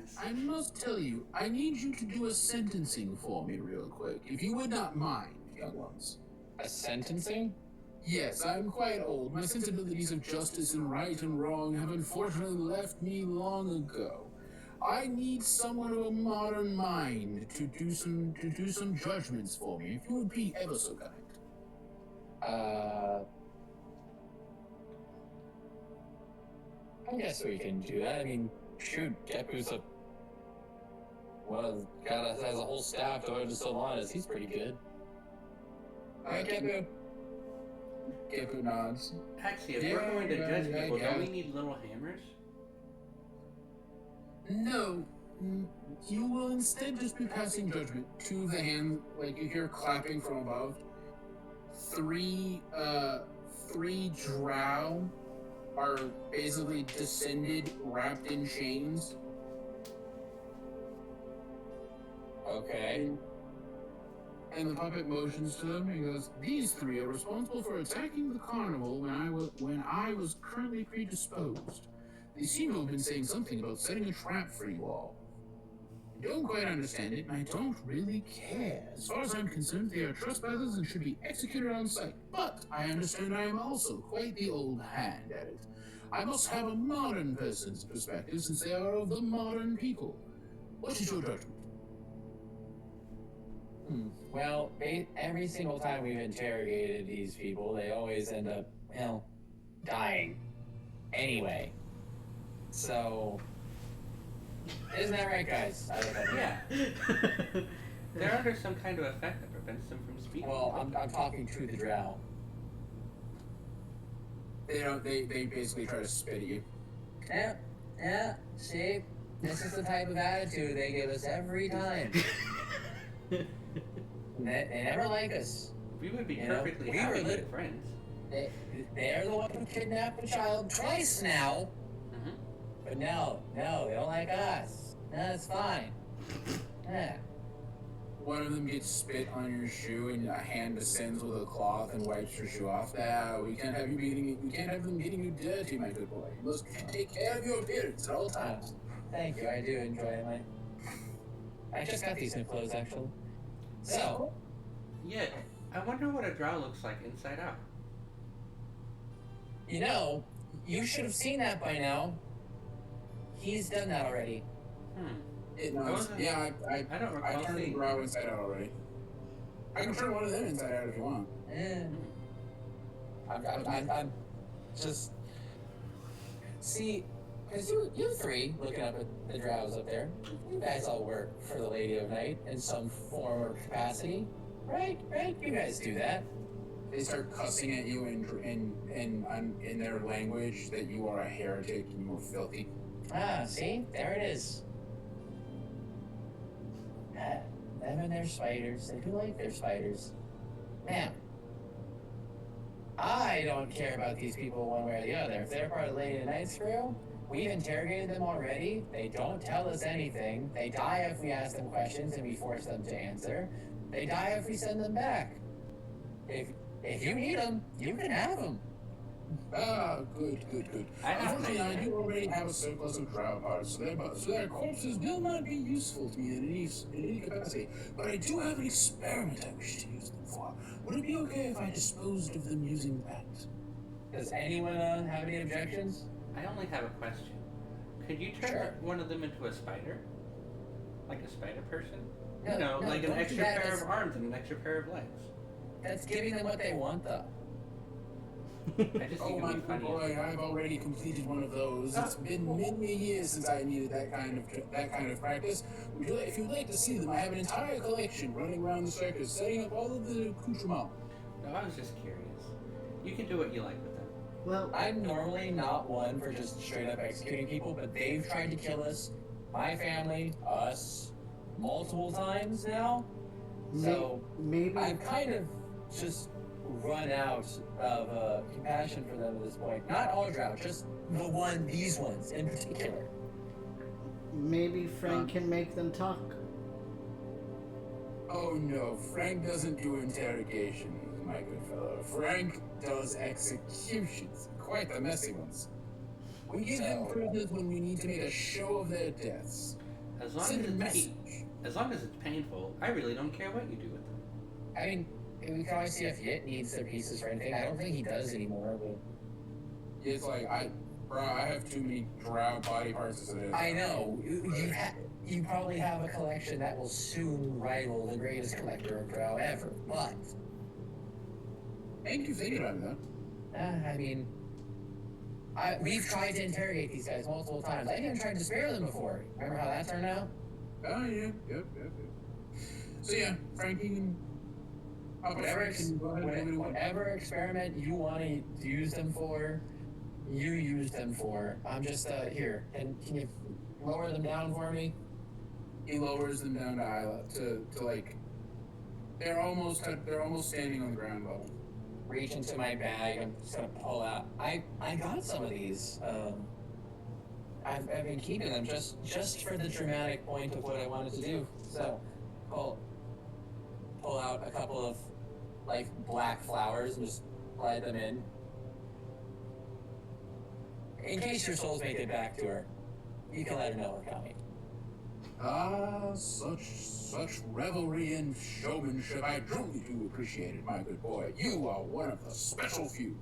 tell you, I need you to do a sentencing for me real quick, if you would not mind, young ones. A sentencing? Yes, I'm quite old. My sensibilities of justice and right and wrong have unfortunately left me long ago. I need someone of a modern mind to do some judgments for me, if you would be ever so kind. I guess we can do that. I mean, shoot, Depu's a Well, God has a whole staff devoted to Sylvanas. He's pretty good. Alright, Kepu. Kepu nods. Actually, if we're going to judge people, don't we need little hammers? No. You will instead just be passing judgment to the hand, like you hear clapping from above. Three drow are basically descended, wrapped in chains. Okay. And the puppet motions to them and goes, "These three are responsible for attacking the carnival when I was currently predisposed. They seem to have been saying something about setting a trap for you all. I don't quite understand it, and I don't really care. As far as I'm concerned, they are trespassers and should be executed on sight. But I understand I am also quite the old hand at it. I must have a modern person's perspective since they are of the modern people. What is your judgment?" Well, every single time we've interrogated these people, they always end up, well, dying. Anyway. So, isn't that right, guys? Yeah. They're under some kind of effect that prevents them from speaking. Well, I'm talking to the drow. They basically try to spit at you. Yeah, see? This is the type of attitude they give us every time. They never like us. We would be perfectly happy with friends. They're the one who kidnapped a child twice now. Mm-hmm. But no, they don't like us. No, it's fine. Yeah. One of them gets spit on your shoe, and a hand descends with a cloth and wipes your shoe off. We can't have them getting you dirty, my good boy. You must take care of your appearance at all times. Thank you. I do enjoy I just got these new clothes, actually. So. Yeah, I wonder what a drow looks like inside out. You know, you should have seen that by now. He's done that already. It was. Yeah, I don't recall I turned the seeing drow inside out already. I can turn one of them inside out if you want. Yeah. I'm just... See, because you three, looking up at the drows up there, you guys all work for the Lady of Night in some form or capacity. Right? You guys do that. They start cussing at you in their language that you are a heretic and you are filthy. See? There it is. Them and their spiders. They do like their spiders. Man, I don't care about these people one way or the other. If they're part of the Lady of Night's crew, we've interrogated them already. They don't tell us anything. They die if we ask them questions and we force them to answer. They die if we send them back. If you need them, you can have them. Good. Unfortunately, I do already have a surplus of drow parts, so their corpses will not be useful to me in any capacity. But I do have an experiment I wish to use them for. Would it be okay if I disposed of them using that? Does anyone have any objections? I only have a question. Could you turn one of them into a spider? Like a spider person? No, like an extra pair of arms and an extra pair of legs. That's giving them what they want, though. I just think my it'd be funny. boy, I've already completed one of those. It's been many years since I needed that kind of practice. If you'd like to see them, I have an entire collection running around the circus, setting up all of the accoutrements. No, I was just curious. You can do what you like with them. Well, I'm normally not one for just straight up executing people, but they've tried to kill us, my family, us, multiple times now. So maybe I've kind of just run out of compassion for them at this point. Not all drow, just these ones in particular. maybe Frank can make them talk. Oh no, Frank doesn't do interrogations, my good fellow. Frank does executions, quite the messy ones. We give them prisoners when we need to make a show of their deaths. As long as it's painful, I really don't care what you do with them. I mean, we can always see if Yit needs their pieces or anything. I don't think he does anymore, but... It's like, I have too many drow body parts as it is. I know. You probably have a collection that will soon rival the greatest collector of drow ever, but... Thank you for thinking about that. I mean... we've tried to interrogate these guys multiple times. I even tried to spare them before. Remember how that turned out? Oh, yeah. Yep. So, yeah, Frankie and Whatever experiment you want to use them for, you use them for. I'm just here. And can you lower them down for me? He lowers them down to eye to like they're almost standing on the ground level. Reach into my bag. I'm just gonna pull out. I got some of these. I've been keeping them just for the dramatic point of what I wanted to do. So, pull out a couple of like black flowers and just slide them in case your souls make it back to her. You can let her know we're coming. Ah, such revelry and showmanship. I truly do appreciate it, my good boy. You are one of the special few.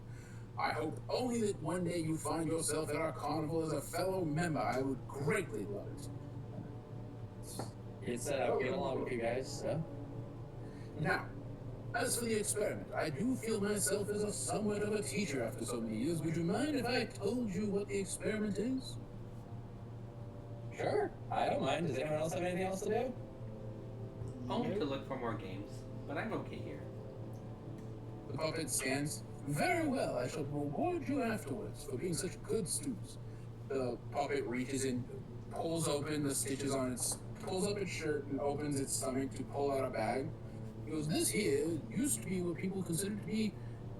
I hope only that one day you find yourself at our carnival as a fellow member. I would greatly love it. It's I get along with you guys, so. Now, as for the experiment, I do feel myself as somewhat of a teacher after so many years. Would you mind if I told you what the experiment is? Sure, I don't mind. Does anyone else have anything else to do? Only to look for more games, but I'm okay here. The puppet scans. Very well, I shall reward you afterwards for being such good students. The puppet reaches in, pulls open the stitches on pulls up its shirt and opens its stomach to pull out a bag. He goes, this here used to be what people considered to be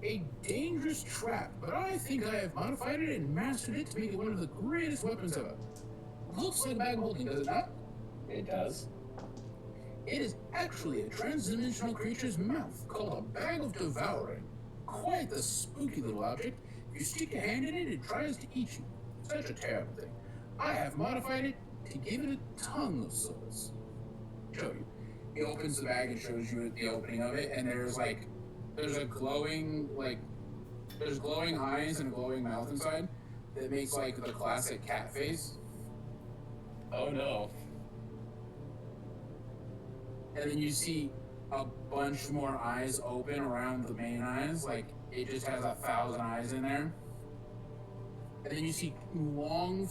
a dangerous trap, but I think I have modified it and mastered it to make it one of the greatest weapons ever. Looks like a bag of holding, does it not? It does. It is actually a transdimensional creature's mouth called a bag of devouring. Quite the spooky little object. If you stick your hand in it, it tries to eat you. Such a terrible thing. I have modified it to give it a tongue of sorts. Show you. He opens the bag and shows you the opening of it, and there's glowing eyes and a glowing mouth inside that makes like the classic cat face. Oh no. And then you see a bunch more eyes open around the main eyes, like it just has 1,000 eyes in there. And then you see long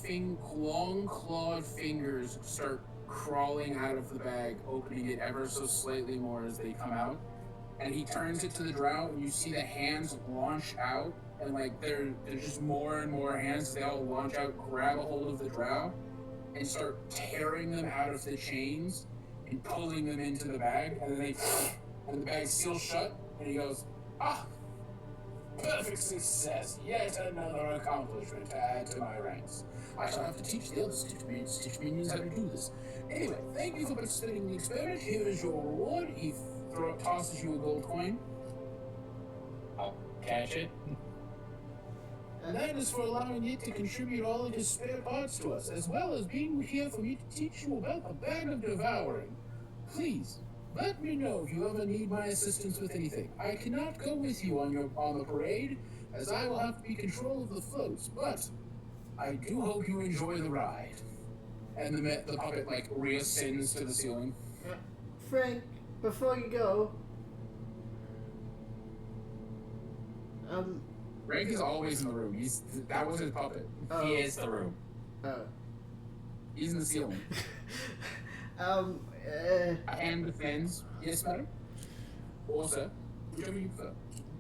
clawed fingers start crawling out of the bag, opening it ever so slightly more as they come out. And he turns it to the drow, and you see the hands launch out, and like there's just more and more hands. They all launch out, grab a hold of the drow, and start tearing them out of the chains and pulling them into the bag, and then the bag's still shut, and he goes, perfect success, yet another accomplishment to add to my ranks. I shall have to teach the other Stitch minions how to do this. Anyway, thank you for participating in the experiment. Here is your reward. He tosses you a gold coin. I'll catch it. And that is for allowing you to contribute all of his spare parts to us, as well as being here for me to teach you about the bag of devouring. Please, let me know if you ever need my assistance with anything. I cannot go with you on the parade, as I will have to be control of the floats, but I do hope you enjoy the ride. And the puppet reascends to the ceiling. Frank, before you go, Frank is always in the room. That was his puppet. He is the room. Oh. He's in the ceiling. And defends. Yes, madam. Or sir. Whichever you prefer.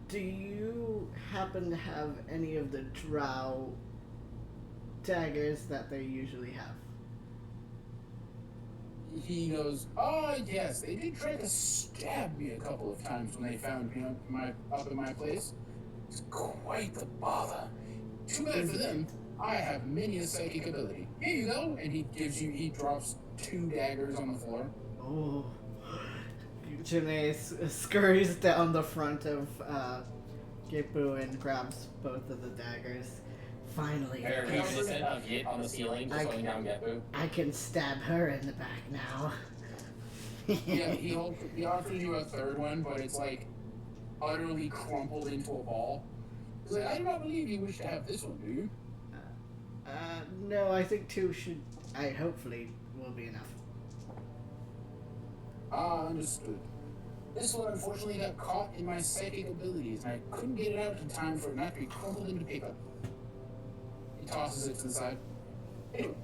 Do you happen to have any of the drow daggers that they usually have? He goes, yes, they did try to stab me a couple of times when they found me up in my place. It's quite the bother. Too bad for them. I have many a psychic ability. Here you go. And he drops 2 daggers on the floor. Oh. Janae scurries down the front of Gipu and grabs both of the daggers. Finally, Very reminiscent of Yit on the ceiling, just holding down Gepu. I can stab her in the back now. Yeah, he offers you a third one, but it's utterly crumpled into a ball. He's like, I do not believe you wish to have this one, do you? No, I think 2 hopefully will be enough. Understood. This one unfortunately got caught in my psychic abilities, and I couldn't get it out in time for it not to be crumpled into paper. He tosses it to the side. Anyway.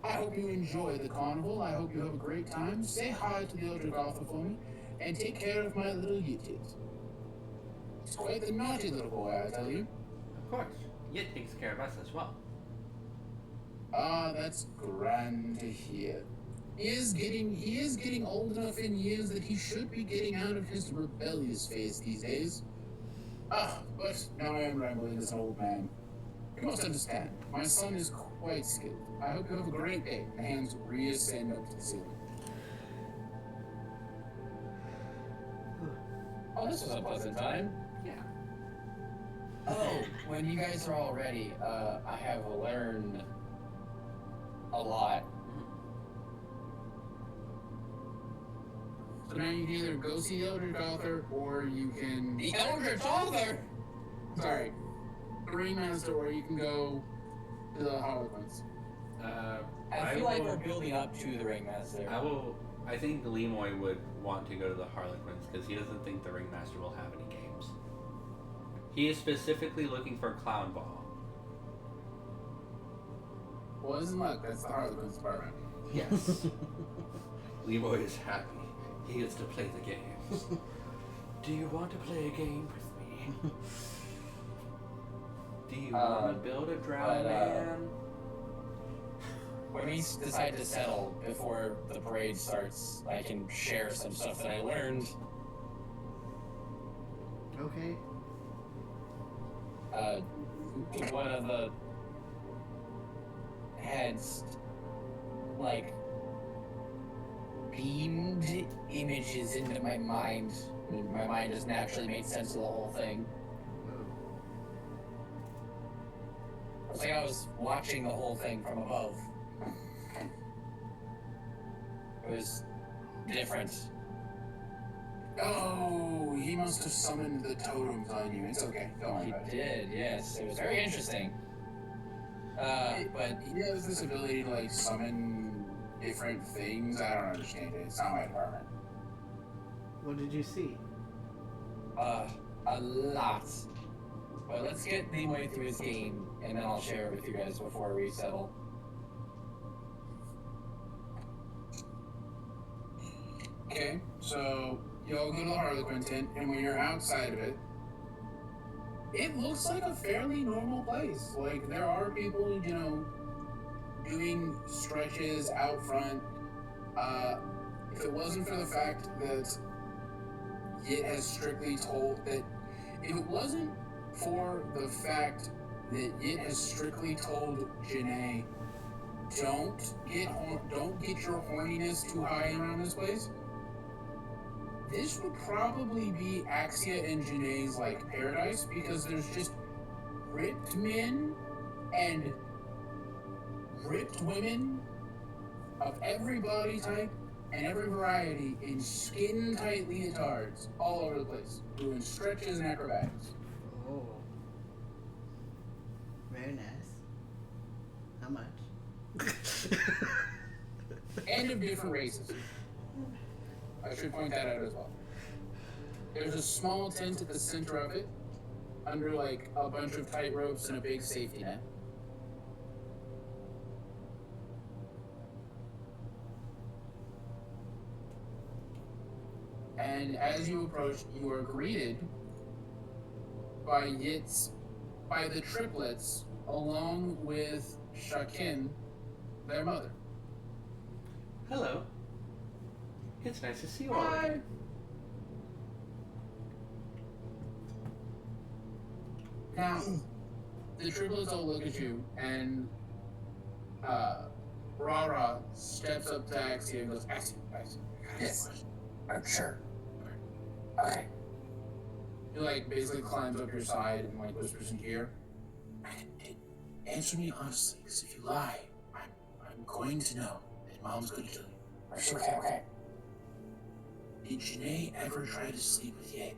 I hope you enjoy the carnival. I hope you have a great time. Say hi to the Elder Gotha for me, and take care of my little Yittit. He's quite the naughty little boy, I tell you. Of course. Yit takes care of us as well. Ah, that's grand to hear. He is getting old enough in years that he should be getting out of his rebellious phase these days. Ah, but now I am rambling as an old man. You must understand, my son is quite skilled. I hope you have a great day. The hands reascend up to the ceiling. Oh, this was a pleasant time. Yeah. Oh, when you guys are all ready, I have learned a lot. So now you can either go see the Elder Gotha, or you can... The Elder Gotha? Sorry. The Ringmaster, or you can go to the Harlequins. I feel like we're building up to the Ringmaster. I think Lemoy would want to go to the Harlequins because he doesn't think the Ringmaster will have any games. He is specifically looking for Clown Ball. Well, isn't luck, that's the Harlequins department. Yes. Lemoy is happy. He gets to play the games. Do you want to play a game with me? Do you want to build a drow man? When we decide to settle before the parade starts, I can share some stuff that I learned. Okay. One of the heads, like, beamed images into my mind. My mind just naturally made sense of the whole thing. It's like I was watching the whole thing from above. It was different. Oh, he must have summoned the totems on you. It's okay. Don't worry He about it. did, yes. It was very interesting. But He has this ability to, like, summon different things. I don't understand it. It's not my department. What did you see? a lot. But let's get Leeway through his game, and then I'll share it with you guys before we settle. Okay, so y'all go to the Harlequin tent, and when you're outside of it, it looks like a fairly normal place. Like, there are people, you know, doing stretches out front. If it wasn't for the fact that Yit has strictly told that, if it wasn't for the fact that Yit has strictly told Janae, don't get your horniness too high around this place, this would probably be Axia and Janae's, like, paradise, because there's just ripped men and ripped women of every body type and every variety in skin-tight leotards all over the place, doing stretches and acrobatics. Oh. Very nice. How much? And of different races. I should point that out as well. There's a small tent at the center of it, under like a bunch of tight ropes and a big safety net. And as you approach, you are greeted by the triplets, along with Shakin, their mother. Hello. It's nice to see you all again. Now, the triplets all look at you, and Rara steps up to Axia and goes, Axia, Yes. I'm sure. Okay. He like basically climbs up your side and like whispers in your ear. Answer me honestly, because if you lie, I'm going to know, and Mom's going to kill you. Okay. Did Janae ever try to sleep with Ye?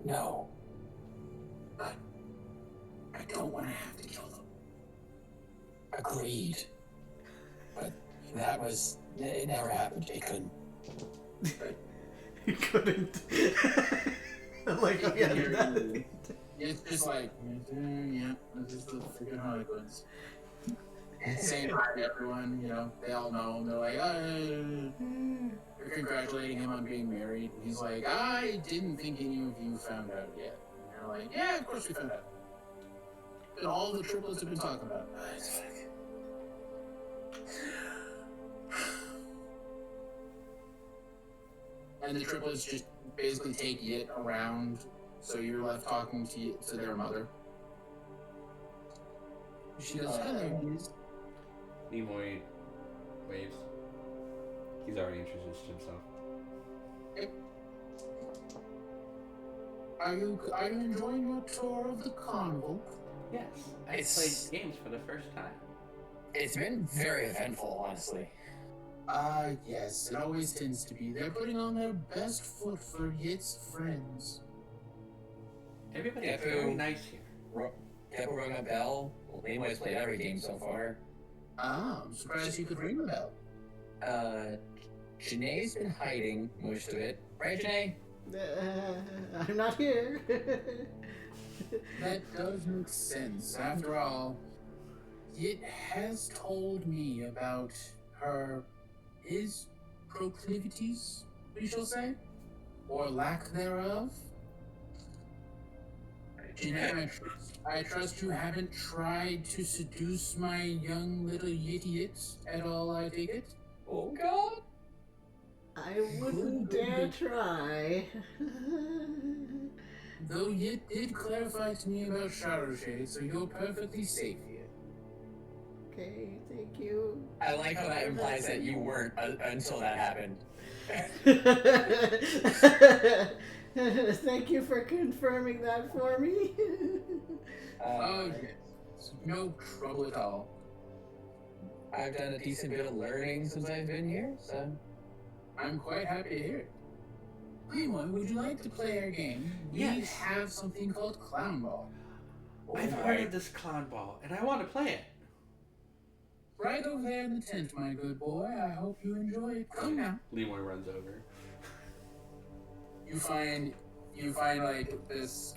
No. But I don't want to have to kill them. Agreed. But it never happened. It couldn't. You couldn't. Like, oh, yeah, It's just like, yeah, this is the freaking Harlequins. saying hi to everyone. You know, they all know him. They're like, they're congratulating him on being married. He's like, I didn't think any of you found out yet. And they're like, yeah, of course we found out. And all the triplets have been talking about it. And the triplets just basically take Yit around, so you're left talking to their mother. She goes, hello, Liz. Nimoy waves. He's already introduced himself. Yep. Are you enjoying your tour of the carnival? Yes, I played games for the first time. It's been very eventful, honestly. Yes, it always tends to be. They're putting on their best foot for Yit's friends. Everybody's very nice here. Kept ringing a bell. Well, Lemoy's played every game so far. I'm surprised you could ring the bell. Janae's been hiding most of it. Right, Janae? I'm not here. That does make sense. After all, Yit has told me about his proclivities, we shall say, or lack thereof. Janae, I trust you haven't tried to seduce my young little Yit at all, I take it? Oh, God. I wouldn't dare try. Though Yit did clarify to me about Shadow Shade, so you're perfectly safe here. Okay, thank you. I like how that implies that you weren't until that happened. Thank you for confirming that for me. Oh, yes. No trouble at all. I've done a decent bit of learning since I've been here, so... I'm quite happy to hear it. Lemoy, would you like to play our game? We Yes. have something called Clown Ball. I've heard of this clown ball, and I want to play it. Right over there in the tent, my good boy. I hope you enjoy it. Come now. Lemoy runs over. You find like this,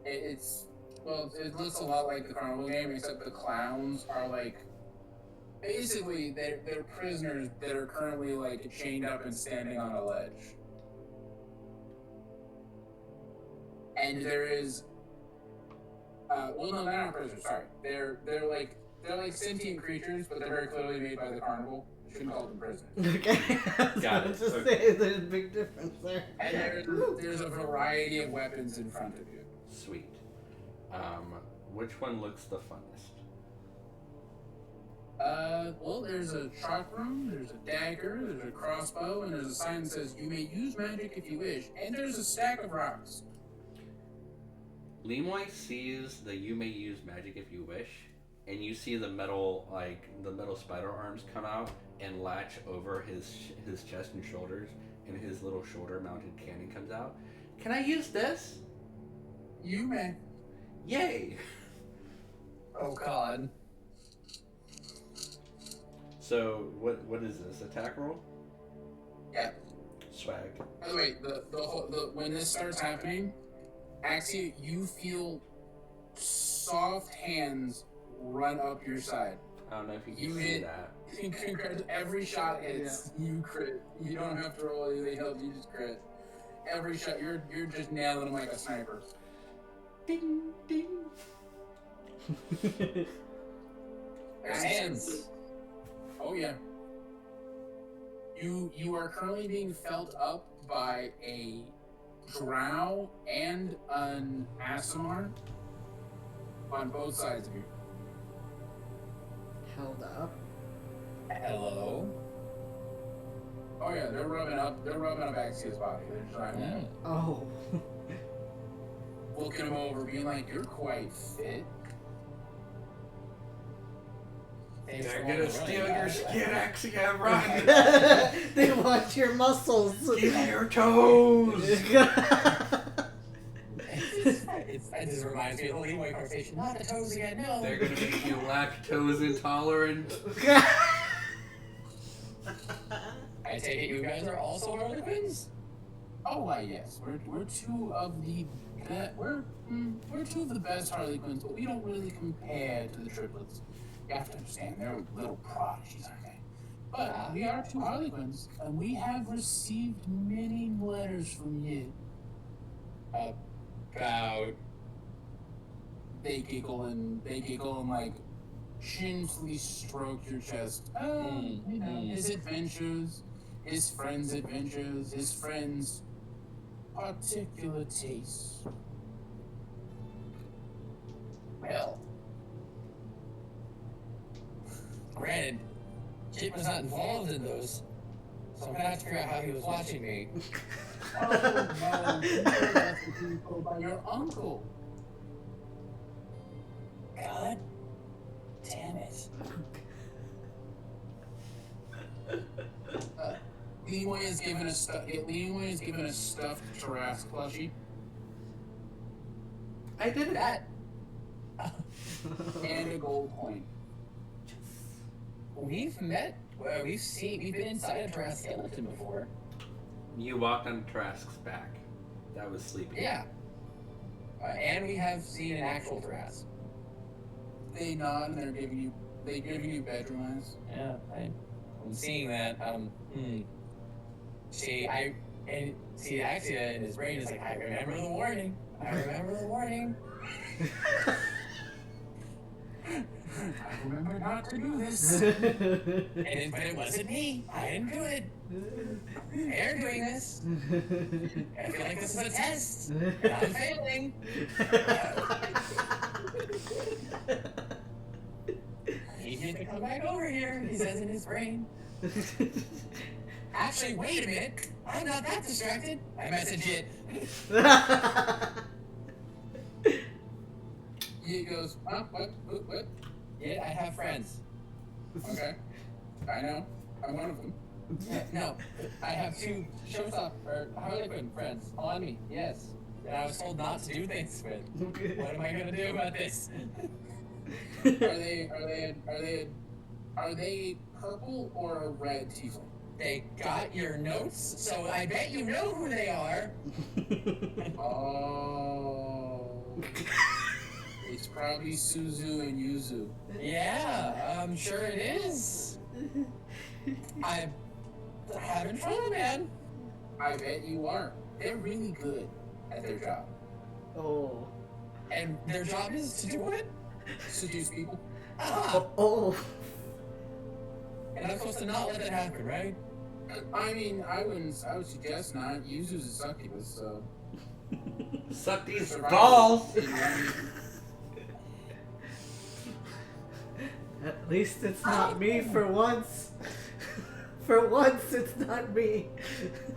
it looks a lot like the Carnival game, except the clowns are like, basically, they're prisoners that are currently like chained up and standing on a ledge. And there is, well, no, they're not prisoners. Sorry, they're like sentient creatures, but they're very clearly made by the Carnival. You shouldn't call them prisoners. Okay. Got it. Just Okay. say there's a big difference there. And there's a variety of weapons in front of you. Sweet. Which one looks the funnest? Well, there's a shotgun, there's a dagger, there's a crossbow, and there's a sign that says, you may use magic if you wish, and there's a stack of rocks. Lemoy sees the "you may use magic if you wish," and you see the metal spider arms come out and latch over his chest and shoulders, and his little shoulder-mounted cannon comes out. Can I use this? You may. Yay! Oh, God. So what is this? Attack roll? Yeah. Swag. By the way, the when this starts happening, actually, you feel soft hands run up your side. I don't know if you You can see hit- that. Every shot hits, you crit. You don't have to roll anything else, you just crit. Every shot, you're just nailing them like a sniper. Ding ding. There's hands. Oh yeah. You are currently being felt up by a drow and an Asimar on both sides of you. Held up. Hello? Oh yeah, they're rubbing up Axia's body. They're just trying to Oh. looking him over, being like, "You're quite fit." They're gonna steal your skin, Axia, run! They want your muscles. Give me your toes! It just reminds me of the Leeway conversation. Not the toes again, no. They're gonna make you lactose intolerant. I take it you guys are also Harlequins? Oh, why yes, we're two of the we're two of the best Harlequins, but we don't really compare to the triplets. You have to understand, they're little prodigies, aren't they? But we are two Harlequins, and we have received many letters from you. About. They giggle and like gently stroke your chest. Oh, you know, his adventures, his friends' adventures, his friends' particular tastes. Well. Granted, Kit was not involved in those, so I'm gonna have to figure out how he was watching me. Oh no, you were left to be told by your uncle. God damn it. Leeway is given a stuffed giraffes plushie. I did That. And a gold coin. We've met. Well, we've been inside a Jurassic skeleton before. You walked on Trask's back. That was sleeping. Yeah. And we have seen an actual Jurassic. They nod and they're giving you bedroom eyes. Yeah, I'm seeing that. Axia in his brain is like, I remember the warning. I remember the warning. I remember not to do this. But it wasn't me. I didn't do it. They're doing this. I feel like this is a test. And I'm failing. He needs to come back over here, he says in his brain. Actually, wait a minute. I'm not that distracted. I message it. He goes, huh? What? Yeah, I have friends. Okay. I know. I'm one of them. No, I have 2 Harlequin friends on me, yes. And I was told not to do things with. What am I gonna do about this? Are they purple or a red tiefling? They got your notes, so I bet you know who they are. Oh. It's probably Suzu and Yuzu. Yeah, I'm sure it is. I'm having trouble, man. I bet you are. They're really good at their job. Oh. And their job is to do what? Seduce people. Ah, Oh. and I'm supposed to not let that happen, right? I mean, I would suggest not. Yuzu's a succubus, so. Suck these Survival. balls! At least it's not me for once. For once, it's not me.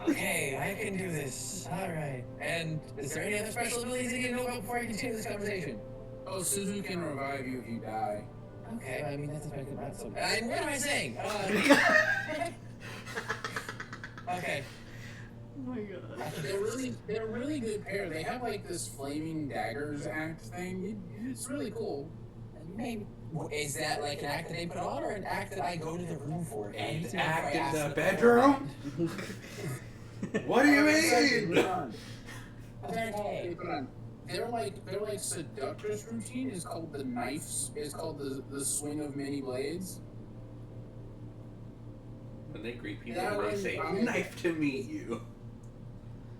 Okay, I can do this. Alright. And is there any other special abilities you can know about before I continue this conversation? Oh, Suzu can revive you if you die. Okay, I mean, that's a good math. What am I saying? Okay. Oh my god. They're a really good pair. They have like this flaming daggers act thing. It's really cool. Maybe. Is that like an act that they put on, or an act that I go to the room for? An Before act I in ask the them? bedroom? What do you mean? Okay. Their like seductress routine is called the knives. Is called the swing of many blades. When they greet people, That they one, say, I mean- "Knife to meet you."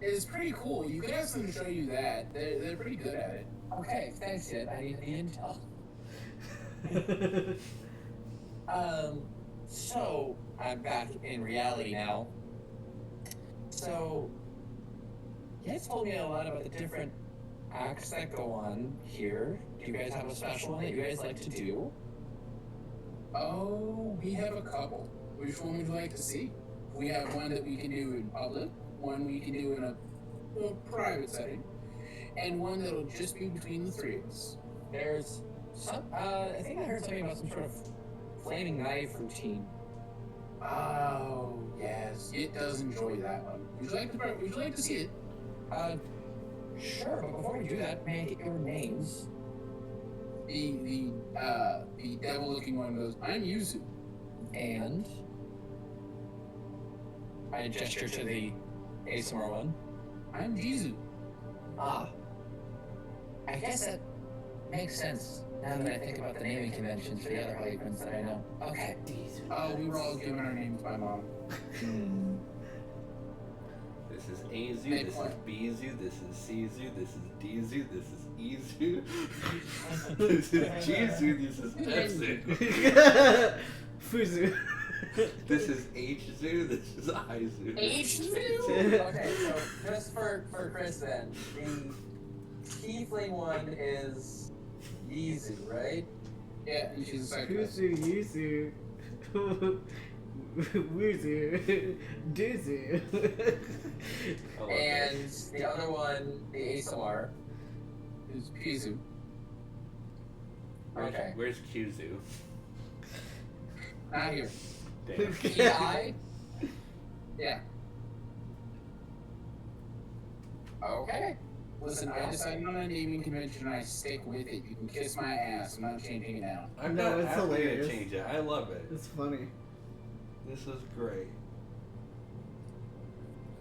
It's pretty cool. You could ask them to show you that. They're pretty good at it. Okay, thanks, Sid. I need the intel. So I'm back in reality now. So, you guys told me a lot about the different acts that go on here. Do you guys have a special one that you guys like to do? Oh, we have a couple. Which one would you like to see? We have one that we can do in public, one we can do in a private setting, and one that'll just be between the 3 of us. There's some, I think I heard something about some sort of flaming knife routine. Oh, yes. It does enjoy that one. Would you like to see it? Sure, but before we do that, may I get your names? The devil-looking one goes, I'm Yuzu. And I gesture to the ASMR one. I'm Jizu. Ah. I guess that makes sense now that I think about the naming conventions for the other Harlequins that I know. Okay. Oh, we were all given our names by mom. This is A zoo, this is B zoo, this is C zoo, this is D zoo, this is E zoo, this is G zoo, this is F zoo. Fuzu. This is H zoo, this is I zoo. H2? Okay, so just for Chris then, the tiefling one is Yizu, right? Yeah, and she's a psychiatrist. Fuzu, Yuzu. Woozu. Doozu. I love And the other one, the ASMR. Who's Pizu. Okay. Where's Q zoo? Not here. Damn. PI? Yeah. Okay. Listen, I decided on a naming convention and I stick with it. You can kiss my ass. I'm not changing it now. I'm No, not it's asking you to hilarious. change it. I love it. It's funny. This is great.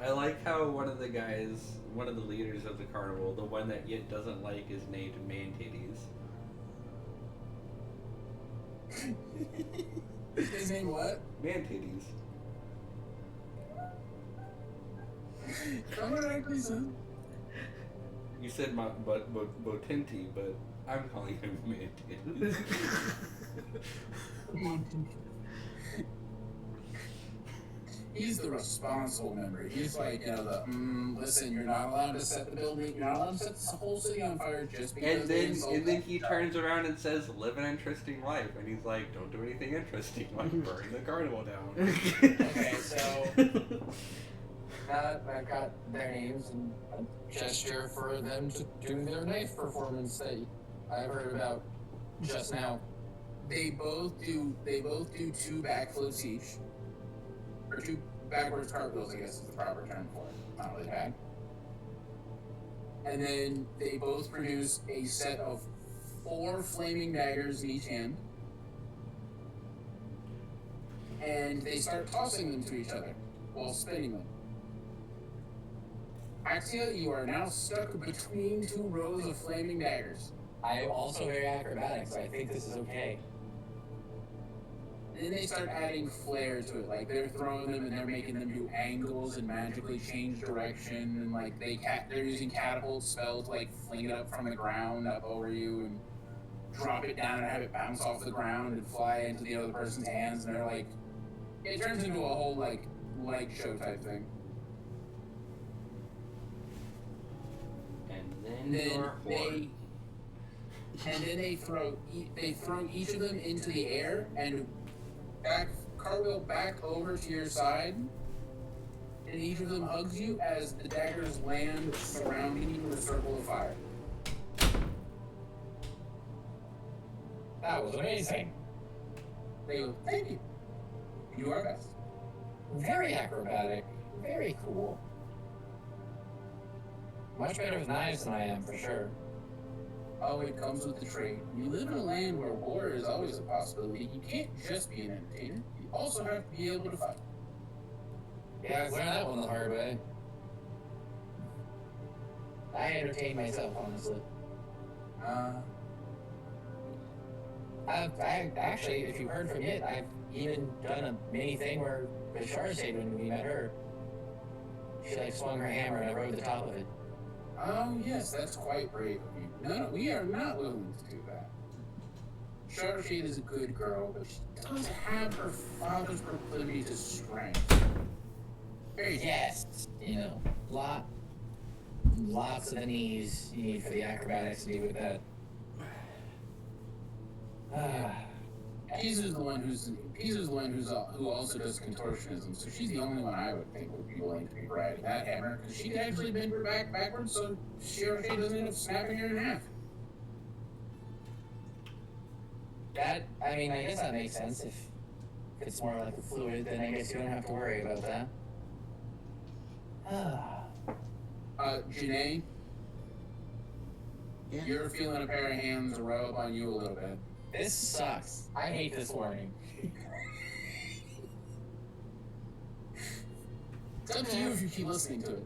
I like how one of the guys, one of the leaders of the carnival, the one that Yit doesn't like, is named Man Titties. His name what? Man Titties. Come directly, son. You said Botinti, but I'm calling him Man Titties. He's the responsible member. He's like, you know, listen, you're not allowed to set the building, you're not allowed to set this whole city on fire just because And they then insult he turns around and says, "Live an interesting life," and he's like, "Don't do anything interesting, like burn the carnival down." Okay, so now that I've got their names and a gesture for them to do their knife performance that I heard about just now. They both do 2 backflips each. Or 2 backwards cartwheels, I guess is the proper term for it. Not really bad. And then they both produce a set of 4 flaming daggers in each hand. And they start tossing them to each other while spinning them. Axia, you are now stuck between 2 rows of flaming daggers. I am also very acrobatic, so I think this is okay. And then they start adding flair to it, like they're throwing them and they're making them do angles and magically change direction, and like they're using catapult spell to like fling it up from the ground up over you and drop it down and have it bounce off the ground and fly into the other person's hands, and they're like, it turns into a whole like light show type thing. And And then then your horde. they throw each of them into the air and cartwheel back over to your side, and each of them hugs you as the daggers land surrounding you in a circle of fire. That was amazing. They go, thank you. You do our best. Very acrobatic. Very cool. Much better with knives than I am, for sure. Oh, it comes with the trade. We live in a land where war is always a possibility. You can't just be an entertainer. You also have to be able to fight. Yeah, I learned that one the hard way. I entertain myself, honestly. I actually, if you heard from it, I've even done a mini thing where Bashar said when we met her, she like swung her hammer and I rode the top of it. Oh, yes, that's quite brave of you. No, we are not willing to do that. Charshade is a good girl, but she does have her father's proclivity to strength. Very Yes, you know, lots of the knees you need for the acrobatics to do with that. Pizu's the one who also does contortionism, so she's the only one I would think would be willing to be riding that hammer, because she could actually bend her back backwards so Charshade doesn't end up snapping her in half. That, I mean, I guess that makes sense. If it's more like a fluid, then I guess you don't have to worry about that. Janae, Yeah. you're feeling a pair of hands row up on you a little bit. This sucks. I hate this warning. It's up to you if you keep listening to it.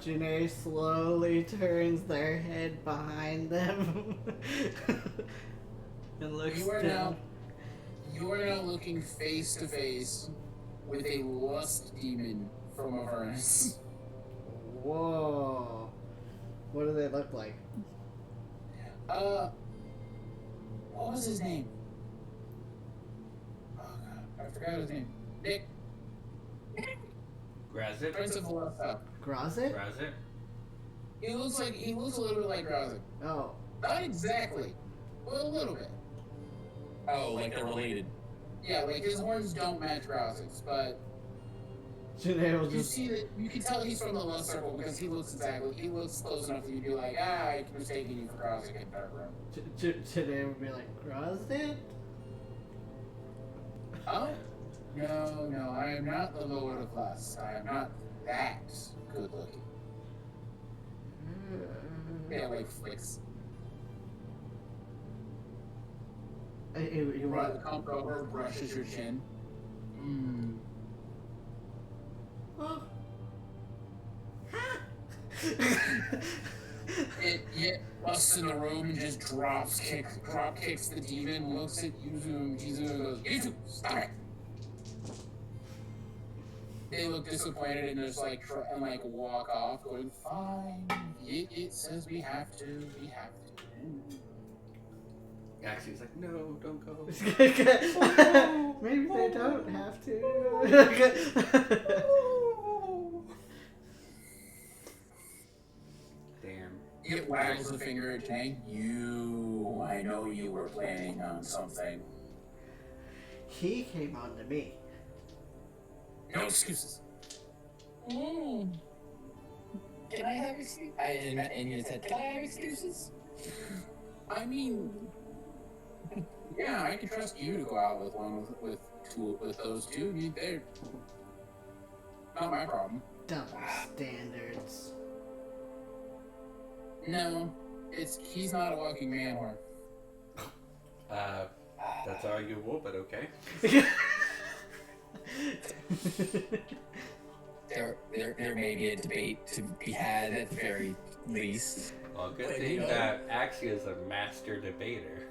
Janae slowly turns their head behind them and looks down. You are now looking face to face with a lust demon from a furnace. Whoa. What do they look like? What was his name? Oh god, I forgot his name. Nick. Grazit? Prince of the Left Up. Grazit? Grazit? He looks a little bit like Grazit. Oh. Not exactly, but a little bit. Oh, like they're related. Yeah, like his horns don't match Grazit's, but Janae will you just... see that you can tell he's from the Lust Circle because he looks close enough that you'd be like, I can mistake you for Grazit in dark room. Janae would be like, Grazit? Oh? No, I am not the Lord of Lust. I am not that good looking. Yeah, like flicks. You Right, comes over, brushes your chin. It busts in the room and just drop kicks the demon, looks at Yuzu, and goes, Yuzu, stop it! They look disappointed and just walk off, going, fine, it says we have to. Axie's like, no, don't go. Maybe they don't have to. Damn. It waggles a finger at Jane. I know you were planning on something. He came on to me. No excuses. Can I have excuses? And you said, can I have excuses? I mean, yeah, I can trust you to go out with with those two. I mean, they're not my problem. Double standards. No, he's not a walking man whore. That's arguable, but okay. There may be a debate to be had at the very least. Well, good thing that Axie is a master debater.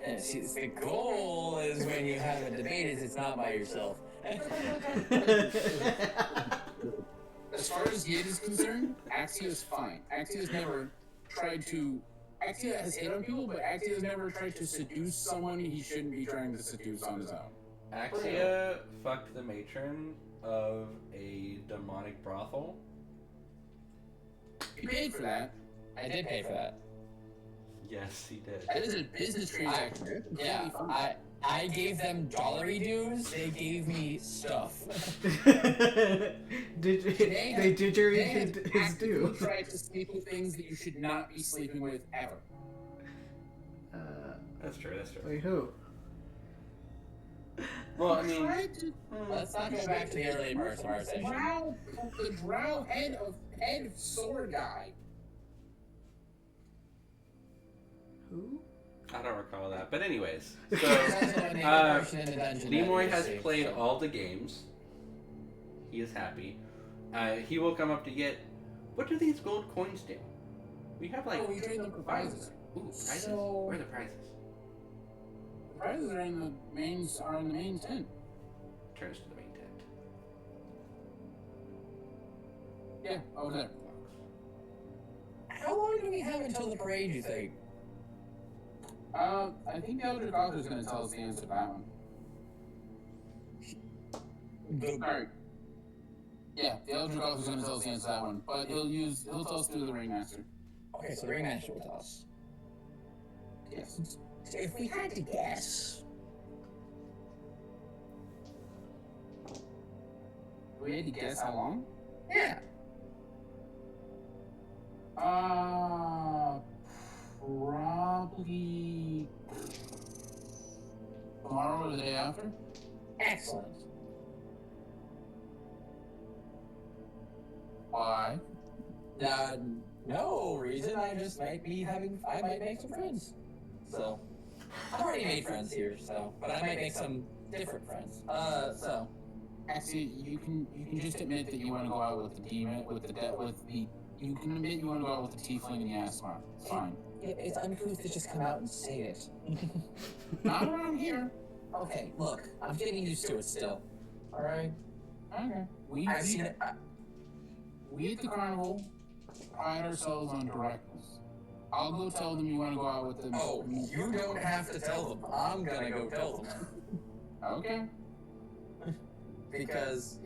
And the goal is when you have a debate is it's not by yourself. As far as Yid is concerned, Axie is fine. Axie has never tried to. Axie has hit on people, but Axie has never tried to seduce someone he shouldn't be trying to seduce on his own. Axia fucked the matron of a demonic brothel. He paid for that. I did pay for that. Yes, he did. That is a business transaction. Yeah, I gave them dollary dues. They gave me stuff. They did his due. Try to sleep with things that you should not be sleeping with ever. That's true. Wait, who? Well, I mean, Let's not go back to the early parts of our session. The drow head sword guy. Who? I don't recall that. But anyways, so Nimoy has played all the games. He is happy. He will come up to get. What do these gold coins do? We have like. Oh, we trade them for prizes. Ooh, prizes. So- Where are the prizes? The prizes are in the main tent. Turns to the main tent. Yeah, over there. How long do we have until the parade, you think? I think the Eldritch Author is going to tell us the answer to that one. Alright. Yeah, the Eldritch Author is going to tell us the answer to that one, but he'll tell us through the Ringmaster. Okay, so the Ringmaster will tell us. Yes. So if we had to guess, We had to guess how long? yeah, Probably tomorrow or the day after. excellent. Why? No reason. I might make some friends. So, I've already made friends here. So, but I might make some different friends. So Actually, you can just admit that you want to go out with the demon, you can admit you want to go out with the tiefling and the asthma. It's fine. it's uncouth to just come out and say it. Not around here. Okay, look, I'm getting used to it still. All right. Okay. I've seen it. We at the carnival pride ourselves on directness. I'll go tell them you want to go out with them. Oh, you don't have to tell them. I'm gonna go tell them. Okay. Because,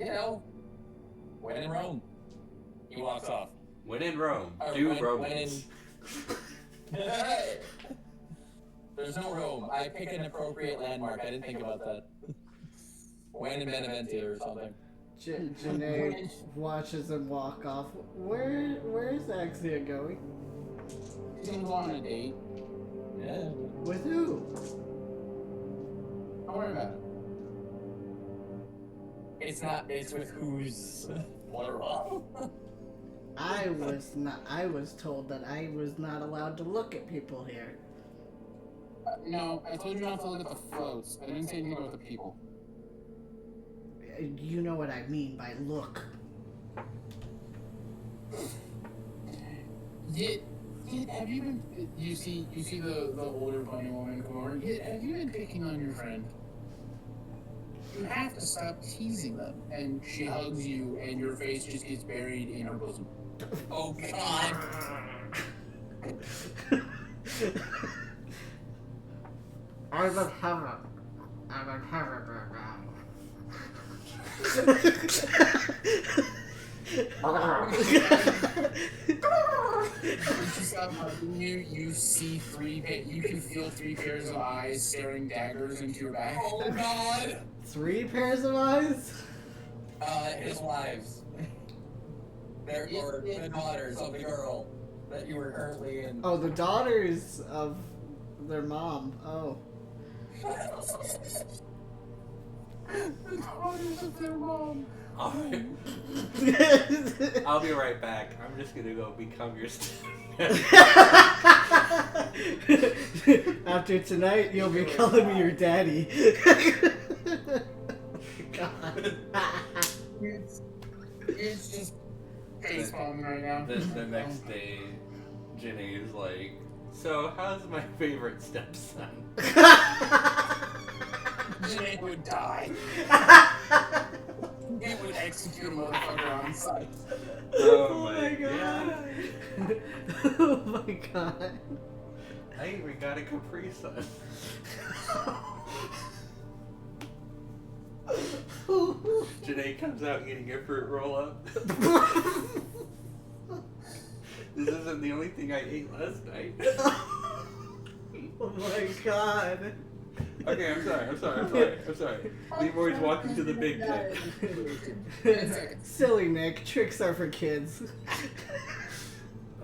when in Rome. He walks off. When in Rome, Or do when Romans. There's no Rome. I pick an appropriate landmark. I didn't think about that. When in Benevente or something. Janae watches him walk off. Where is Axia going? He's gonna go on a date. Yeah. With who? Don't worry about it. It's with who's plural. I was told that I was not allowed to look at people here. No, I told you not to look at the floats. I didn't say anything about the people. You know what I mean by look. Have you been? You see the older bunny woman come over. Have you been picking on your friend? You have to stop teasing them. And she hugs you, and your face just gets buried in her bosom. Oh God. I'm in heaven. I'm in heaven right now. She stops hugging you. You see you can feel 3 pairs of eyes staring daggers into your back. Oh God. 3 pairs of eyes? His wives. They're the daughters of the girl that you were currently in. Oh, the daughters of their mom. Oh. The daughters of their mom. Alright. I'll be right back. I'm just gonna go become your After tonight, you'll be calling me your daddy. God. It's just face palming right now. The next day, Janae is like, so how's my favorite stepson? Janae would die. He would execute a motherfucker on sight. Oh my god. Oh my god. I even got a Capri Sun. Janae comes out eating a fruit roll up. This isn't the only thing I ate last night. Oh my god. Okay, I'm sorry. Leroy's walking to the big tent. Silly Nick, tricks are for kids.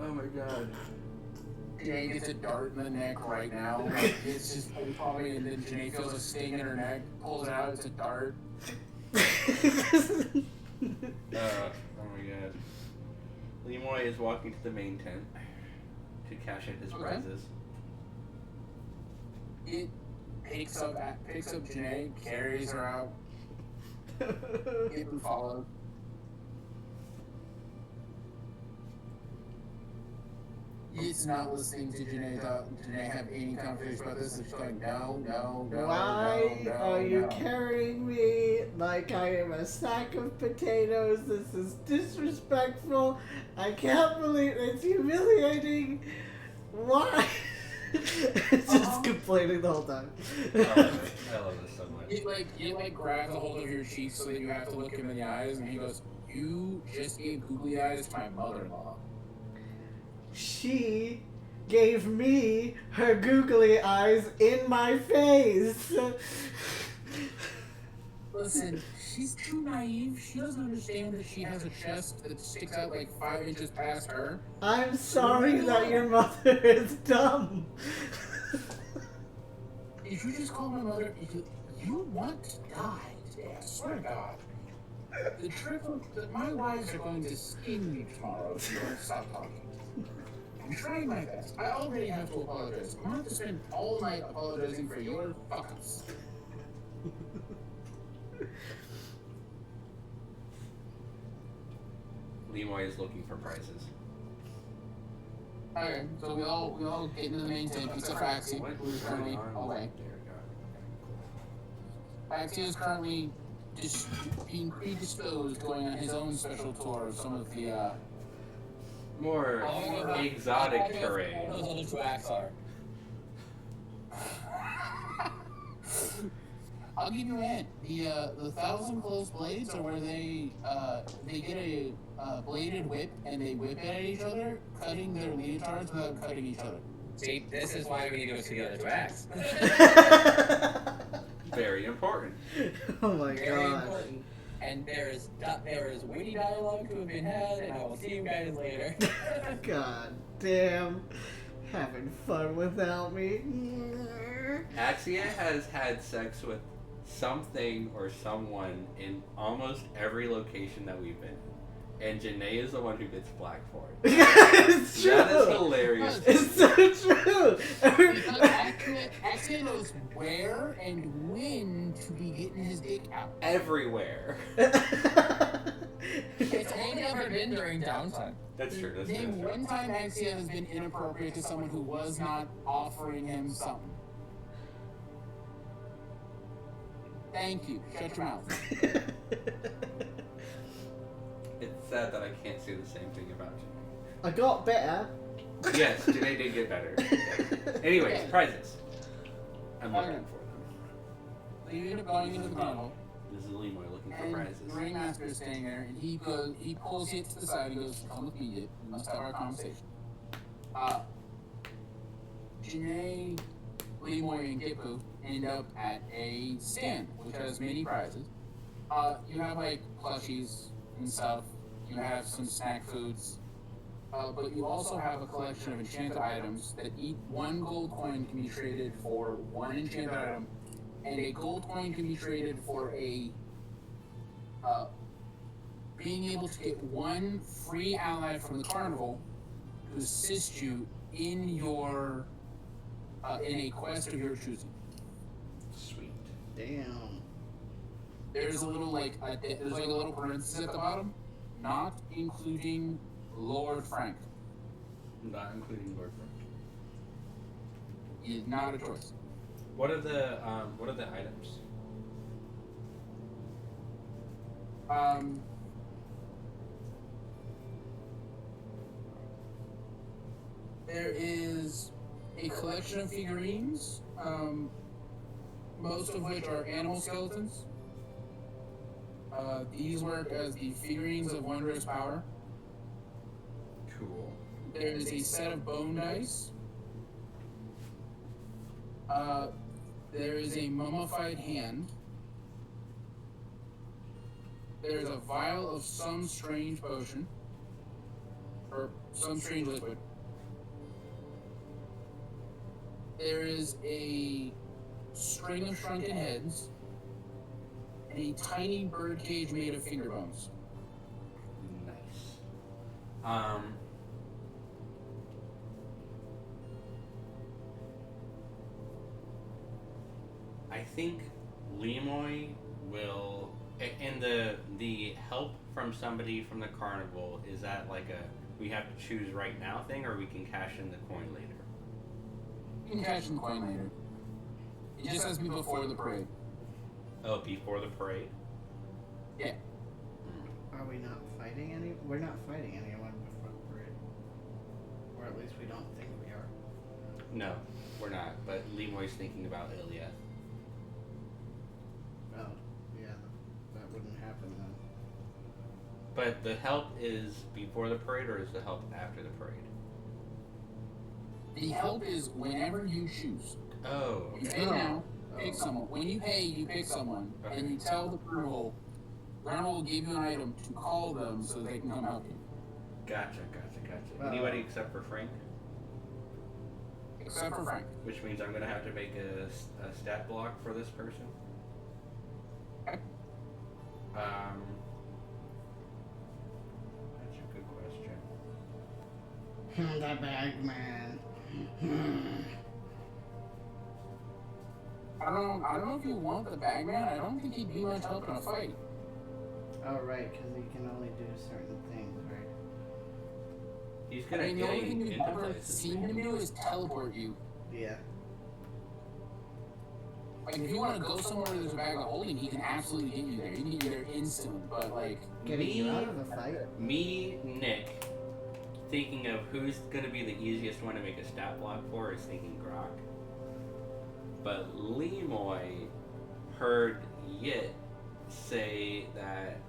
Oh my god. Janae gets a dart in the neck right now. It's just probably, and then Janae feels a sting in her neck, pulls it out, it's a dart. Oh my god. Leroy is walking to the main tent to cash in his prizes. It picks up Janae, carries her out, getting followed. It's not listening to Janae have any conversation about this. It's going, no. Why are you carrying me like I am a sack of potatoes? This is disrespectful. I can't believe it's humiliating. Why? It's just complaining the whole time. I love this so much. He grabs a hold of your cheek so that you have to look him in the eyes, and he goes, "You just gave googly eyes to my mother-in-law." She gave me her googly eyes in my face. Listen, she's too naive. She doesn't understand that she has a chest that sticks out like 5 inches past her. I'm sorry that your mother is dumb. If you just call my mother, you want to die today, I swear to God. The triple, my wives are going to skin you tomorrow if you don't stop talking. I'm trying my best. I already have to apologize. I'm going to have to spend all night apologizing for your fuck-ups. Lemoy is looking for prizes. Okay, so we all get into the main tent except for Axie, What who's is going currently on? away. There we go. Axie is currently being predisposed, going on his own special tour of some of the More exotic terrain. Those other two acts are. I'll give you a hint. The thousand close blades are where they get a bladed whip and they whip it at each other, cutting their leotards without cutting each other. See, this is why we need to go to the other two acts. Very important. Oh my Very god. important. And there is witty dialogue to have been had, and I will see you guys later. God damn. Having fun without me. Axia has had sex with something or someone in almost every location that we've been in. And Janae is the one who gets black for it. It's true. That is hilarious. It's so true. Because Axie knows where and when to be getting his dick out. Everywhere. It's only ever been during downtime. That's true. That's Name true. one time Axia has been inappropriate to someone who was not offering him something. Thank you. Shut your mouth. It's sad that I can't say the same thing about Janae. I got better. Yes, Janae did get better. Anyways, prizes. I'm looking for them. So you end up going into the carnival, This is Lemoy looking for and prizes. the ringmaster is standing there, and he pulls you to the side and goes, "Come with me, Dick. We must have our conversation." Janae, Lemoy, and Gipu end up at a stand, which has many prizes. You have like plushies and stuff. You have some snack foods. But you also have a collection of enchanted items that one gold coin can be traded for one enchanted item, and a gold coin can be traded for being able to get one free ally from the carnival to assist you in your in a quest of your choosing. Sweet. Damn. There's a little there's like a little parenthesis at the bottom, not including Lord Frank. Not including Lord Frank. Is not a choice. What are the items? There is a collection of figurines, most of which are animal skeletons. These work as the figurines of wondrous power. Cool. There is a set of bone dice. There is a mummified hand. There is a vial of some strange potion. Or some strange liquid. There is a string of shrunken heads. And a tiny bird cage made of finger bones. Nice. I think Lemoy will, and the help from somebody from the carnival, is that like we have to choose right now thing, or we can cash in the coin later? You can cash in the coin later. It just has to be before the parade. Oh, before the parade? Yeah. Are we not fighting any? We're not fighting anyone before the parade. Or at least we don't think we are. No, we're not. But Lemoy's thinking about Ilya. Oh, yeah. That wouldn't happen then. But the help is before the parade, or is the help after the parade? The help is whenever you choose. Oh, You okay. pay now, pick someone. When you pay, you pick someone, and you tell the carnival. The carnival will give you an item to call them so they can come help you. Gotcha. Anybody except for Frank? Except for Frank. Which means I'm going to have to make a stat block for this person. Okay. That's a good question. The bag man. I don't know if you want the bagman. I don't think he'd be much help in a fight. Oh, right, because he can only do certain things, right? He's good I at mean, the only getting thing you've into ever places. seen him do is teleport you. Yeah. Like, if you want to go somewhere where there's a bag of holding, he can absolutely get you there. He can get you there instantly, but, like... Getting you out of the fight. Me, Nick, thinking of who's going to be the easiest one to make a stat block for is thinking Grok. But Lemoy heard Yit say that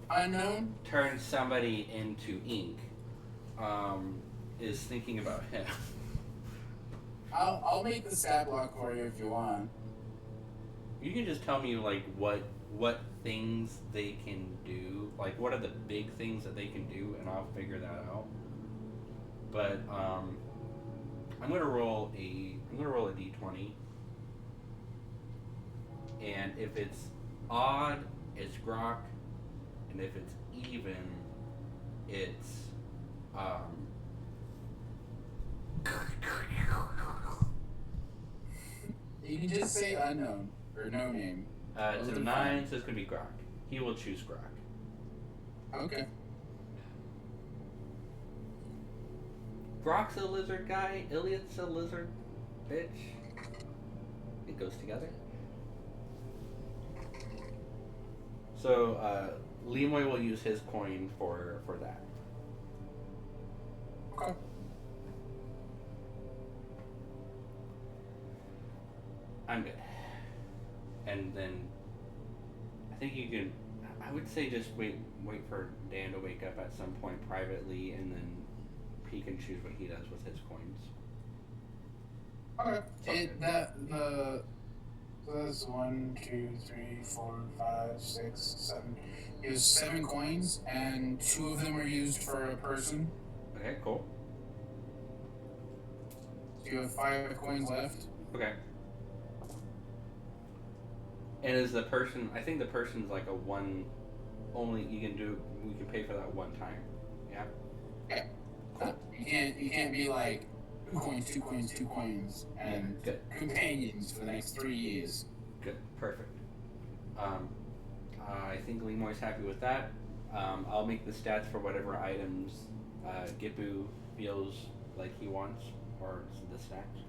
Unknown? turn somebody into ink, is thinking about him. I'll make the stat block for you if you want. You can just tell me like what things they can do, like what are the big things that they can do, and I'll figure that out. But I'm gonna roll a d20, and if it's odd, it's Grok, and if it's even, it's You can just say unknown, or no name. it's a 9, so it's gonna be Grok. He will choose Grok. Okay. Grok's a lizard guy, Iliad's a lizard bitch. It goes together. So Lemoy will use his coin for that. Okay. I'm good. And then I think you can. I would say just wait for Dan to wake up at some point privately, and then he can choose what he does with his coins. Okay. So that's 1, 2, 3, 4, 5, 6, 7. He has 7 coins, and 2 of them are used for a person. Okay, cool. So you have 5 coins left. Okay. And is the person? I think the person's like a one. Only you can do. We can pay for that one time. Yeah. Yeah. Cool. You can't be like 2 coins, 2 coins, 2 coins, and Good. companions for the next 3 years. Good. Perfect. I think Lemoy's happy with that. I'll make the stats for whatever items Gipu feels like he wants, or the stats.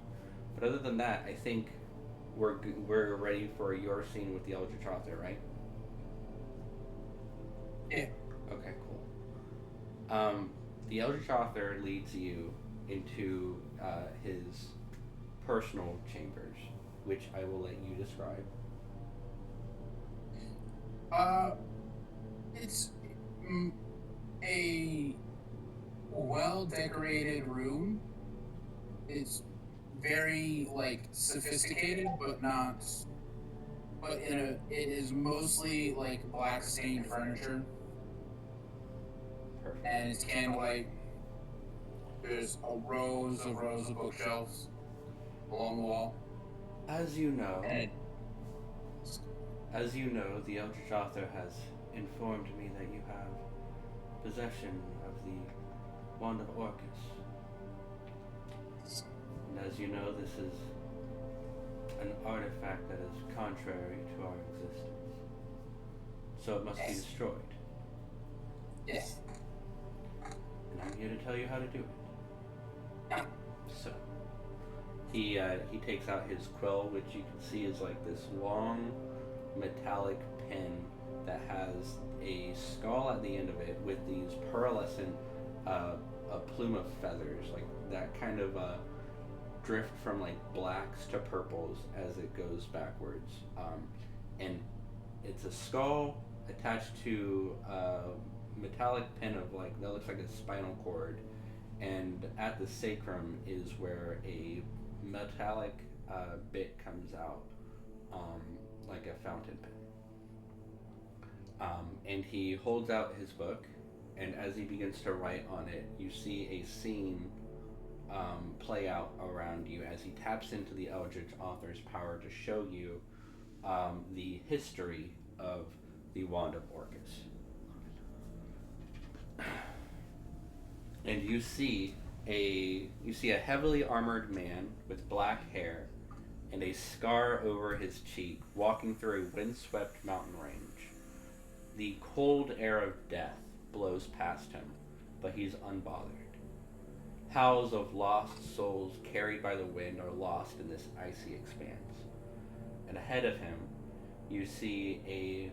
But other than that, I think we're ready for your scene with the Eldritch Author, right? Yeah. Okay, cool. The Eldritch Author leads you into his personal chambers, which I will let you describe. It's a well-decorated room. It's very like sophisticated, but not. But it is mostly like black stained furniture, Perfect. and it's candlelight. There's rows of bookshelves along the wall. As you know, And the Eldritch Author has informed me that you have possession of the Wand of Orcus. And as you know, this is an artifact that is contrary to our existence. So it must be destroyed. yes. And I'm here to tell you how to do it. Yeah. So he takes out his quill, which you can see is like this long metallic pen that has a skull at the end of it with these pearlescent a plume of feathers, like that kind of drift from like blacks to purples as it goes backwards, and it's a skull attached to a metallic pin of like that looks like a spinal cord, and at the sacrum is where a metallic bit comes out, like a fountain pen. And he holds out his book, and as he begins to write on it, you see a scene play out around you as he taps into the Eldritch Author's power to show you the history of the Wand of Orcus. And you see you see a heavily armored man with black hair and a scar over his cheek walking through a windswept mountain range. The cold air of death blows past him, but he's unbothered. Howls of lost souls carried by the wind are lost in this icy expanse. And ahead of him, you see a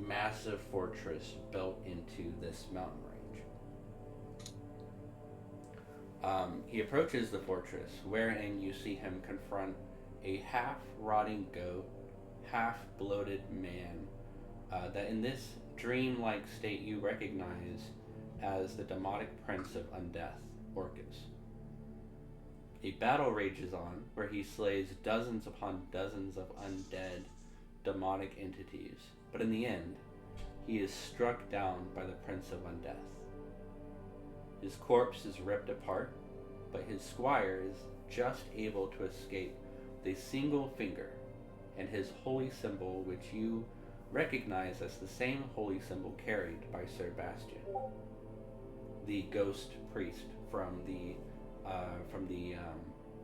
massive fortress built into this mountain range. He approaches the fortress, wherein you see him confront a half-rotting goat, half-bloated man, that in this dream-like state you recognize as the demonic prince of undeath, Orcus. A battle rages on, where he slays dozens upon dozens of undead, demonic entities, but in the end, he is struck down by the Prince of Undeath. His corpse is ripped apart, but his squire is just able to escape with a single finger, and his holy symbol, which you recognize as the same holy symbol carried by Sir Bastian, the ghost priest from the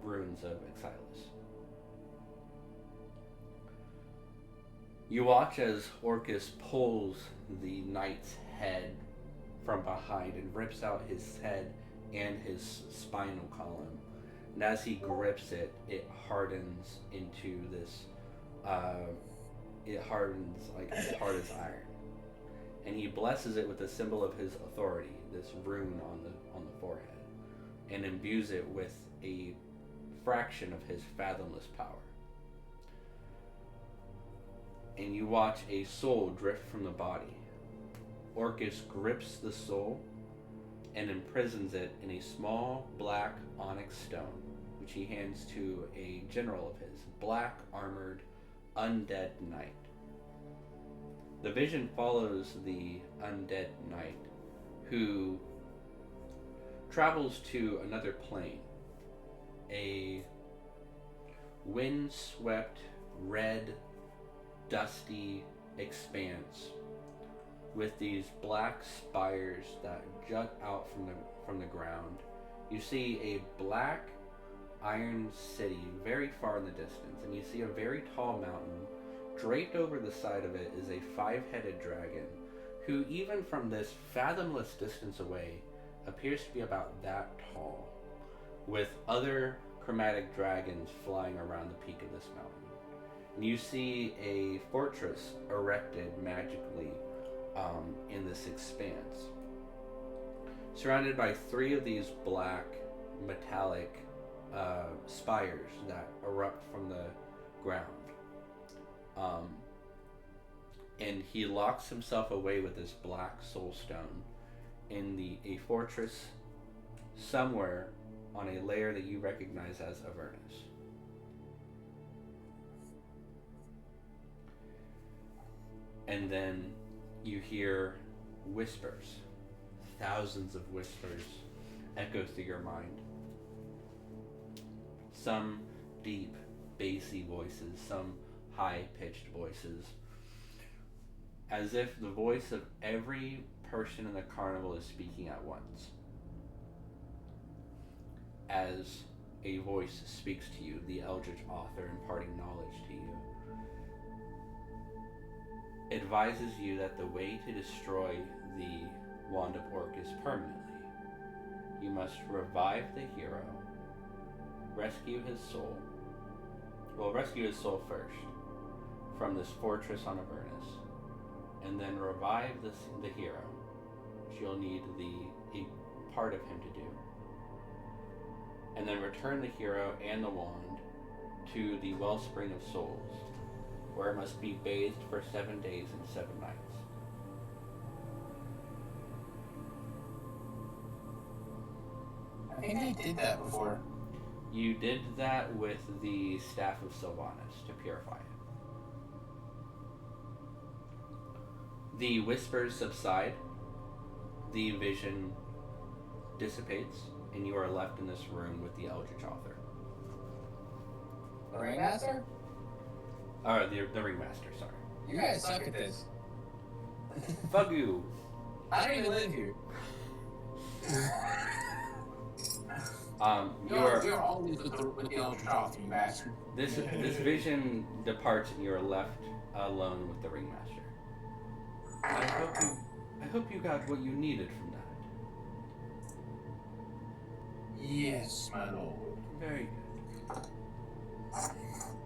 ruins of Exilus. You watch as Orcus pulls the knight's head from behind and rips out his head and his spinal column. And as he grips it, it hardens into this, it hardens like as hard as iron. And he blesses it with the symbol of his authority, this rune on the forehead, and imbues it with a fraction of his fathomless power. And you watch a soul drift from the body. Orcus grips the soul and imprisons it in a small black onyx stone, which he hands to a general of his, black armored undead knight. The vision follows the undead knight, who travels to another plane, a wind-swept, red, dusty expanse with these black spires that jut out from the ground. You see a black iron city very far in the distance, and you see a very tall mountain. Draped over the side of it is a five-headed dragon, who even from this fathomless distance away appears to be about that tall, with other chromatic dragons flying around the peak of this mountain. And you see a fortress erected magically in this expanse, surrounded by three of these black metallic spires that erupt from the ground. And he locks himself away with this black soul stone in a fortress somewhere on a layer that you recognize as Avernus. And then you hear whispers, thousands of whispers echo through your mind. Some deep, bassy voices, some high-pitched voices, as if the voice of every person in the carnival is speaking at once. As a voice speaks to you, the Eldritch Author imparting knowledge to you, advises you that the way to destroy the Wand of Orcus permanently, you must revive the hero, rescue his soul first from this fortress on Avernus, and then revive the hero, which you'll need a part of him to do, and then return the hero and the wand to the Wellspring of Souls, where it must be bathed for 7 days and 7 nights. I think I did that before. You did that with the Staff of Sylvanus to purify it. The whispers subside, the vision dissipates, and you are left in this room with the Eldritch Author. The Ringmaster? Or the Ringmaster, sorry. You guys suck at this. Fuck you. I don't even live here. You're always with the Ultra you bastard. This vision departs and you are left alone with the ringmaster. I hope you got what you needed from that. Yes, my lord. Very good.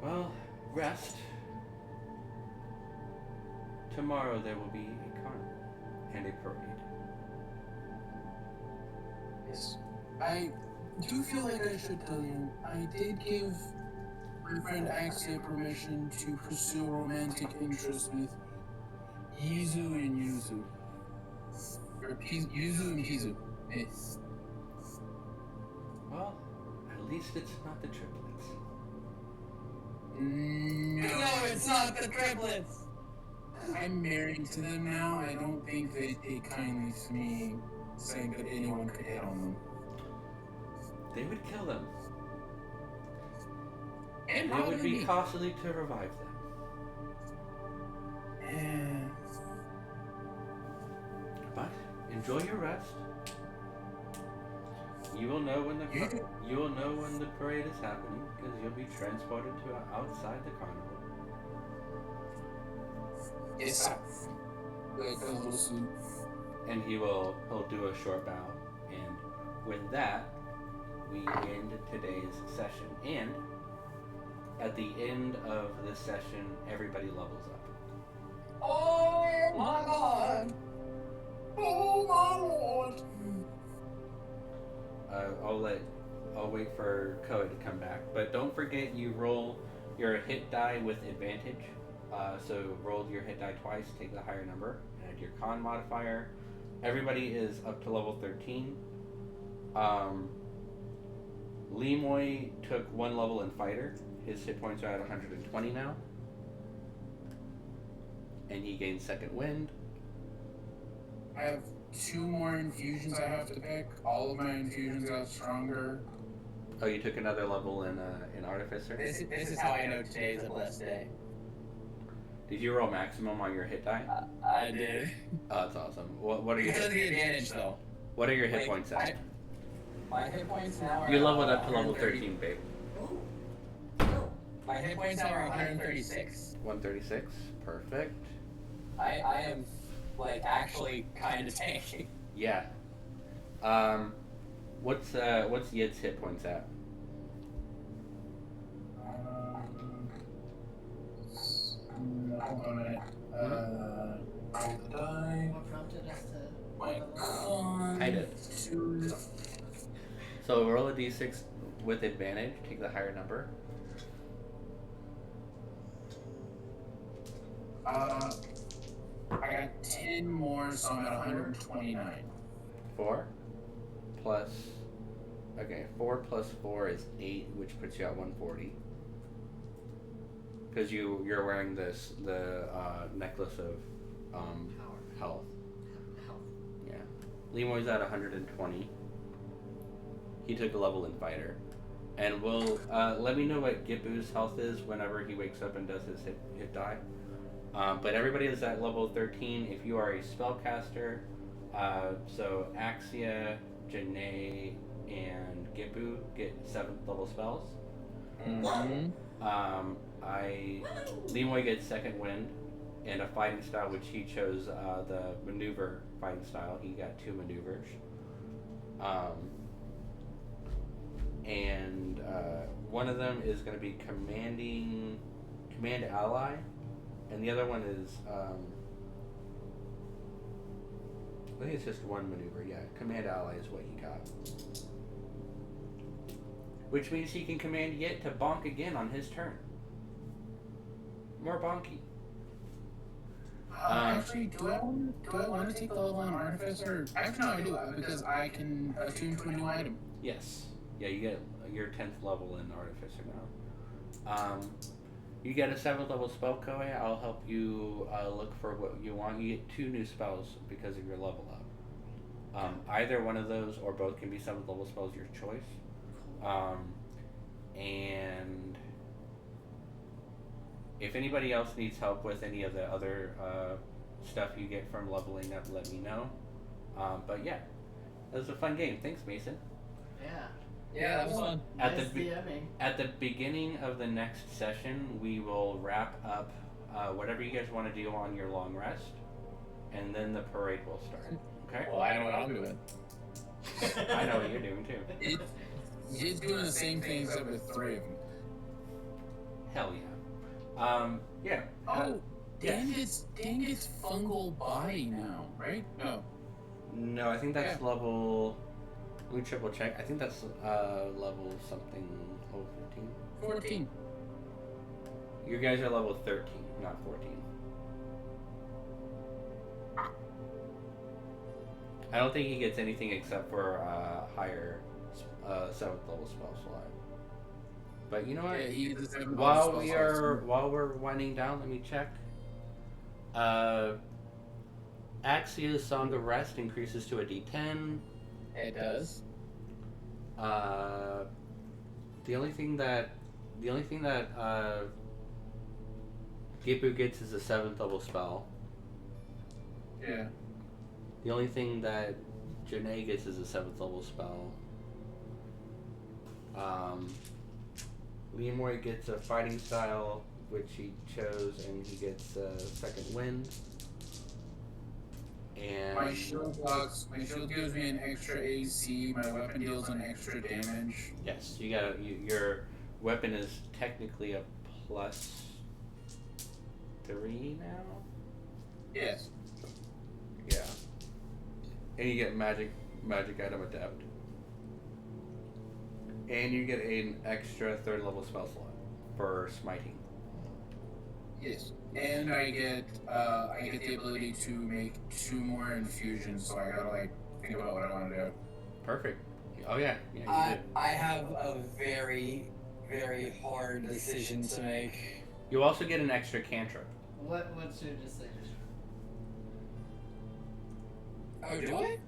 Well, rest. Tomorrow there will be a carnival and a parade. Yes. I do feel like I should tell you, I did give my friend Axia permission to pursue romantic interest with Yizu and Yuzu. Or Yuzu and Pizu. Yes. Well, at least it's not the triplets. No, it's not the triplets. I'm married to them now. I don't think they take kindly to me saying that anyone could hit on them. They would kill them. And it would be costly to revive them. Yeah. But enjoy your rest. You will know when the parade is happening because you'll be transported to outside the carnival. Yes, sir. Like a little suit. And he'll do a short bow, and with that, we end today's session. And at the end of this session, everybody levels up. Oh my god! Oh my lord! I'll wait for Koa to come back, but don't forget you roll your hit die with advantage. So roll your hit die twice, take the higher number, add your con modifier. Everybody is up to level 13. Lemoy took 1 level in fighter. His hit points are at 120 now. And he gains second wind. I have 2 more infusions I have to pick. All of my infusions got stronger. Oh, you took another level in Artificer? This is how I know today is a blessed day. Did you roll maximum on your hit die? I did. Oh, that's awesome. What are your Because of the advantage, though. What are your hit points at? My hit points now are... You leveled up to level 13, babe. My hit points now are 136. 136, perfect. I am, like, actually kind of tanky. Yeah. What's Yid's hit points at? Hold on a minute. Roll the die. What prompted us to... My con. I did. 2. So roll a d6 with advantage. Take the higher number. I got 10 more, so I'm at 129. 4 plus. Okay, 4 plus 4 is 8, which puts you at 140. Because you're wearing the necklace of health. Yeah. Lemoy's at 120. He took a level in fighter. And we'll let me know what Gibu's health is whenever he wakes up and does his hit die. But everybody is at level 13. If you are a spellcaster, so Axia, Janae, and Gibu get 7th level spells. Mm-hmm. Lemoy gets second wind and a fighting style, which he chose the maneuver fighting style. He got 2 maneuvers. And one of them is going to be command ally, and the other one is I think it's just 1 maneuver. Yeah, command ally is what he got. Which means he can command Yit to bonk again on his turn. More bonky. Actually, do I want to take the level on Artificer? Actually, no, I do, because I can attune to a new item. Yes. Yeah, you get your 10th level in Artificer now. You get a 7th level spell, Koei. I'll help you look for what you want. You get 2 new spells because of your level up. Either one of those or both can be 7th level spells, your choice. And if anybody else needs help with any of the other stuff you get from leveling up, let me know. But yeah, it was a fun game. Thanks, Mason. Yeah. Yeah, that was fun. At Nice the DMing. at the beginning of the next session, we will wrap up whatever you guys want to do on your long rest, and then the parade will start. Okay? Well, I know what I'm doing. I know what you're doing too. He's doing the same thing except with 3 of them. Hell yeah. Yeah. Oh, yes. Dan gets fungal body now, right? No. No, I think that's level. Let me triple check. I think that's level something. Level 15. 14. You guys are level 13, not 14. I don't think he gets anything except for higher 7th level spell slot. But you know what? Yeah, he gets the 7th level While spell we slot. are we're winding down, let me check. Axia's Song of Rest increases to a D10. It does. The only thing that Gipu gets is a 7th level spell. Yeah. The only thing that Janae gets is a 7th level spell. Leroy gets a fighting style, which he chose, and he gets second wind. And My shield gives me an extra AC. My weapon deals an extra damage. yes, your weapon is technically a +3 now. Yes. Yeah. And you get magic item adept. And you get an extra 3rd level spell slot for smiting. Yes. And I get the ability to make 2 more infusions, so I gotta think about what I want to do. Perfect. Oh yeah, you I did. have a very, very hard decision to make. You also get an extra cantrip. What's your decision? Oh, do I?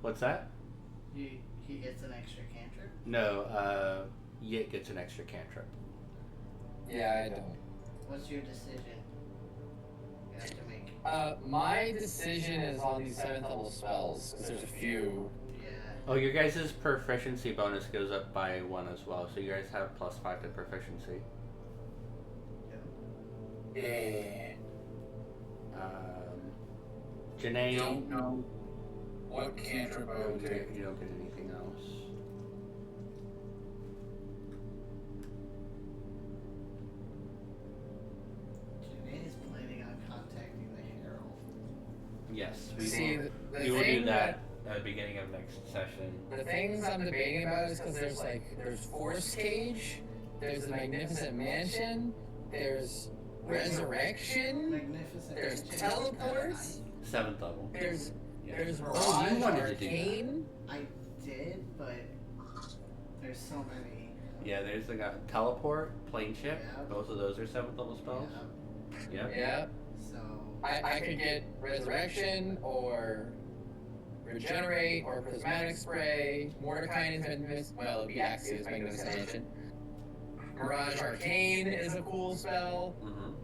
What's that? He gets an extra cantrip? No, Yit gets an extra cantrip. Yeah, I don't. What's your decision? You have to make. My decision is on these 7th level spells, because there's a few. Yeah. Oh, your guys' proficiency bonus goes up by 1 as well, so you guys have +5 to proficiency. Yeah. Janae, Don't know what cantrip I would take. you don't get anything else. Janae is planning on contacting the Herald. Yes, See, we will do that at the beginning of next session. The things I'm debating about is because there's Force Cage, there's the Magnificent Mansion, there's Resurrection, Magnificent. there's Mansion. Teleports, 7th level. there's Oh, Mirage you wanted to do that. Arcane. I did, but there's so many. Yeah, there's the teleport, plane shift. Yeah. Both of those are 7th level spells. Yeah. Yep. Yeah, So. I could get Resurrection or Regenerate or Prismatic Spray. Mordecai is well, it'd be Axia's Magnificent Mansion. Mirage Arcane is a cool spell. Mm-hmm.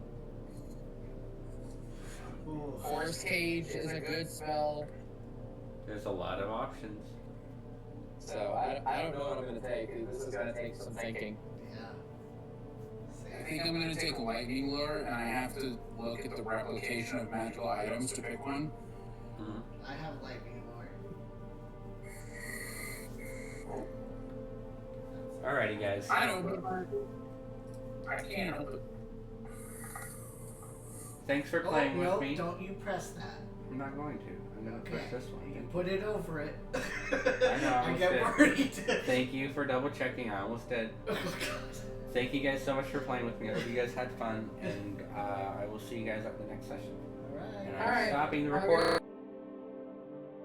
Ooh. Force Cage is a good spell. There's a lot of options. So I don't know what I'm gonna take. This is gonna take some thinking. I think I'm gonna take a lightning lure, and I have to look at the replication of magical items to pick one. Mm-hmm. I have lightning lore. Alrighty, guys. I don't know. I can't help it. Thanks for playing with no, me. don't you press that. I'm not going to. I'm going to push this one. You put it over it. I know, I I almost get did. worried. Thank you for double checking. I almost did. Oh, God. Thank you guys so much for playing with me. I hope you guys had fun, and I will see you guys at the next session. All right. And All right. I'm stopping the All right. recording.